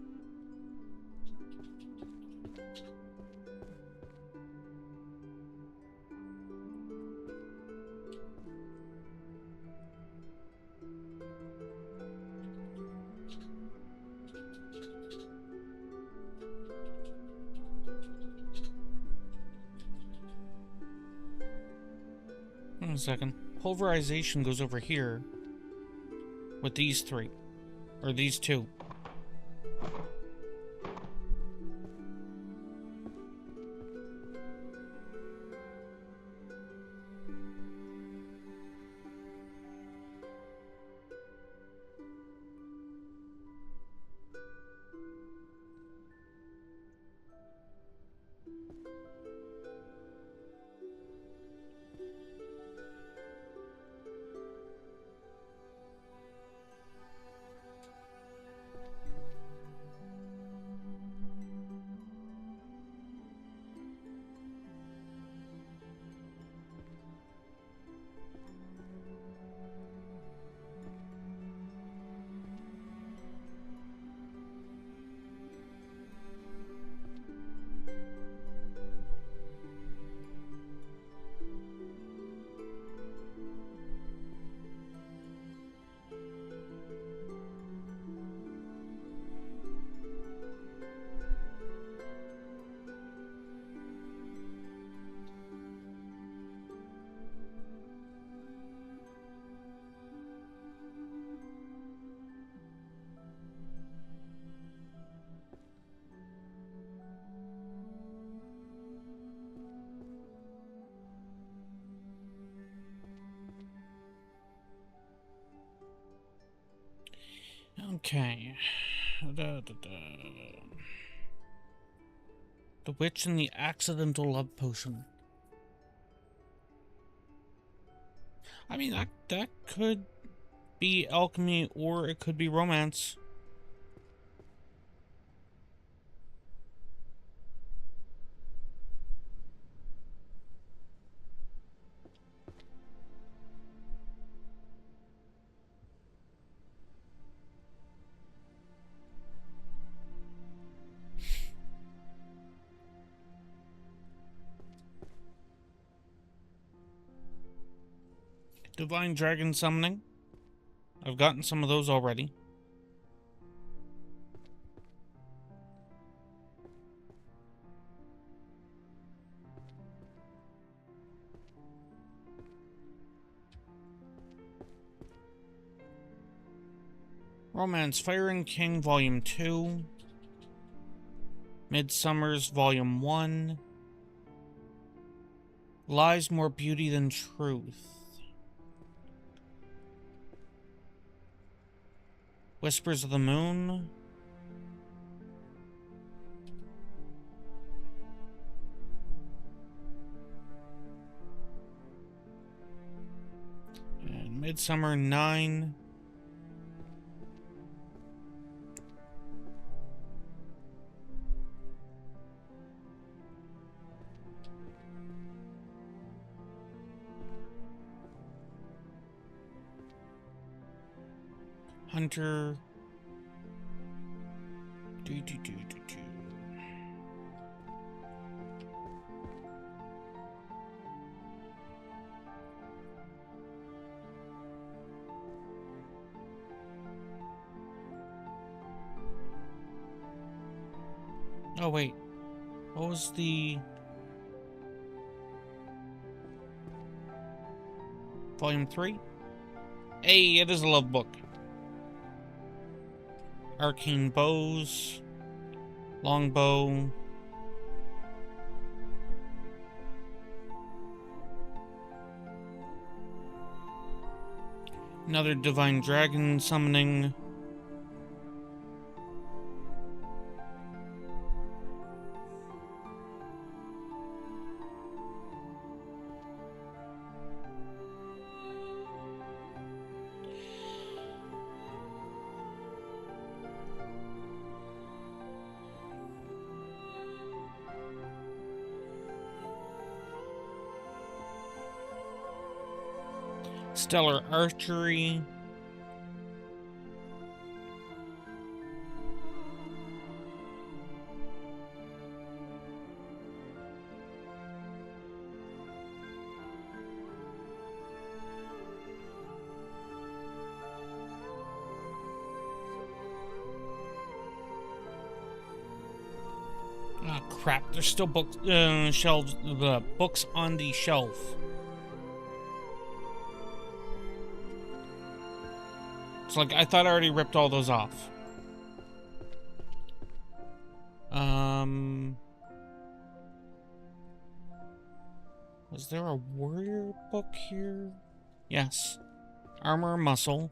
Wait a second. Pulverization goes over here with these three. Or these two. Okay. The witch and the accidental love potion. I mean, that could be alchemy or it could be romance. Divine dragon summoning. I've gotten some of those already. Romance Firing King Volume 2. Midsummer's Volume 1. Lies More Beauty Than Truth. Whispers of the Moon. And Midsummer 9. Hunter. Oh, wait. What was the... Volume 3? Hey, it is a love book. Arcane Bows. Longbow. Another Divine Dragon summoning. Stellar archery. Oh crap! There's still books, shelves, books on the shelf. It's like I thought I already ripped all those off. Was there a warrior book here? Yes. Armor Muscle.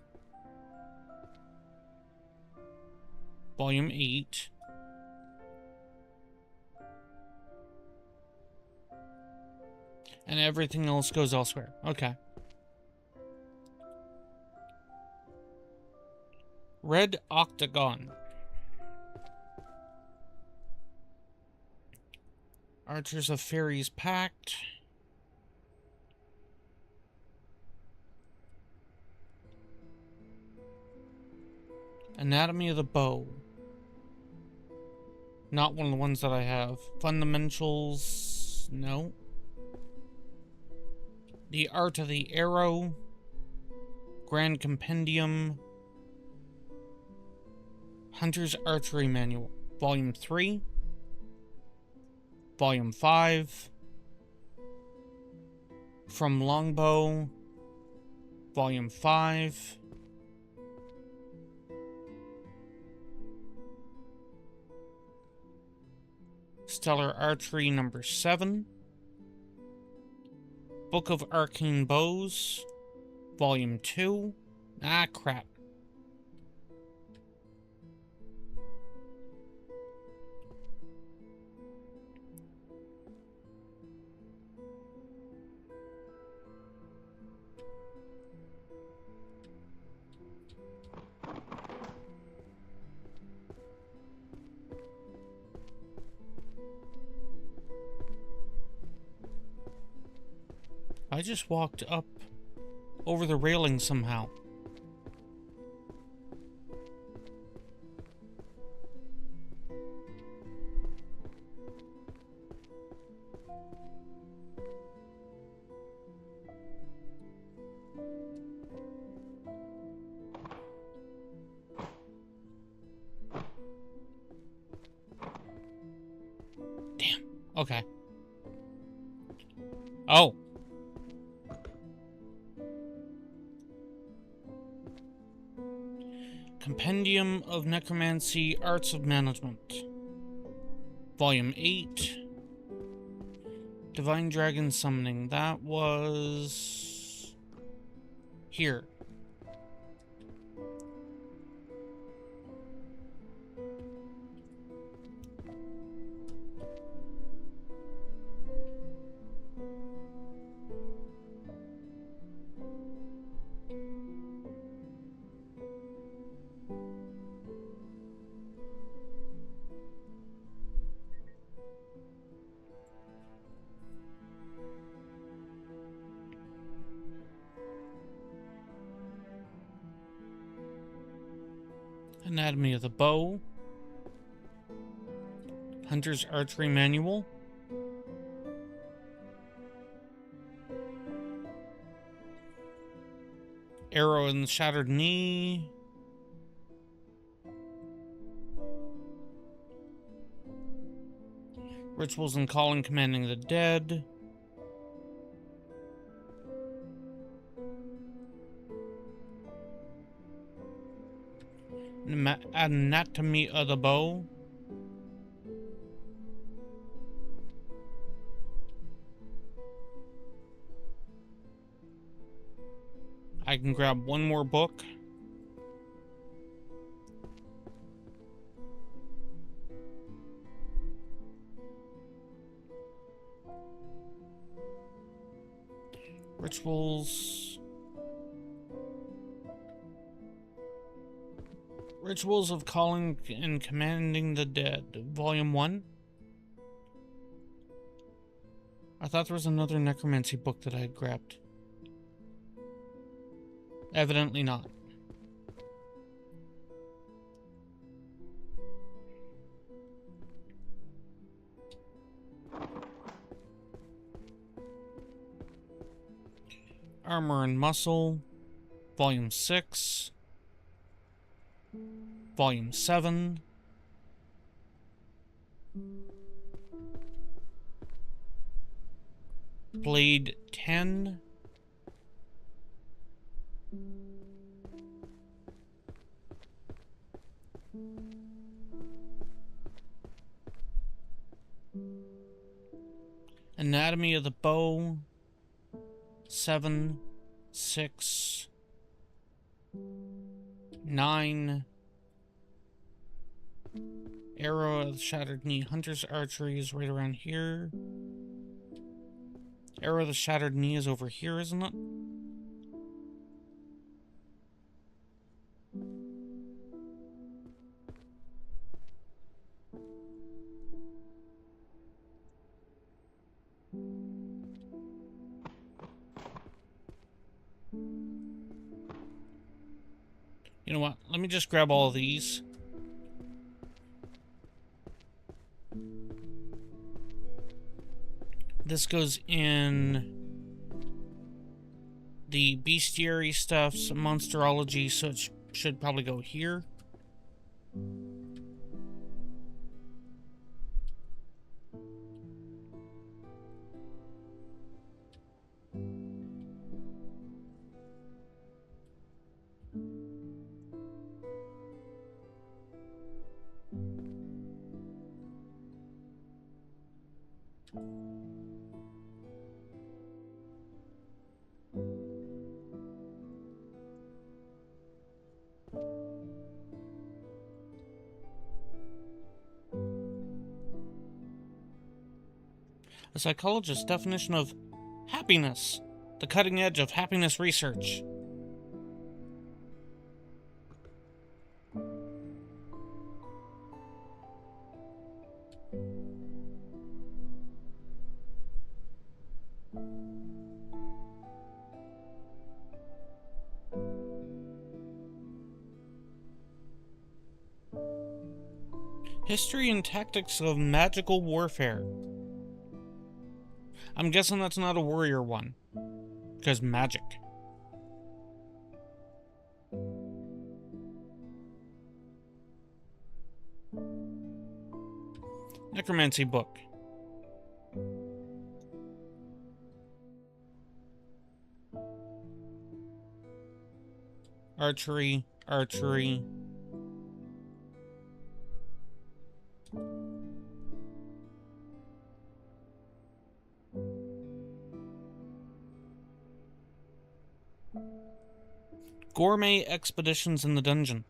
Volume 8. And everything else goes elsewhere. Okay. Red Octagon. Archers of Fairies Pact. Anatomy of the Bow. Not one of the ones that I have. Fundamentals. No. The Art of the Arrow. Grand Compendium. Hunter's Archery Manual. Volume 3. Volume 5. From Longbow. Volume 5. Stellar Archery number 7. Book of Arcane Bows, Volume 2. Ah, crap. I just walked up over the railing somehow. Damn. Okay. Oh. Compendium of Necromancy, Arts of Management. Volume 8. Divine Dragon Summoning. That was... here. Anatomy of the Bow. Hunter's Archery Manual. Arrow in the Shattered Knee. Rituals and Calling Commanding the Dead. Anatomy of the Bow. I can grab one more book. Rituals of Calling and Commanding the Dead, Volume 1. I thought there was another necromancy book that I had grabbed. Evidently not. Armor and Muscle, Volume 6, Volume 7, Blade 10, Anatomy of the Bow, 7, 6, 9, Arrow of the Shattered Knee. Hunter's Archery is right around here. Arrow of the Shattered Knee is over here, isn't it? You know what? Let me just grab all of these. This goes in the bestiary stuff, some monsterology, so it should probably go here. A psychologist's definition of happiness. The cutting edge of happiness research. History and tactics of magical warfare. I'm guessing that's not a warrior one, because magic. Necromancy book. Archery, archery. Gourmet expeditions in the dungeon.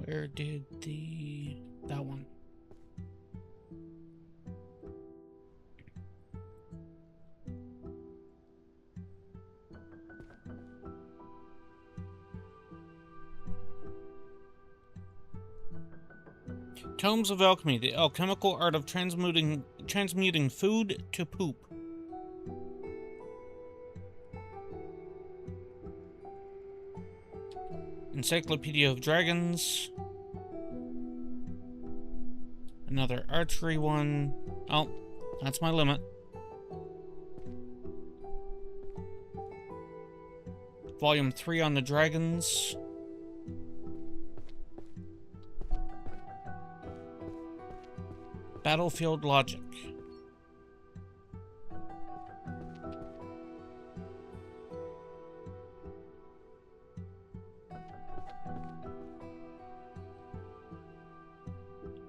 Where did that one? Tomes of Alchemy, the alchemical art of transmuting food to poop. Encyclopedia of Dragons. Another archery one. Oh, that's my limit. Volume 3 on the dragons. Battlefield Logic.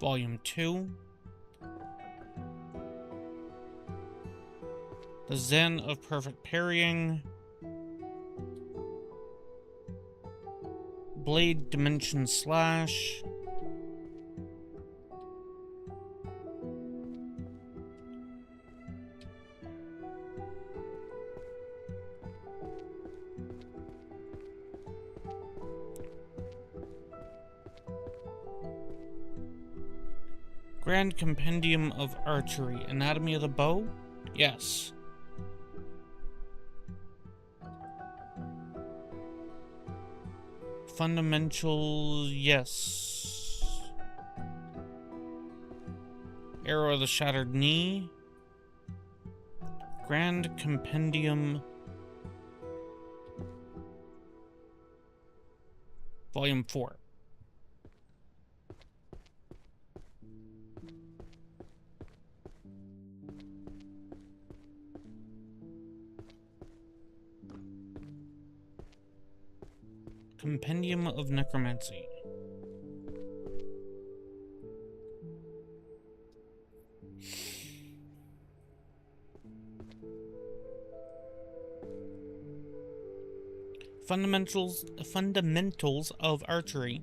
Volume 2. The Zen of Perfect Parrying. Blade Dimension Slash. Grand Compendium of Archery. Anatomy of the Bow? Yes. Fundamental, yes. Arrow of the Shattered Knee. Grand Compendium. Volume 4. Compendium of Necromancy. Fundamentals of Archery.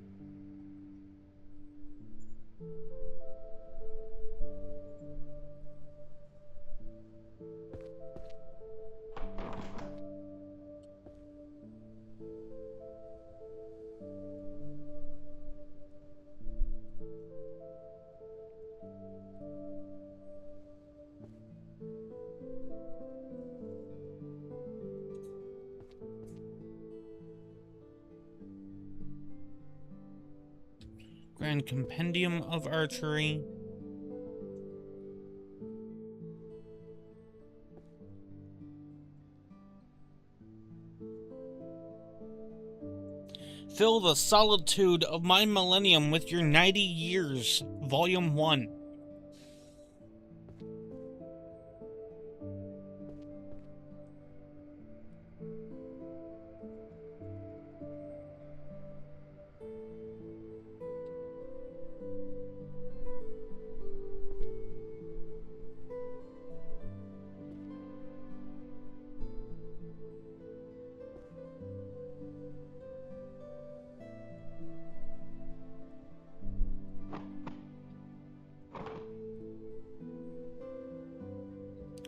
Grand Compendium of Archery. Fill the solitude of my millennium with your 90 years, Volume 1.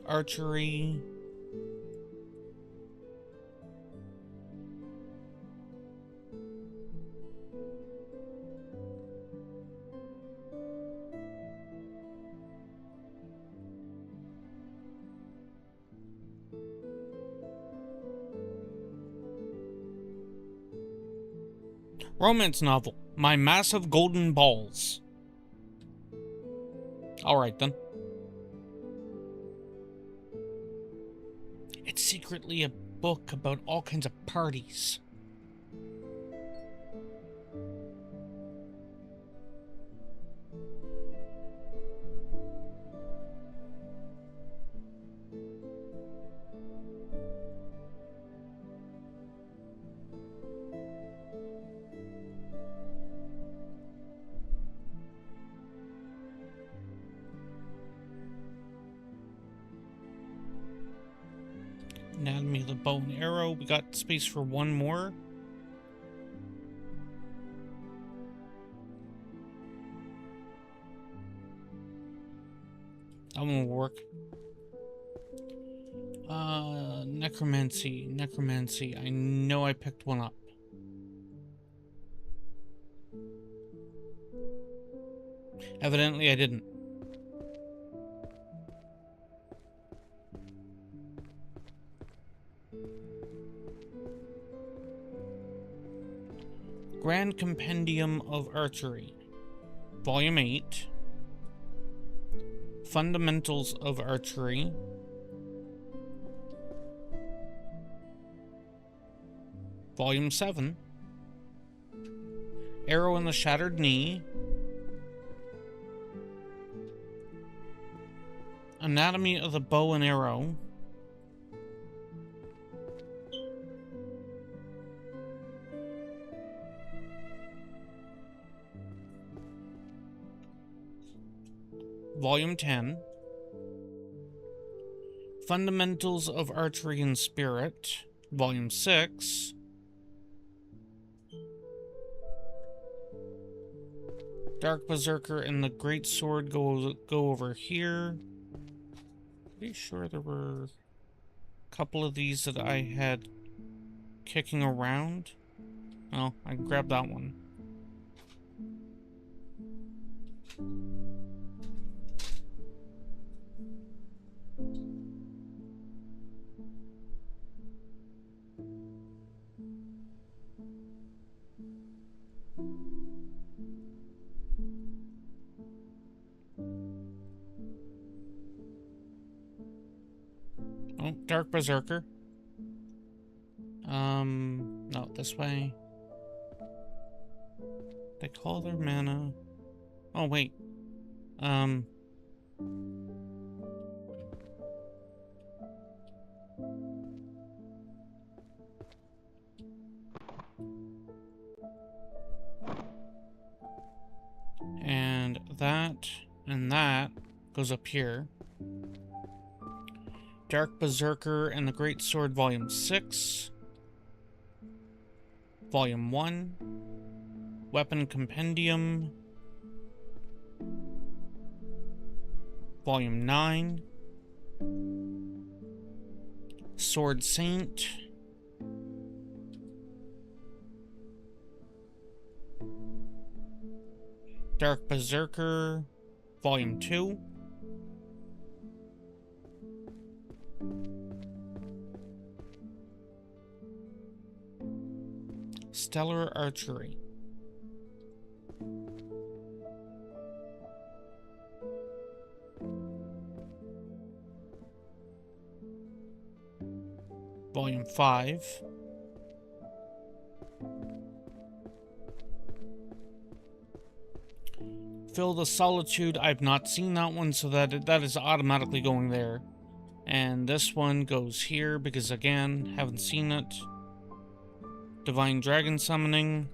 Archery. Romance novel, My Massive Golden Balls. Alright then. It's secretly a book about all kinds of parties. Anatomy of the Bow and Arrow. We got space for one more. That one will work. Necromancy. I know I picked one up. Evidently I didn't. Grand Compendium of Archery, Volume 8. Fundamentals of Archery. Volume 7. Arrow in the Shattered Knee. Anatomy of the Bow and Arrow. Volume 10. Fundamentals of Archery and Spirit, Volume 6. Dark Berserker and the Great Sword go over here. Pretty sure there were a couple of these that I had kicking around. Oh, I grabbed that one. Oh, Dark Berserker. No, this way. They call their mana. Oh, wait. And that goes up here. Dark Berserker and the Great Sword, Volume 6. Volume 1. Weapon Compendium. Volume 9. Sword Tzeentch. Dark Berserker, Volume 2. Stellar Archery. Volume 5. Fill the Solitude. I've not seen that one, so that is automatically going there. And this one goes here because, again, haven't seen it. Divine Dragon Summoning.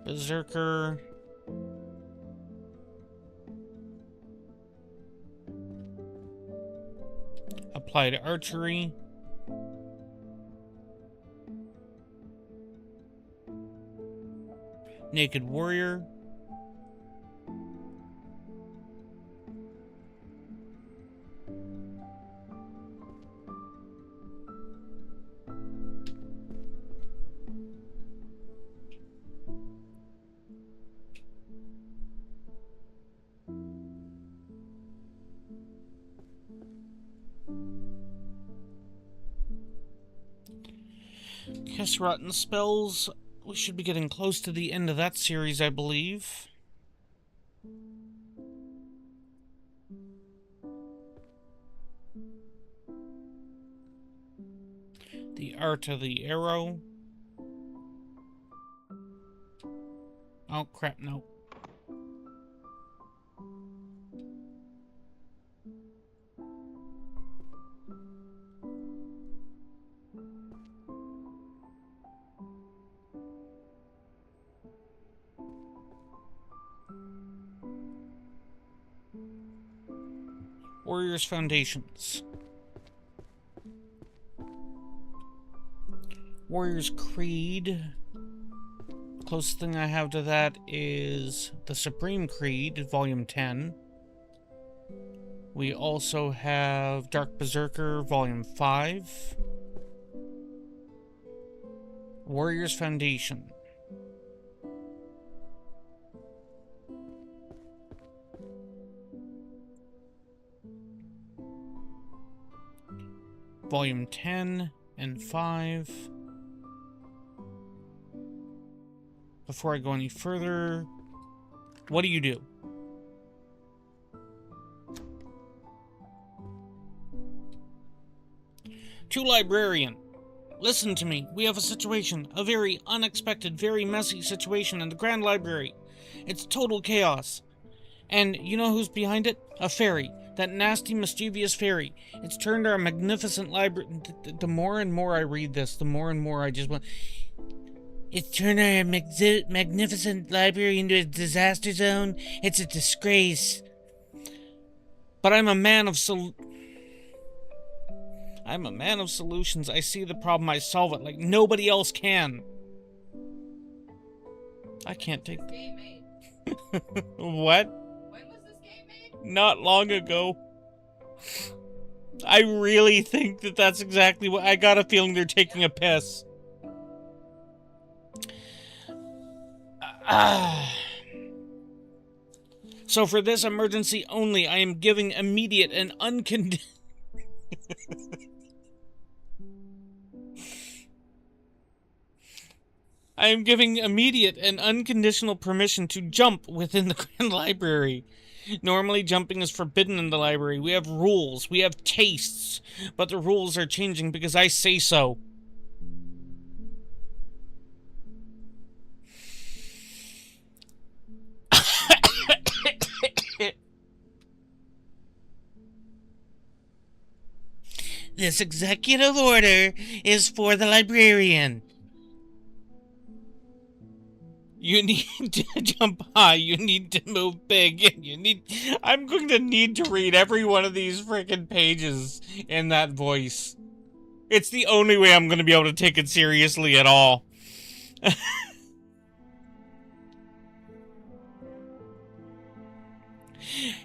Berserker. Applied Archery. Naked Warrior. Kiss Rotten Spells. We should be getting close to the end of that series, I believe. The Art of the Arrow. Oh, crap, no. Warriors Foundations. Warriors Creed. Closest thing I have to that is the Supreme Creed, Volume 10. We also have Dark Berserker, Volume 5. Warriors Foundation. Volume 10 and 5. Before I go any further, what do you do? To Librarian. Listen to me. We have a situation. A very unexpected, very messy situation in the Grand Library. It's total chaos. And you know who's behind it? A fairy. That nasty, mischievous fairy. It's turned our magnificent library... The more and more I read this, the more and more I just want... It's turned our magnificent library into a disaster zone. It's a disgrace. But I'm a man of I'm a man of solutions. I see the problem, I solve it like nobody else can. I can't take... Game made. What? When was this game made? Not long ago. I really think that that's exactly what... I got a feeling they're taking a piss. So for this emergency only, I am giving immediate and unconditional... I am giving immediate and unconditional permission to jump within the Grand Library. Normally, jumping is forbidden in the library. We have rules, we have tastes, but the rules are changing because I say so. This executive order is for the librarian. You need to jump high, you need to move big, and you need... I'm going to need to read every one of these freaking pages in that voice. It's the only way I'm going to be able to take it seriously at all.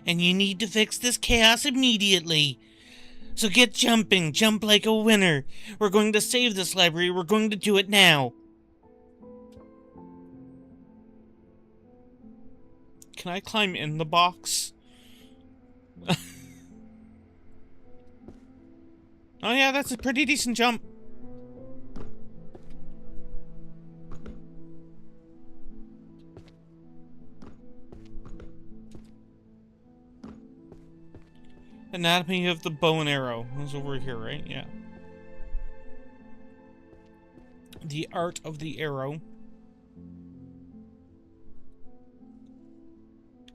And you need to fix this chaos immediately. So get jumping, jump like a winner. We're going to save this library, we're going to do it now. Can I climb in the box? Oh yeah, that's a pretty decent jump. Anatomy of the bow and arrow. It was over here, right? Yeah. The art of the arrow.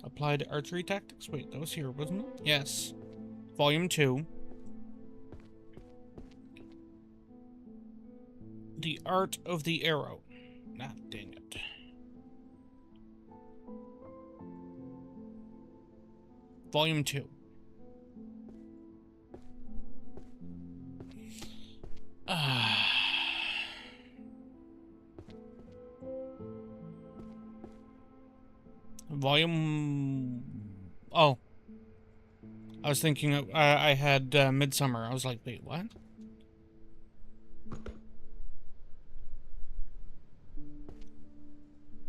Applied archery tactics? Wait, that was here, wasn't it? Yes. Volume 2. The art of the arrow. Ah, dang it. Volume 2. Volume... Oh. I was thinking of, I had Midsummer. I was like, wait, what?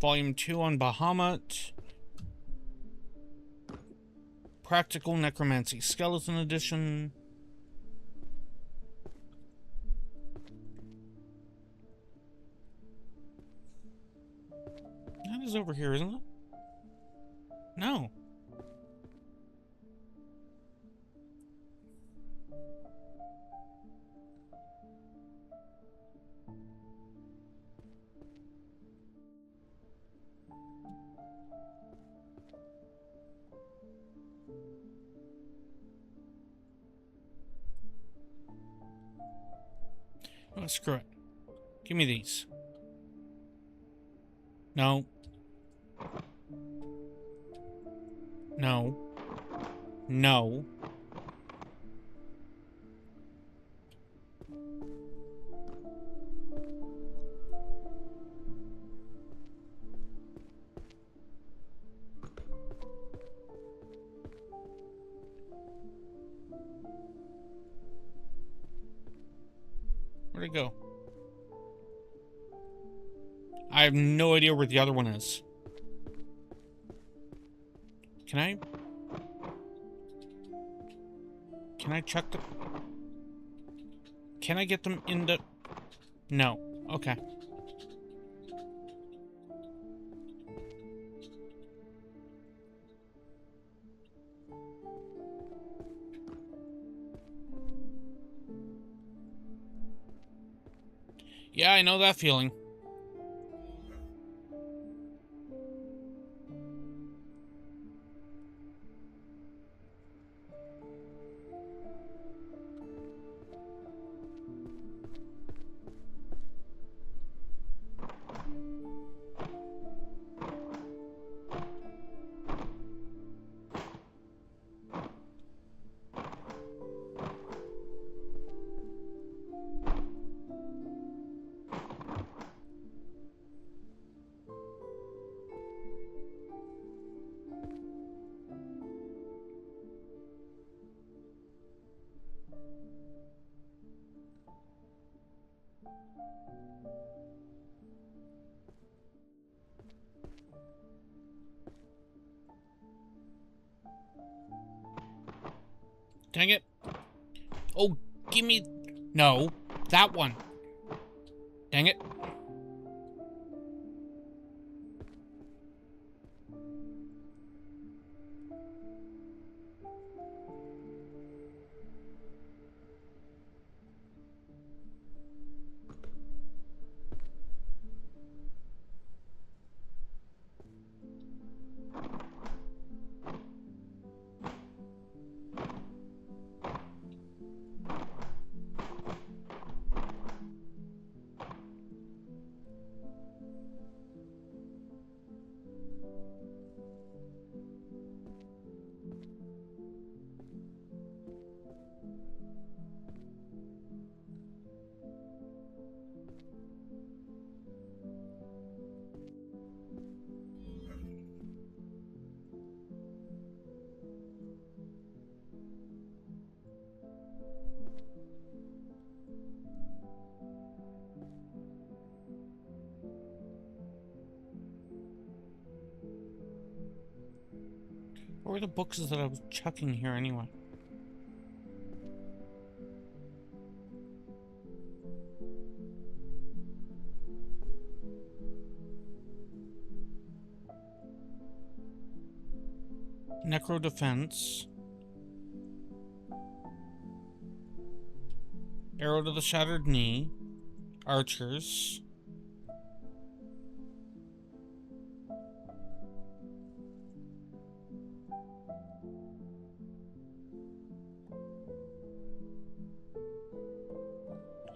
Volume 2 on Bahamut. Practical Necromancy. Skeleton Edition. That is over here, isn't it? No. Oh, screw it. Give me these. No. No. No. Where'd it go? I have no idea where the other one is. Can I check the... Can I get them in the... No. Okay. Yeah, I know that feeling. Dang it. Oh, give me... No, that one. Dang it. What were the books that I was chucking here anyway? Necro Defense. Arrow to the Shattered Knee. Archers.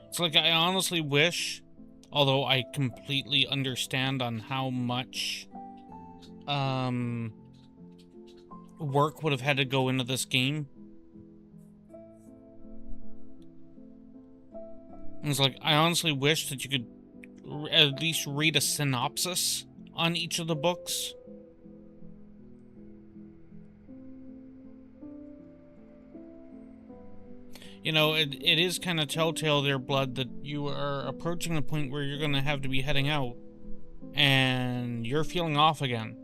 It's like I honestly wish, although I completely understand on how much work would have had to go into this game. It's like I honestly wish that you could at least read a synopsis on each of the books. You know, it is kind of telltale there, Blood, that you are approaching the point where you're going to have to be heading out. And you're feeling off again.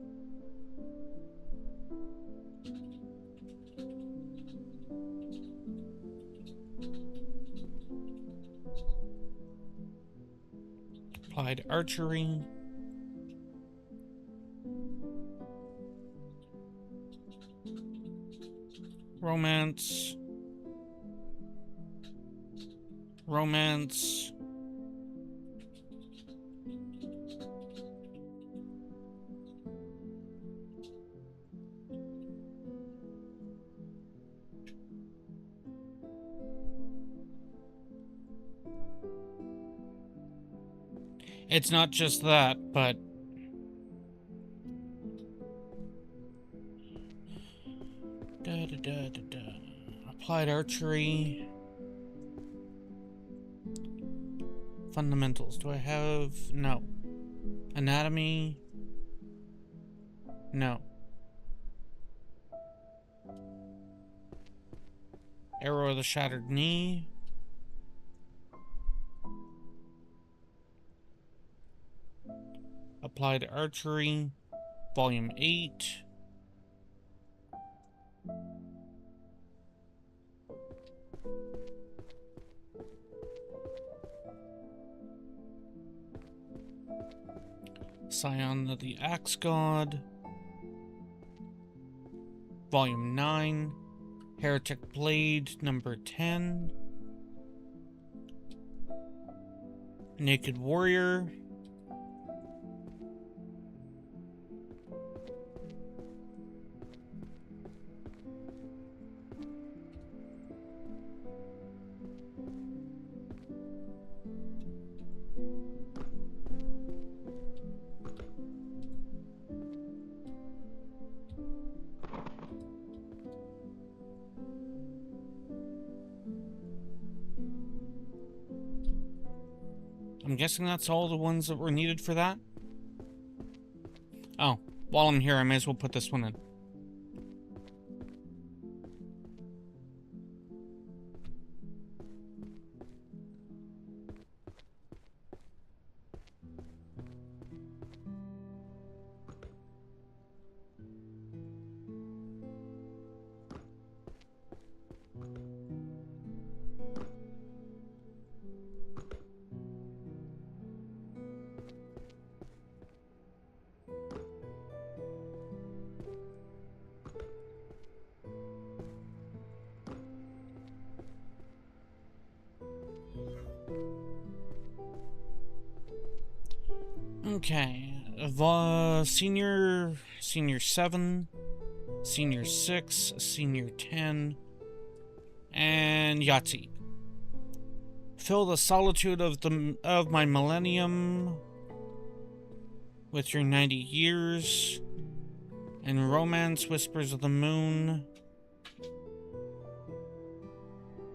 Applied archery. Romance. Romance. It's not just that, but applied archery. Fundamentals. Do I have... No. Anatomy. No. Arrow of the Shattered Knee. Applied Archery. Volume 8. Scion of the Axe God. Volume 9. Heretic Blade, number 10. Naked warrior. I'm guessing that's all the ones that were needed for that. Oh, while I'm here, I may as well put this one in. Okay, senior 7, senior 6, senior 10, and Yahtzee. Fill the solitude of my millennium with your 90 years, and romance whispers of the moon.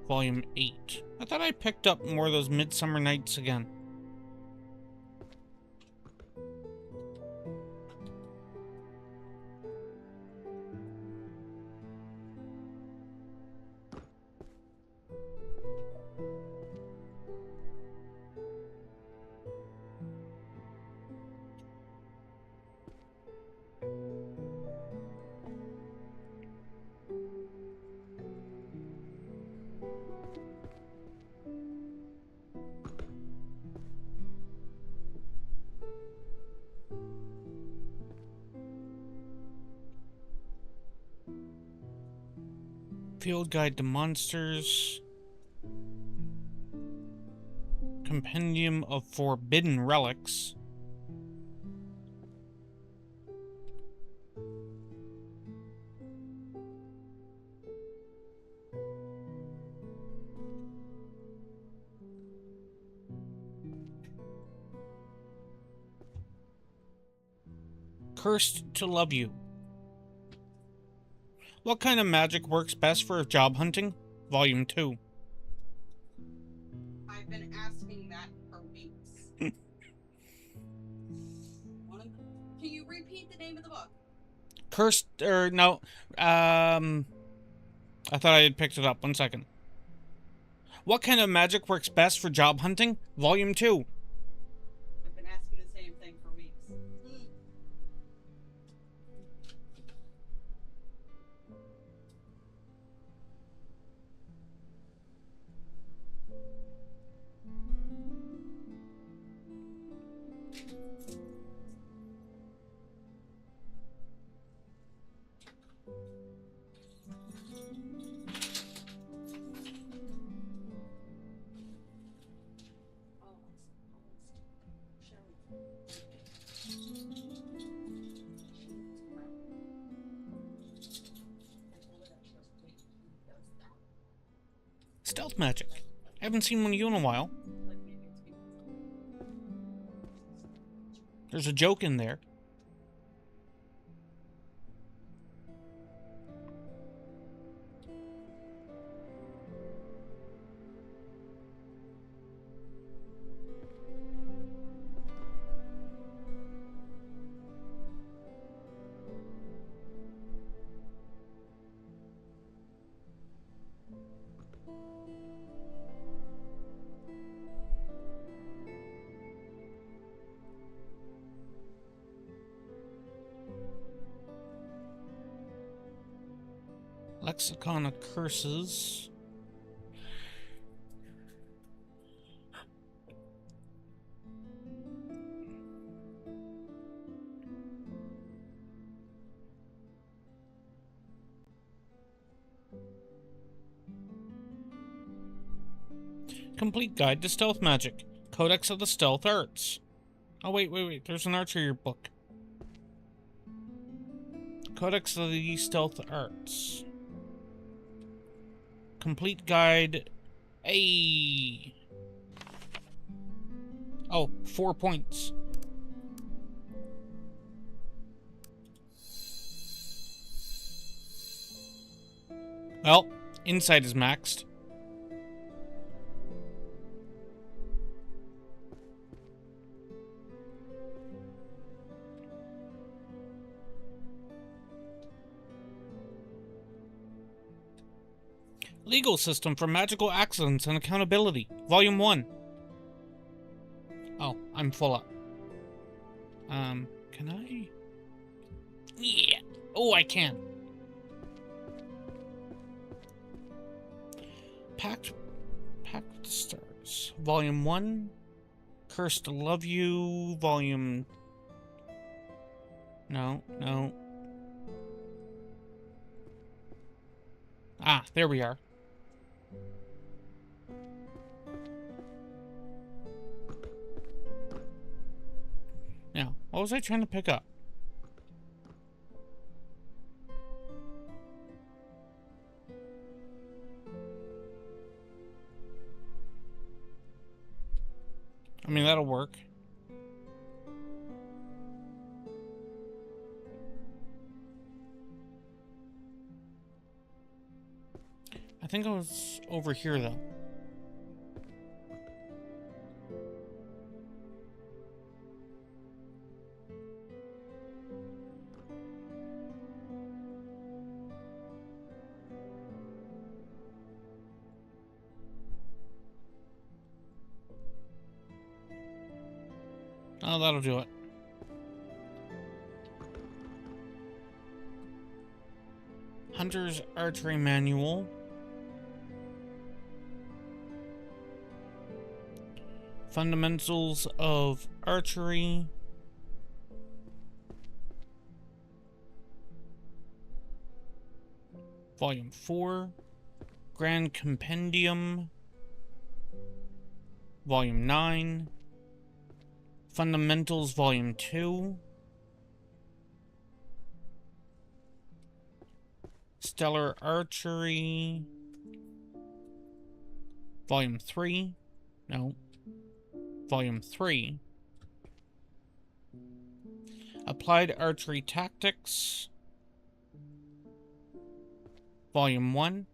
Volume 8. I thought I picked up more of those Midsummer Nights again. Field Guide to Monsters. Compendium of Forbidden Relics. Cursed to Love You. What kind of magic works best for job hunting? Volume 2. I've been asking that for weeks. Can you repeat the name of the book? Cursed, no. I thought I had picked it up. 1 second. What kind of magic works best for job hunting? Volume 2. I've been asking the same thing for weeks. Stealth magic. I haven't seen one of you in a while. There's a joke in there. Lexicon of Curses. Complete Guide to Stealth Magic. Codex of the Stealth Arts. Oh, wait. There's an archery book. Codex of the Stealth Arts. Complete guide. Hey. Oh, 4 points. Well, insight is maxed. Legal System for Magical Accidents and Accountability, Volume 1. Oh, I'm full up. Can I? Yeah. Oh, I can. Pact Stars, Volume 1. Cursed to Love You, Volume... No. Ah, there we are. Now, what was I trying to pick up? I mean, that'll work. I think I was over here, though. Oh, that'll do it. Hunter's Archery Manual. Fundamentals of Archery. Volume 4. Grand Compendium. Volume 9. Fundamentals Volume 2. Stellar Archery. Volume 3. No. Volume 3. Applied Archery Tactics. Volume 1.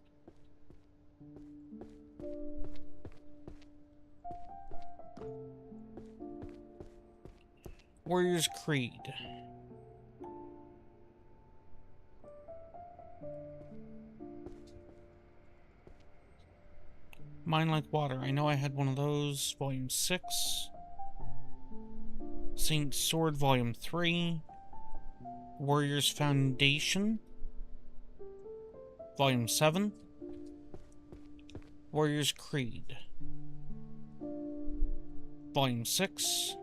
Warrior's Creed. Mine Like Water. I know I had one of those. Volume 6. Saint Sword Volume 3. Warrior's Foundation. Volume 7. Warrior's Creed. Volume 6.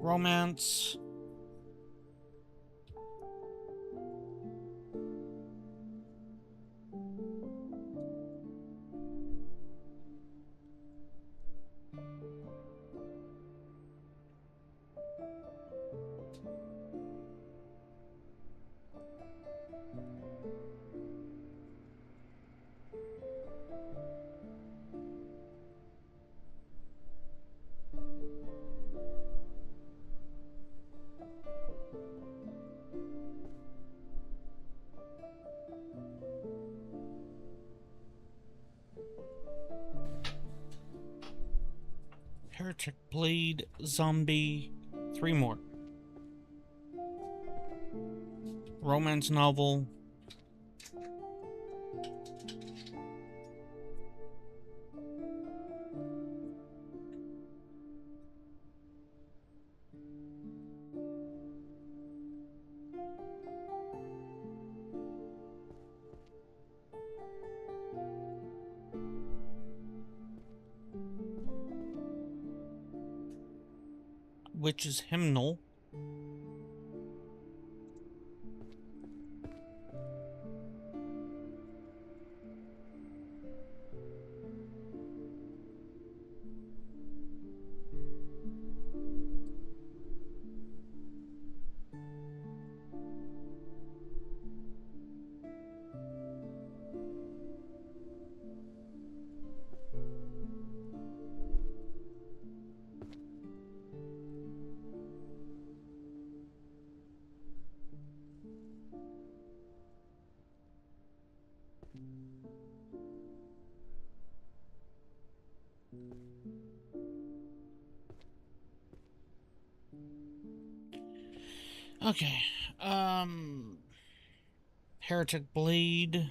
Romance. Heretic Blade, Zombie, 3 more. Romance novel. witch's hymnal. Okay. Heretic Blade.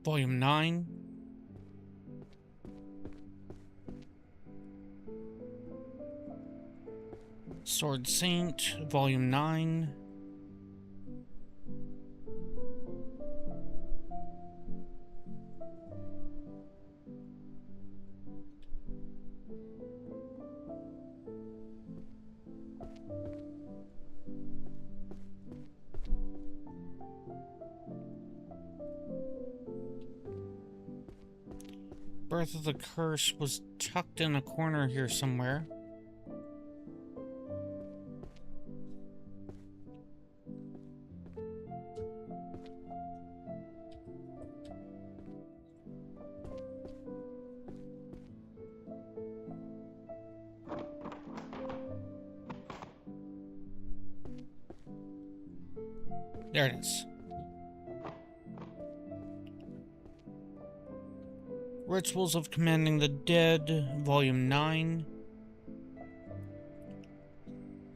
Volume 9. Sword Tzeentch, Volume 9. Birth of the Curse was tucked in a corner here somewhere. There it is. Rituals of Commanding the Dead, Volume 9.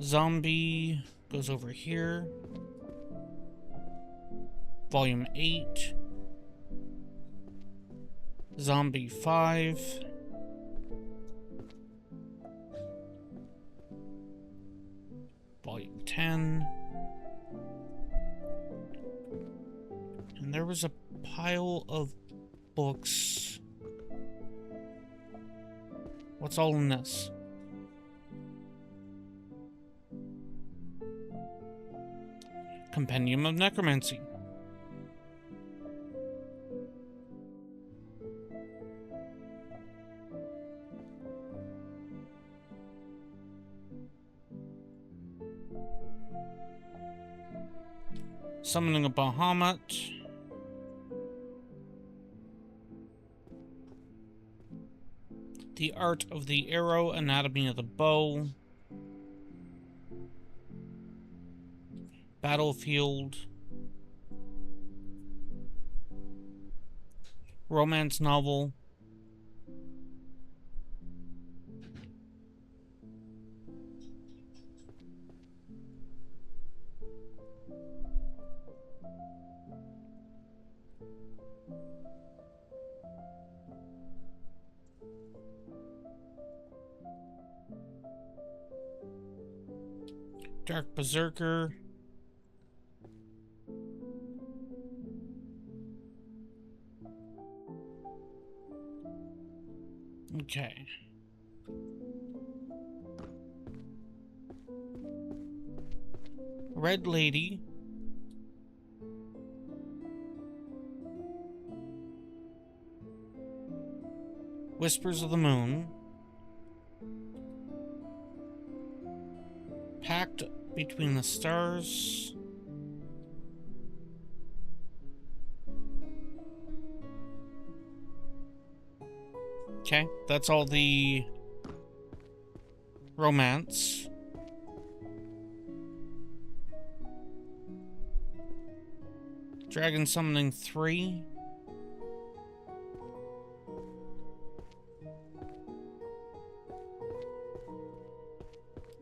Zombie goes over here. Volume 8. Zombie 5. Volume 10. And there was a pile of books. What's all in this? Compendium of Necromancy. Summoning a Bahamut. The Art of the Arrow, Anatomy of the Bow. Battlefield. Romance novel. Dark Berserker. Okay. Red Lady. Whispers of the Moon. Pact Between the Stars. Okay, that's all the romance. Dragon Summoning 3.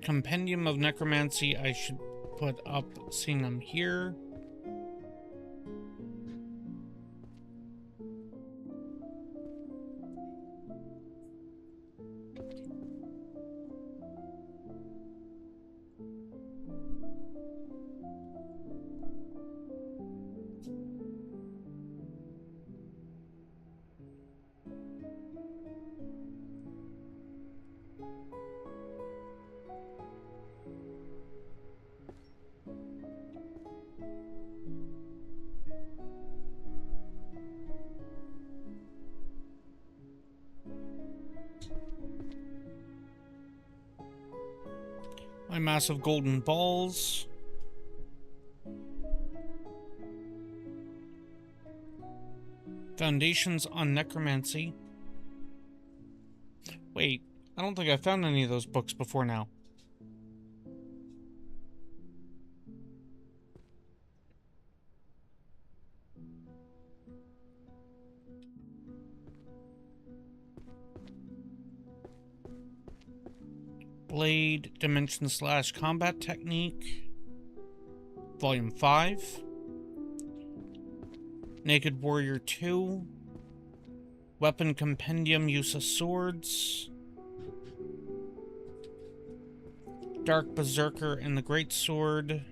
Compendium of Necromancy, I should put up, seeing them here. My massive golden balls. Foundations on necromancy. Wait, I don't think I found any of those books before now. Blade, Dimension / Combat Technique. Volume 5. Naked Warrior 2. Weapon Compendium, Use of Swords. Dark Berserker and the Great Sword.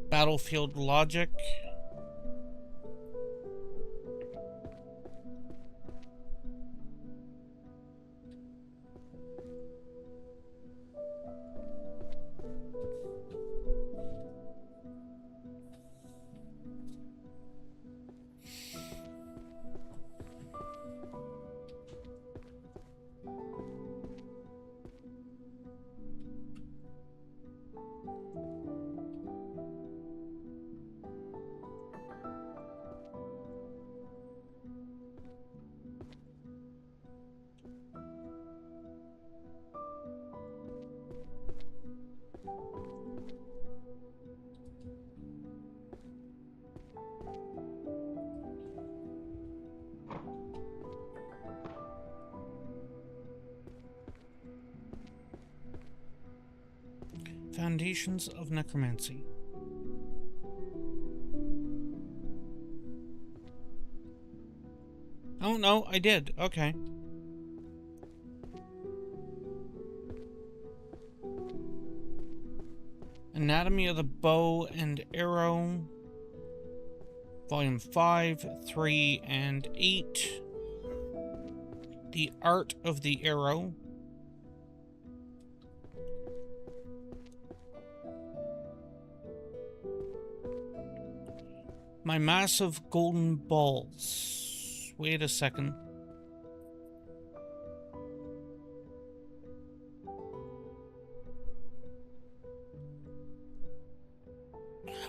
Battlefield Logic. Foundations of Necromancy. Oh, no, I did. Okay. Anatomy of the Bow and Arrow. Volume 5, 3, and 8. The Art of the Arrow. My massive golden balls. Wait a second.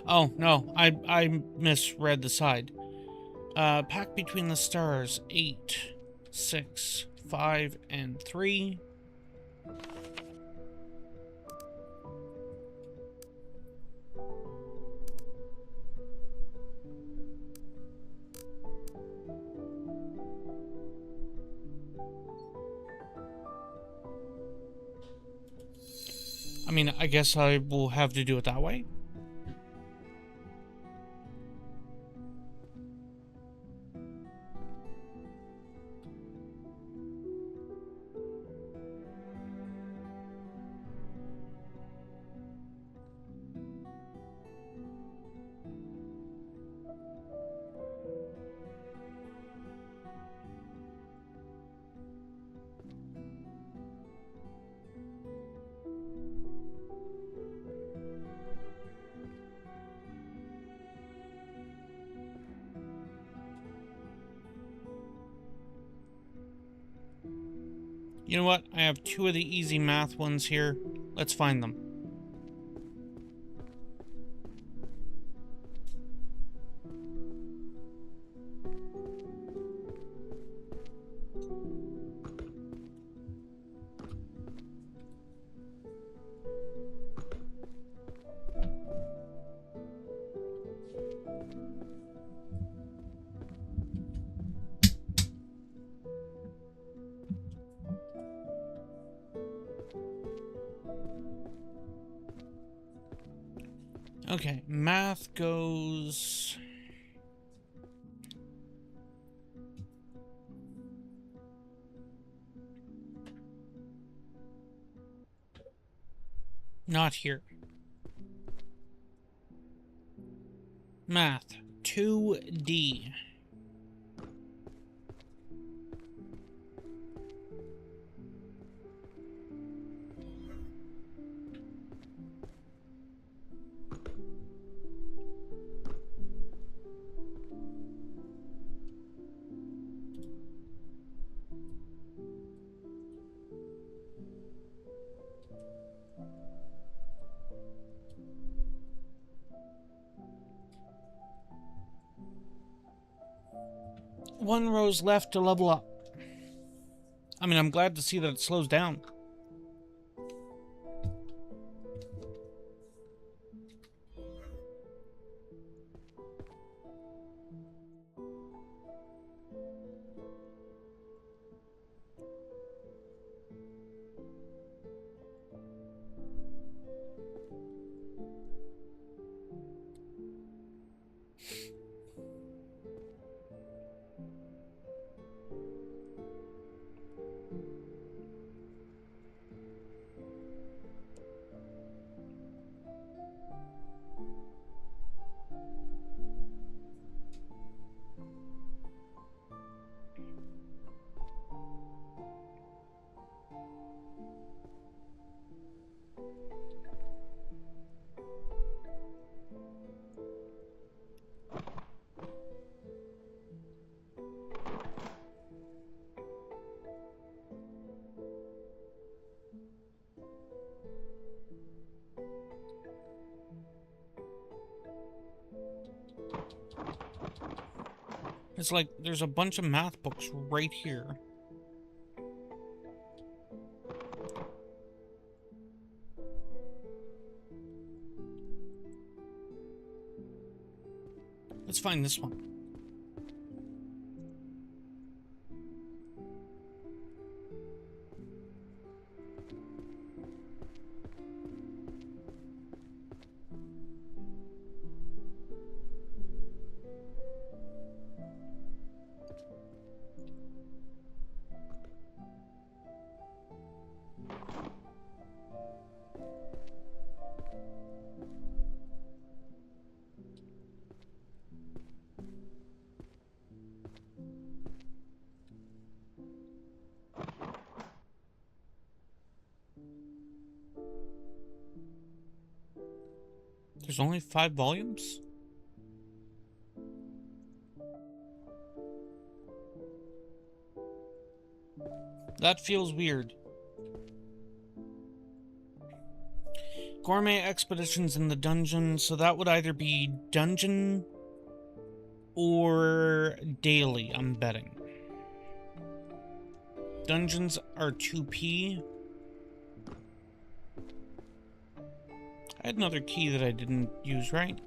Oh, no, I misread the side. Pack Between the Stars, 8, 6, 5, and 3. I mean, I guess I will have to do it that way. You know what? I have 2 of the easy math ones here. Let's find them. Okay, math goes... Not here. Math, 2D. 1 rose left to level up. I mean, I'm glad to see that it slows down. It's like there's a bunch of math books right here. Let's find this one. There's only 5 volumes? That feels weird. Gourmet expeditions in the dungeon, so that would either be dungeon or daily, I'm betting. Dungeons are 2p. I had another key that I didn't use, right?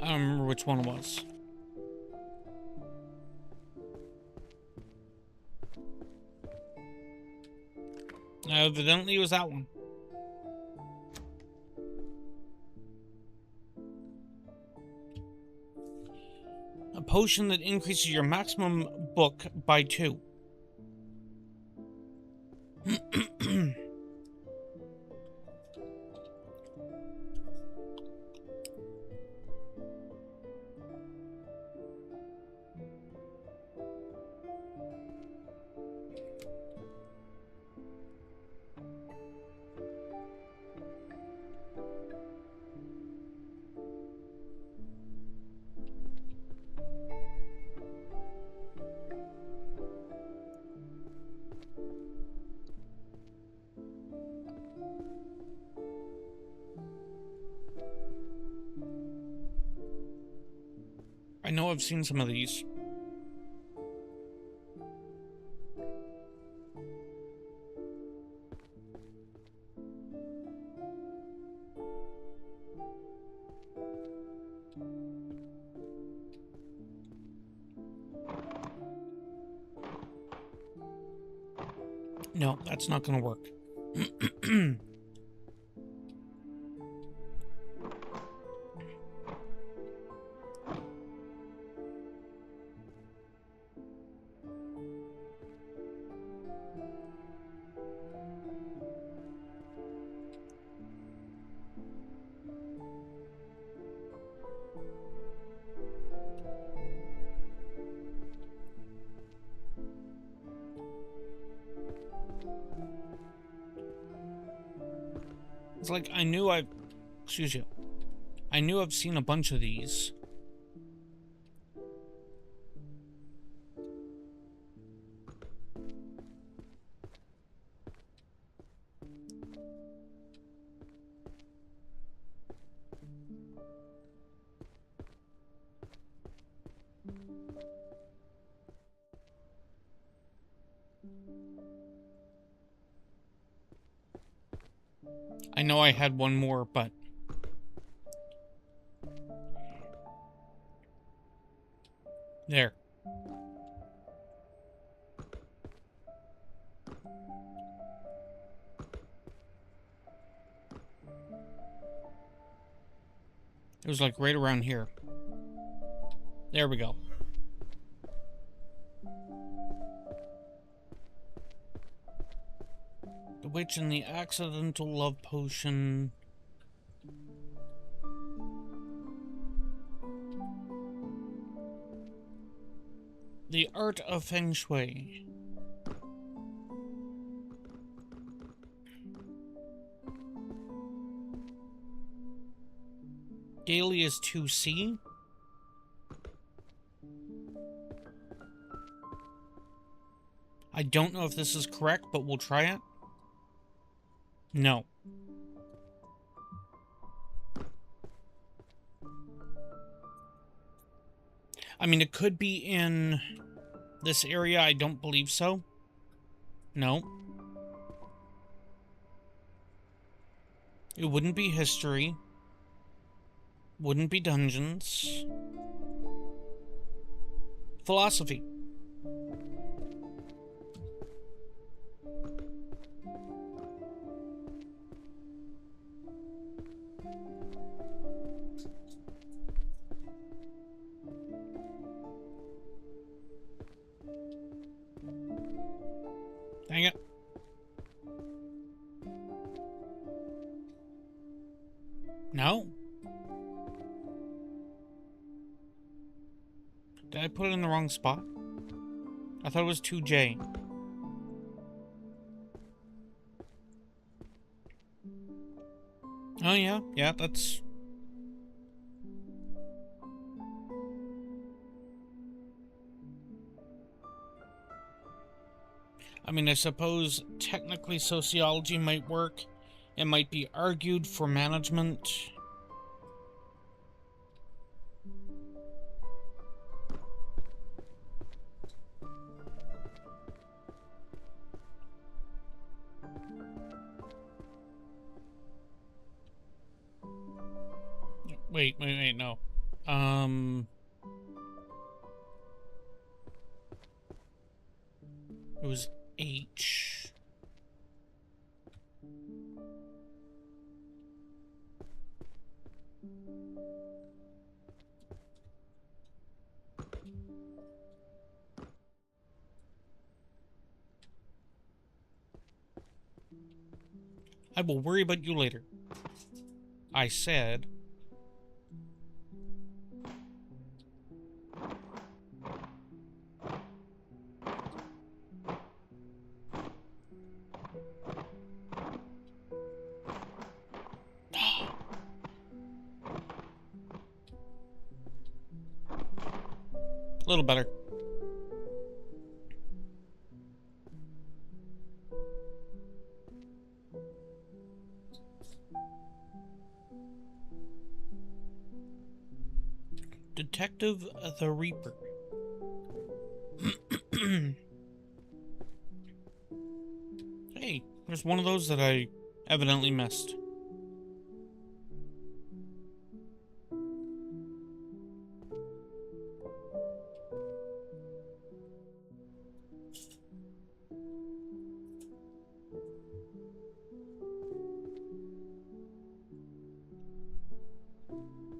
I don't remember which one it was. Evidently it was that one. A potion that increases your maximum book by 2. I know I've seen some of these. No, that's not gonna work. It's like I knew excuse you. I knew I've seen a bunch of these. I know I had one more, but... There. It was like right around here. There we go. The witch and the accidental love potion. The art of feng shui. Daily is 2C. I don't know if this is correct, but we'll try it. No. I mean, it could be in this area. I don't believe so. No. It wouldn't be history. Wouldn't be dungeons. Philosophy. Dang it. No? Did I put it in the wrong spot? I thought it was 2J. Oh yeah, yeah, that's... I mean, I suppose technically sociology might work. It might be argued for management. Wait, no. It was H. I will worry about you later. I said... A little better. Detective the Reaper. Hey, there's one of those that I evidently missed.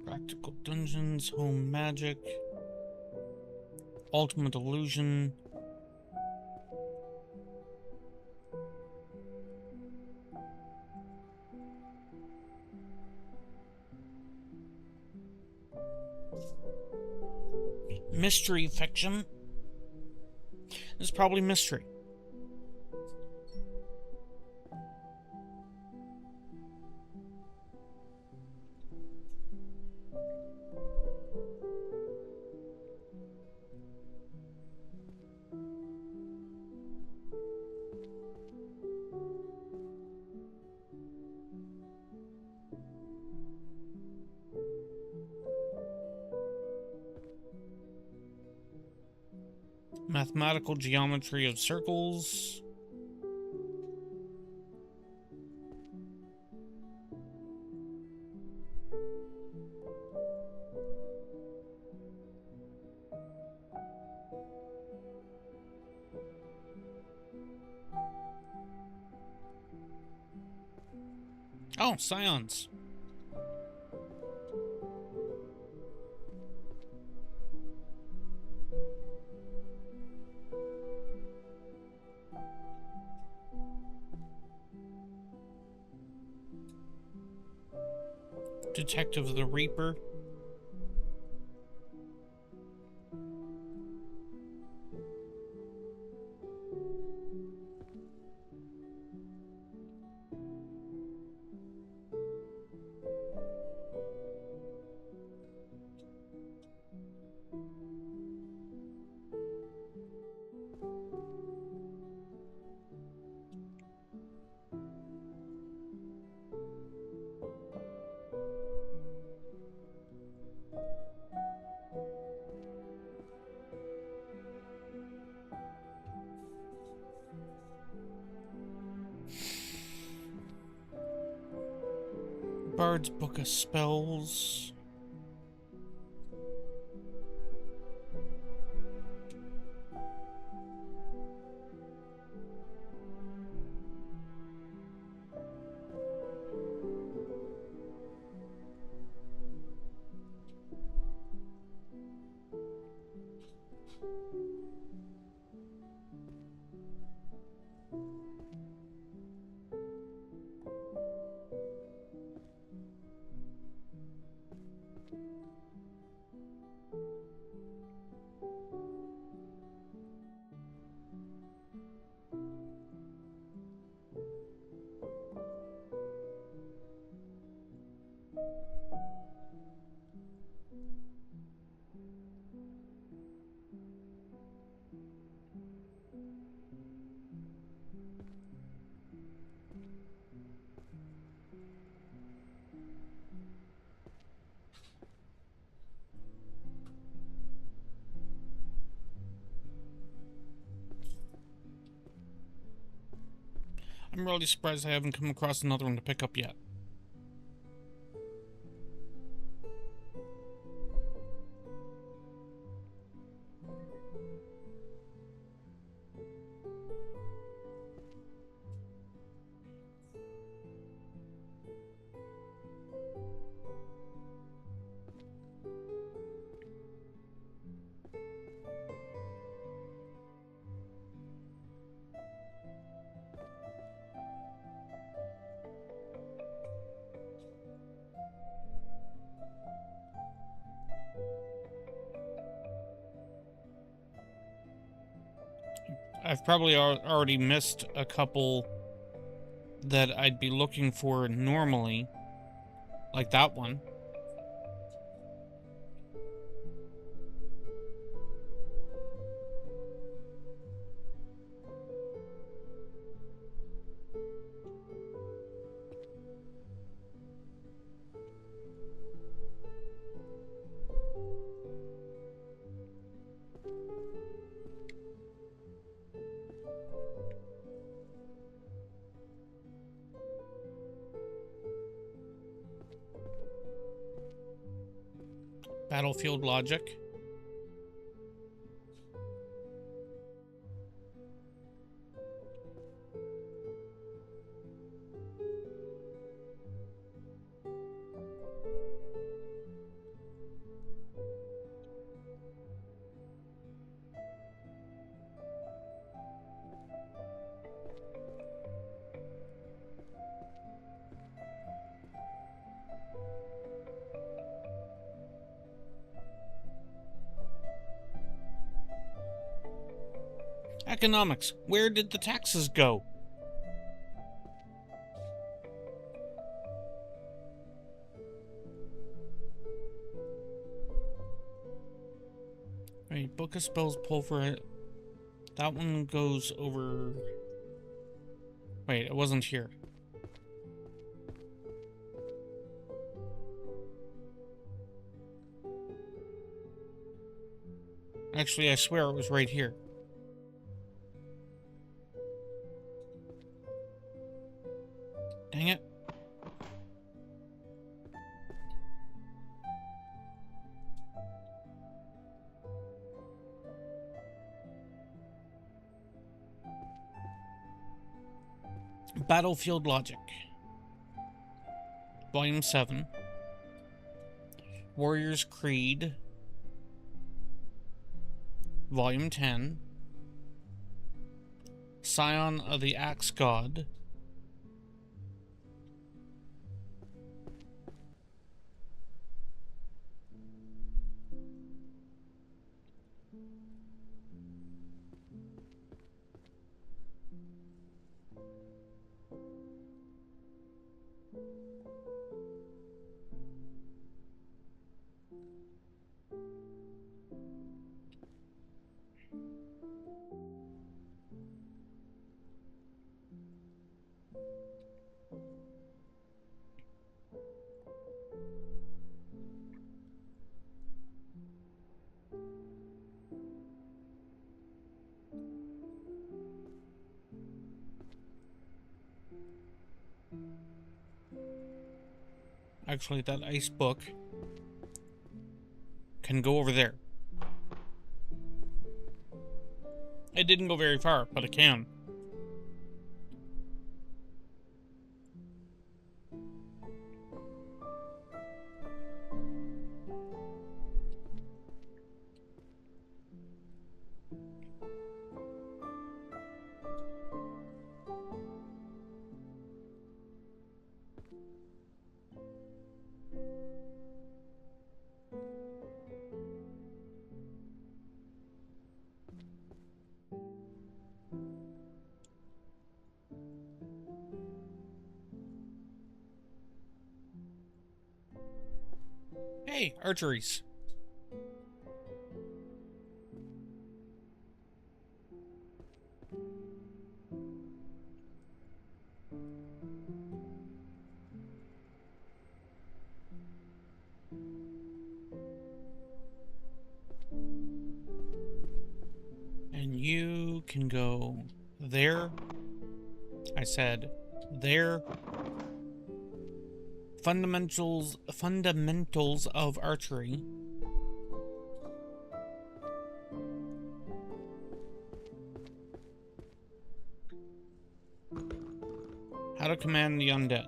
Practical Dungeons, Home Magic, Ultimate Illusion. Mystery fiction. This is probably mystery. Mathematical geometry of circles. Oh, scions. Detective the Reaper. Bard's Book of Spells. I'm really surprised I haven't come across another one to pick up yet. I've probably already missed a couple that I'd be looking for normally, like that one. Battlefield logic. Economics. Where did the taxes go? Right, Book of Spells, Pulver. That one goes over... Wait, it wasn't here. Actually, I swear it was right here. Dang it. Battlefield logic. Volume 7. Warrior's Creed, Volume 10. Scion of the Axe God. Actually, that ice book can go over there. It didn't go very far, but it can. Hey, archeries. And you can go there. I said there. Fundamentals of archery. How to command the undead.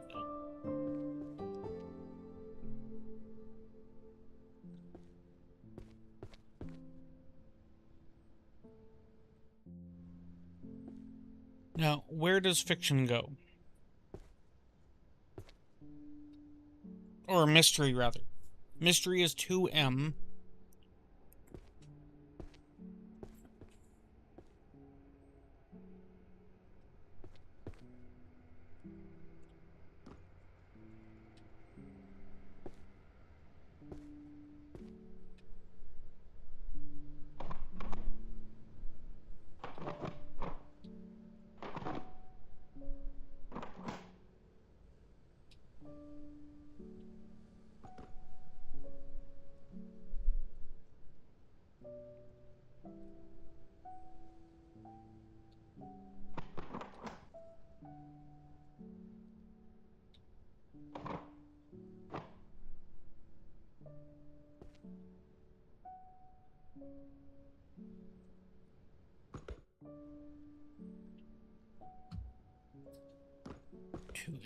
Now, where does fiction go? Or mystery, rather. Mystery is 2M.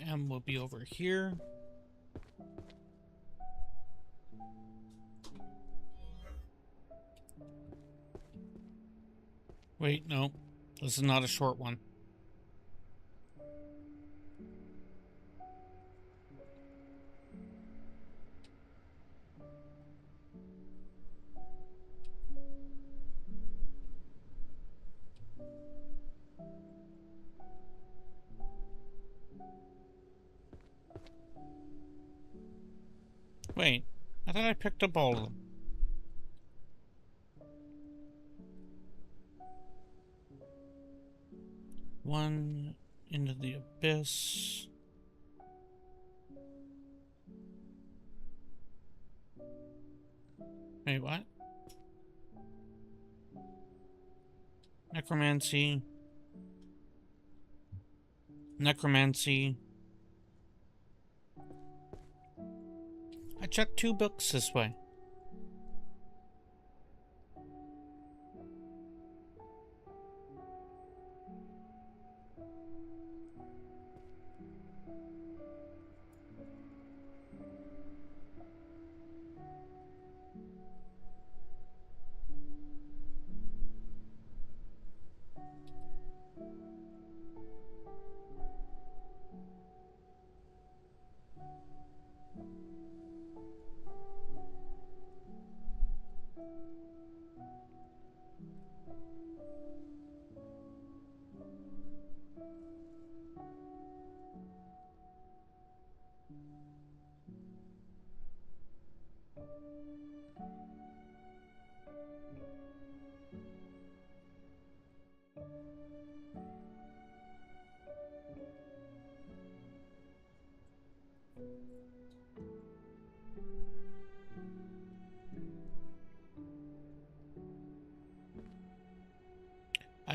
M will be over here. Wait, no. This is not a short one. Wait, I thought I picked up all of them. One into the abyss. Wait, what? Necromancy. Necromancy. I checked 2 books this way.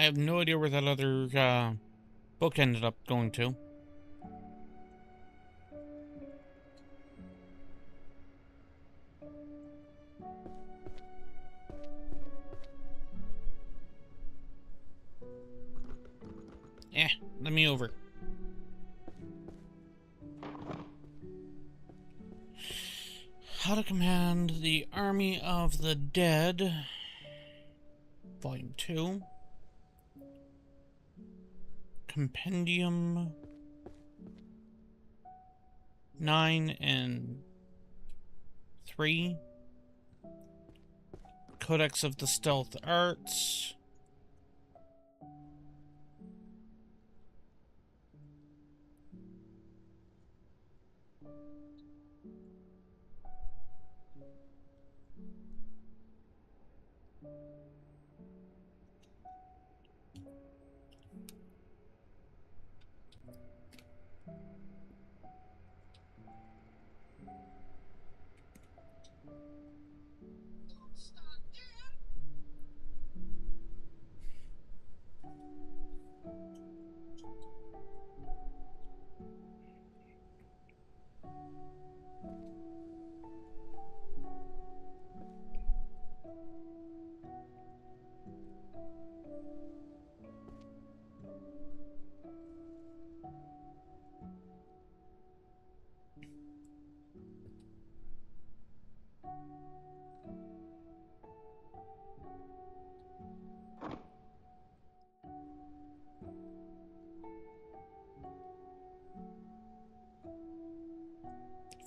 I have no idea where that other book ended up going to. Let me over. How to Command the Army of the Dead, Volume 2, Compendium 9 and 3, Codex of the Stealth Arts,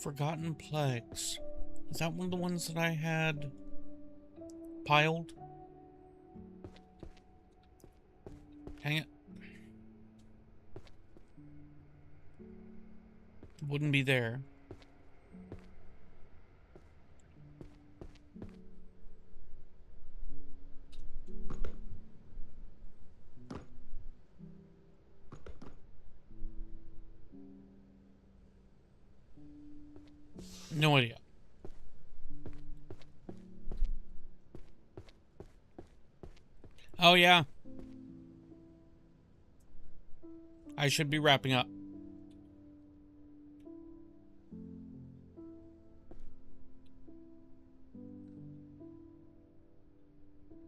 Forgotten Plagues. Is that one of the ones that I had piled? Hang it. Wouldn't be there. No idea. Oh, yeah. I should be wrapping up.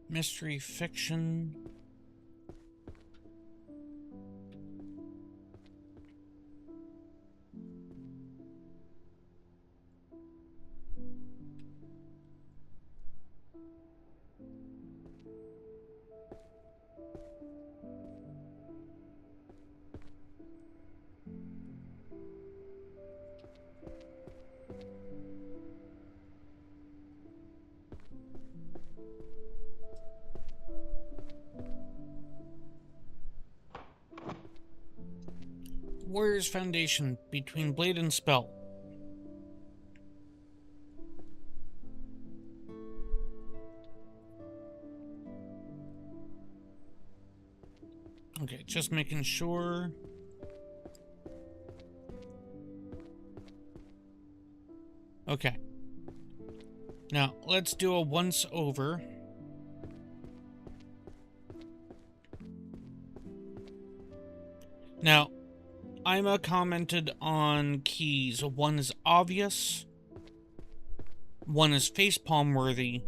Mystery fiction. Warrior's Foundation, between blade and spell. Okay, just making sure. Okay. Now, let's do a once over. Now, Ima commented on keys. One is obvious. One is facepalm worthy.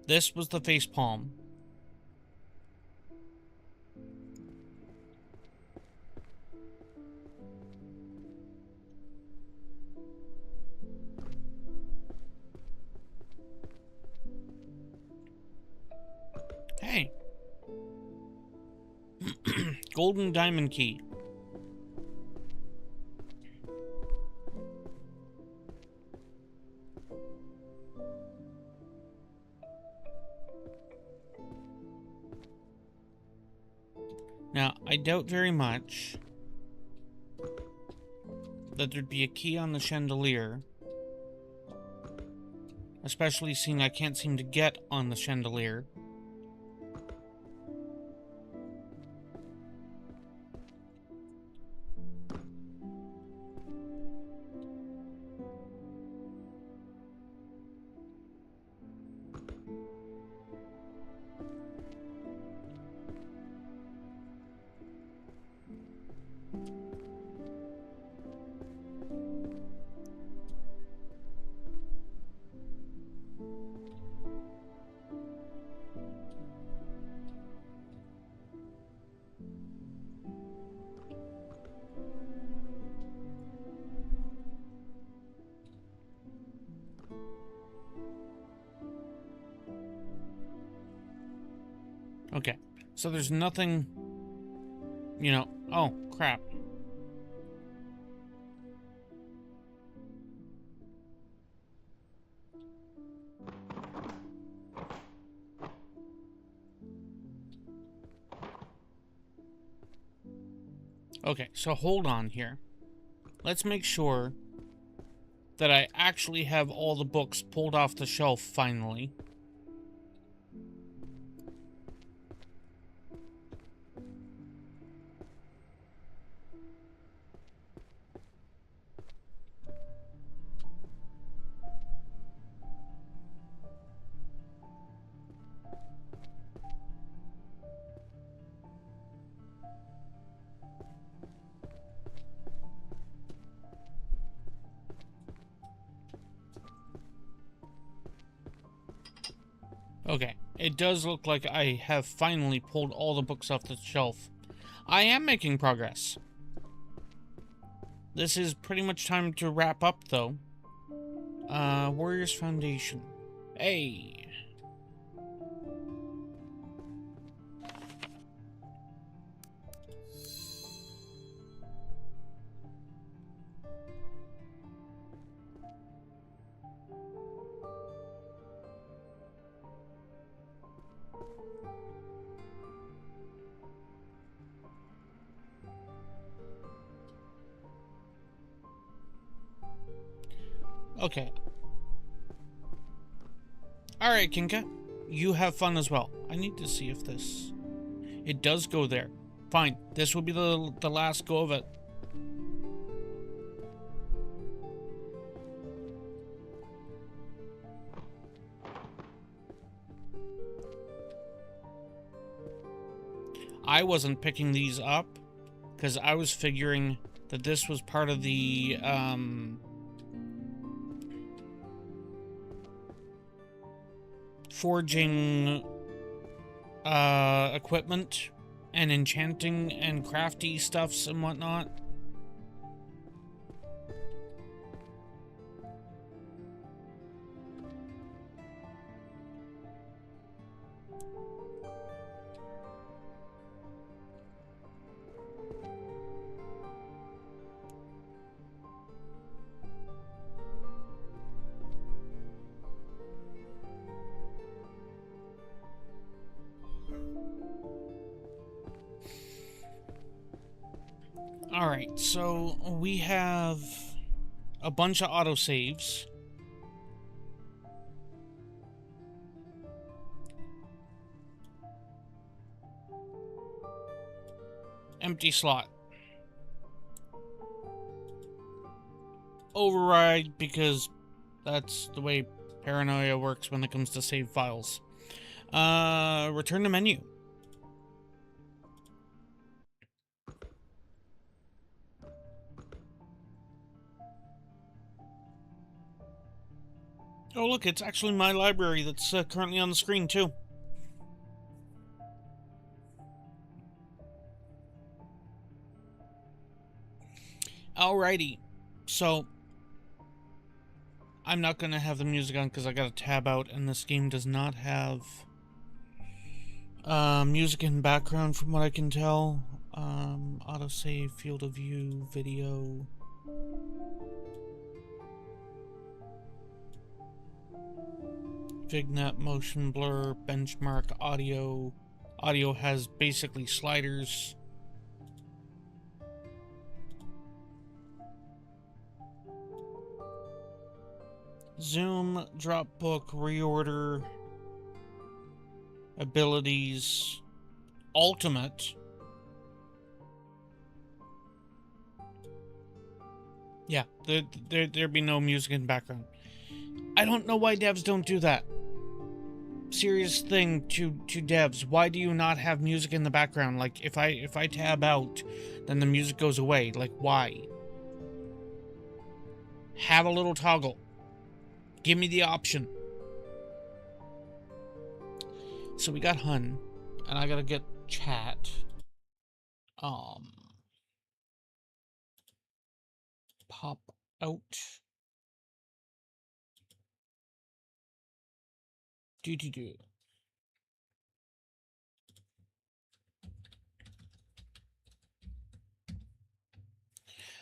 This was the facepalm. Hey. Golden diamond key. Now, I doubt very much that there'd be a key on the chandelier. Especially seeing I can't seem to get on the chandelier. Okay, so there's nothing, you know. Oh, crap. Okay, so hold on here. Let's make sure that I actually have all the books pulled off the shelf finally. Okay, it does look like I have finally pulled all the books off the shelf. I am making progress. This is pretty much time to wrap up, though. Warriors Foundation. Hey! Okay. Alright, Kinka. You have fun as well. I need to see if this... It does go there. Fine. This will be the last go of it. I wasn't picking these up because I was figuring that this was part of the, forging equipment and enchanting and crafty stuffs and whatnot. Alright, so we have a bunch of autosaves. Empty slot. Override, because that's the way paranoia works when it comes to save files. Return to menu. Oh, look, it's actually my library that's currently on the screen, too. Alrighty. So, I'm not going to have the music on because I got to tab out, and this game does not have music in background from what I can tell. Autosave, field of view, video... Vignette, motion blur, benchmark, audio. Audio has basically sliders. Zoom, drop book, reorder, abilities, ultimate. Yeah, there'd be no music in the background. I don't know why devs don't do that. Serious thing to devs. Why do you not have music in the background? Like, if I tab out, then the music goes away. Like, why? Have a little toggle. Give me the option. So we got Hun, and I gotta get chat. Pop out. Do.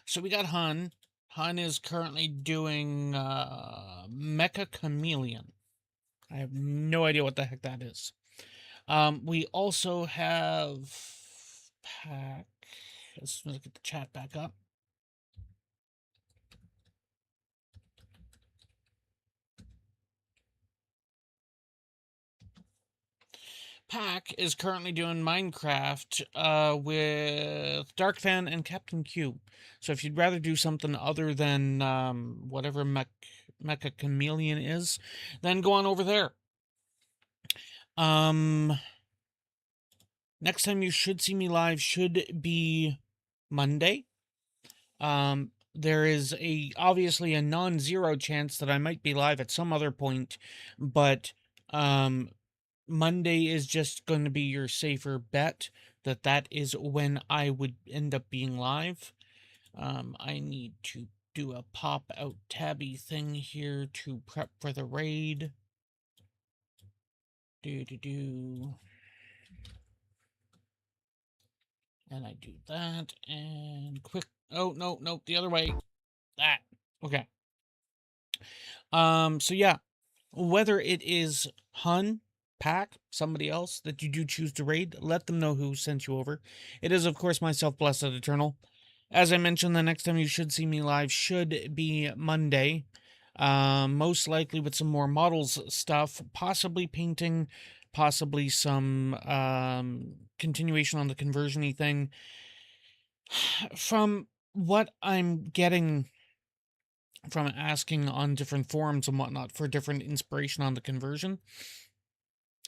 So we got Hun. Hun is currently doing Mecha Chameleon. I have no idea what the heck that is. We also have Pack. Let's get the chat back up. Pack is currently doing Minecraft with Darkfan and Captain Q. So if you'd rather do something other than whatever Mecha Chameleon is, then go on over there. Next time you should see me live should be Monday. There is obviously a non-zero chance that I might be live at some other point, but Monday is just going to be your safer bet that is when I would end up being live. I need to do a pop out tabby thing here to prep for the raid. And I do that and quick. Oh, no, the other way. That. Okay. So yeah, whether it is Hun, Pack, somebody else that you do choose to raid, let them know who sent you over. It is, of course, myself, Blessed Eternal. As I mentioned, the next time you should see me live should be Monday. Most likely with some more models stuff, possibly painting, possibly some continuation on the conversion-y thing. From what I'm getting from asking on different forums and whatnot for different inspiration on the conversion,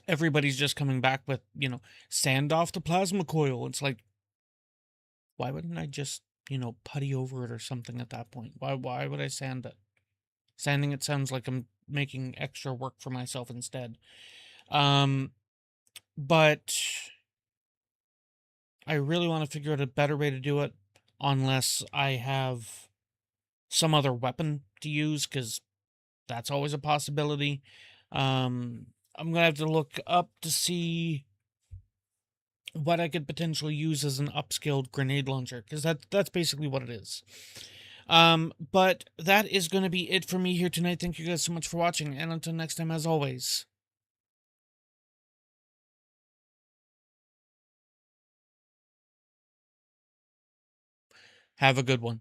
everybody's just coming back with, sand off the plasma coil. It's like, why wouldn't I just, putty over it or something at that point? Why would I sand it? Sanding it sounds like I'm making extra work for myself instead. But I really want to figure out a better way to do it, unless I have some other weapon to use, because that's always a possibility. I'm gonna have to look up to see what I could potentially use as an upskilled grenade launcher, because that's basically what it is. But that is going to be it for me here tonight. Thank you guys so much for watching, and until next time, as always, have a good one.